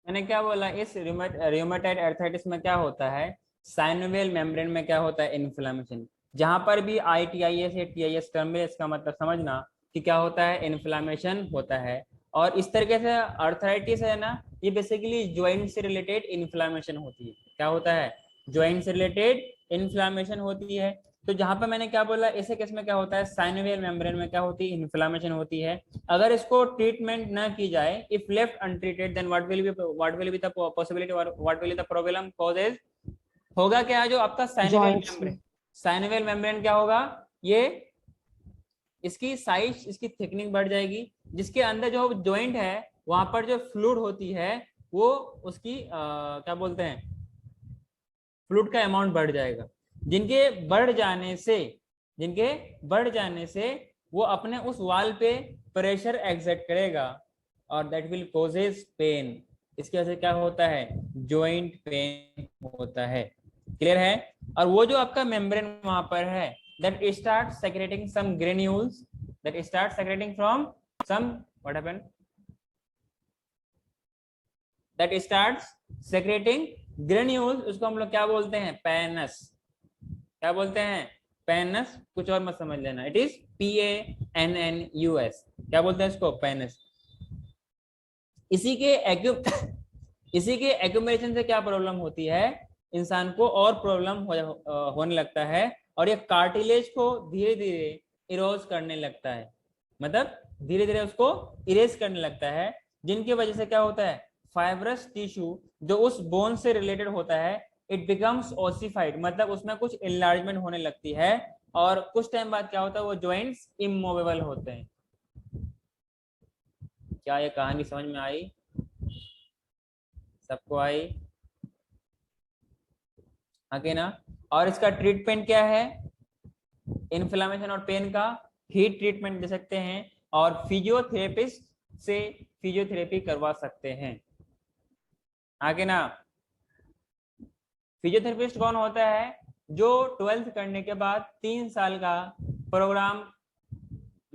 मैंने क्या बोला? इस रियोमेटॉइड अर्थराइटिस में क्या होता है? साइनोवियल मेम्ब्रेन में क्या होता है? इन्फ्लामेशन। जहां पर भी ITIS या TIS टर्म में, इसका मतलब समझना कि क्या होता है? इन्फ्लामेशन होता है। और इस तरीके से अर्थराइटिस है ना, ये बेसिकली ज्वाइंट से रिलेटेड इन्फ्लामेशन होती है। क्या होता है? ज्वाइंट से रिलेटेड इन्फ्लामेशन होती है। तो जहां पर मैंने क्या बोला, ऐसे केस में क्या होता है? साइनोवियल मेम्ब्रेन में क्या होती है? इन्फ्लामेशन होती है। अगर इसको ट्रीटमेंट ना की जाए, if left untreated, then what will be the possibility, what will be the problem causes? होगा क्या? जो आपका साइनोवियल जॉइंट्स मेम्ब्रेन, में। साइनोवियल मेम्ब्रेन क्या होगा? ये इसकी साइज, इसकी थिकनिंग बढ़ जाएगी, जिसके अंदर जो जॉइंट है वहां पर जो फ्लूइड होती है वो उसकी क्या बोलते हैं, फ्लूइड का अमाउंट बढ़ जाएगा। जिनके बढ़ जाने से, जिनके बढ़ जाने से वो अपने उस वाल पे प्रेशर एक्सर्ट करेगा, और दैट विल कॉजेज पेन। इसकी वजह से क्या होता है? जॉइंट पेन होता है। क्लियर है? और वो जो आपका मेम्ब्रेन वहां पर है, that start secreting some granules, that start secreting from some, what happened, that starts secreting granules, उसको हम लोग क्या बोलते हैं? पैनस। क्या बोलते हैं? पैनस। कुछ और मत समझ लेना, इट इज PANNUS, क्या बोलते हैं इसको, पेनस। इसी के एक्यूमुलेशन से क्या प्रॉब्लम होती है, इंसान को और प्रॉब्लम होने लगता है, और ये कार्टिलेज को धीरे धीरे इरोज करने लगता है, मतलब धीरे धीरे उसको इरेज करने लगता है, जिनकी वजह से क्या होता है, फाइब्रस टिश्यू जो उस बोन से रिलेटेड होता है, इट बिकम्स ओसिफाइड, मतलब उसमें कुछ इनलार्जमेंट होने लगती है, और कुछ टाइम बाद क्या होता है, वो जॉइंट्स इमूवेबल होते हैं। क्या ये कहानी समझ में आई, सबको आई, आगे ना। और इसका ट्रीटमेंट क्या है, इन्फ्लेमेशन और पेन का हीट ट्रीटमेंट दे सकते हैं, और फिजियोथेरेपिस्ट से फिजियोथेरेपी करवा सकते हैं। आगे ना, फिजियोथेरेपिस्ट कौन होता है, जो 12th करने के बाद 3 साल का प्रोग्राम,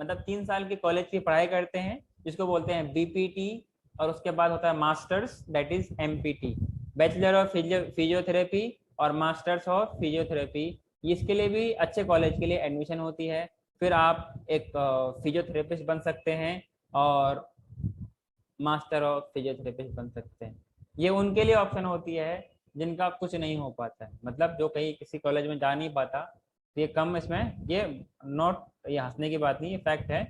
मतलब 3 साल की कॉलेज की पढ़ाई करते हैं, जिसको बोलते हैं BPT, और उसके बाद होता है masters, that is MPT, bachelor of physiotherapy और मास्टर्स ऑफ फिजियोथेरेपी। इसके लिए भी अच्छे कॉलेज के लिए एडमिशन होती है, फिर आप एक फिजियोथेरेपिस्ट बन सकते हैं और मास्टर ऑफ फिजियोथेरेपिस्ट बन सकते हैं। ये उनके लिए ऑप्शन होती है जिनका कुछ नहीं हो पाता है, मतलब जो कहीं किसी कॉलेज में जा नहीं पाता, तो ये कम, इसमें ये नॉट, ये हंसने की बात नहीं, ये फैक्ट है।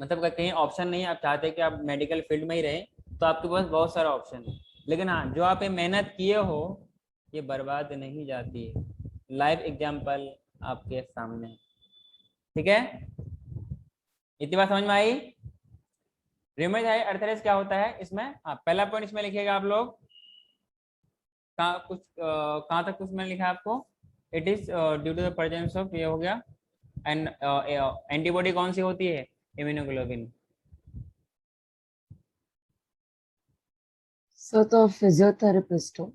मतलब अगर कहीं ऑप्शन नहीं है, आप चाहते हैं कि आप मेडिकल फील्ड में ही रहें, तो आपके पास बहुत सारा ऑप्शन है, लेकिन हाँ, जो आप ये मेहनत किए हो ये बर्बाद नहीं जाती है। लाइव एग्जाम्पल आपके सामने, ठीक है, इतनी बात समझ में आई। रिमेज है अर्थरेस क्या होता है इसमें, हाँ, पहला पॉइंट इसमें लिखिएगा आप लोग, कहाँ तक उसमें लिखा है आपको, it is due to the presence of, ये हो गया, एंड एंटीबॉडी कौन सी होती है, इम्यूनोग्लोबिन। सर तो फिजियोथेरेपिस्ट हो,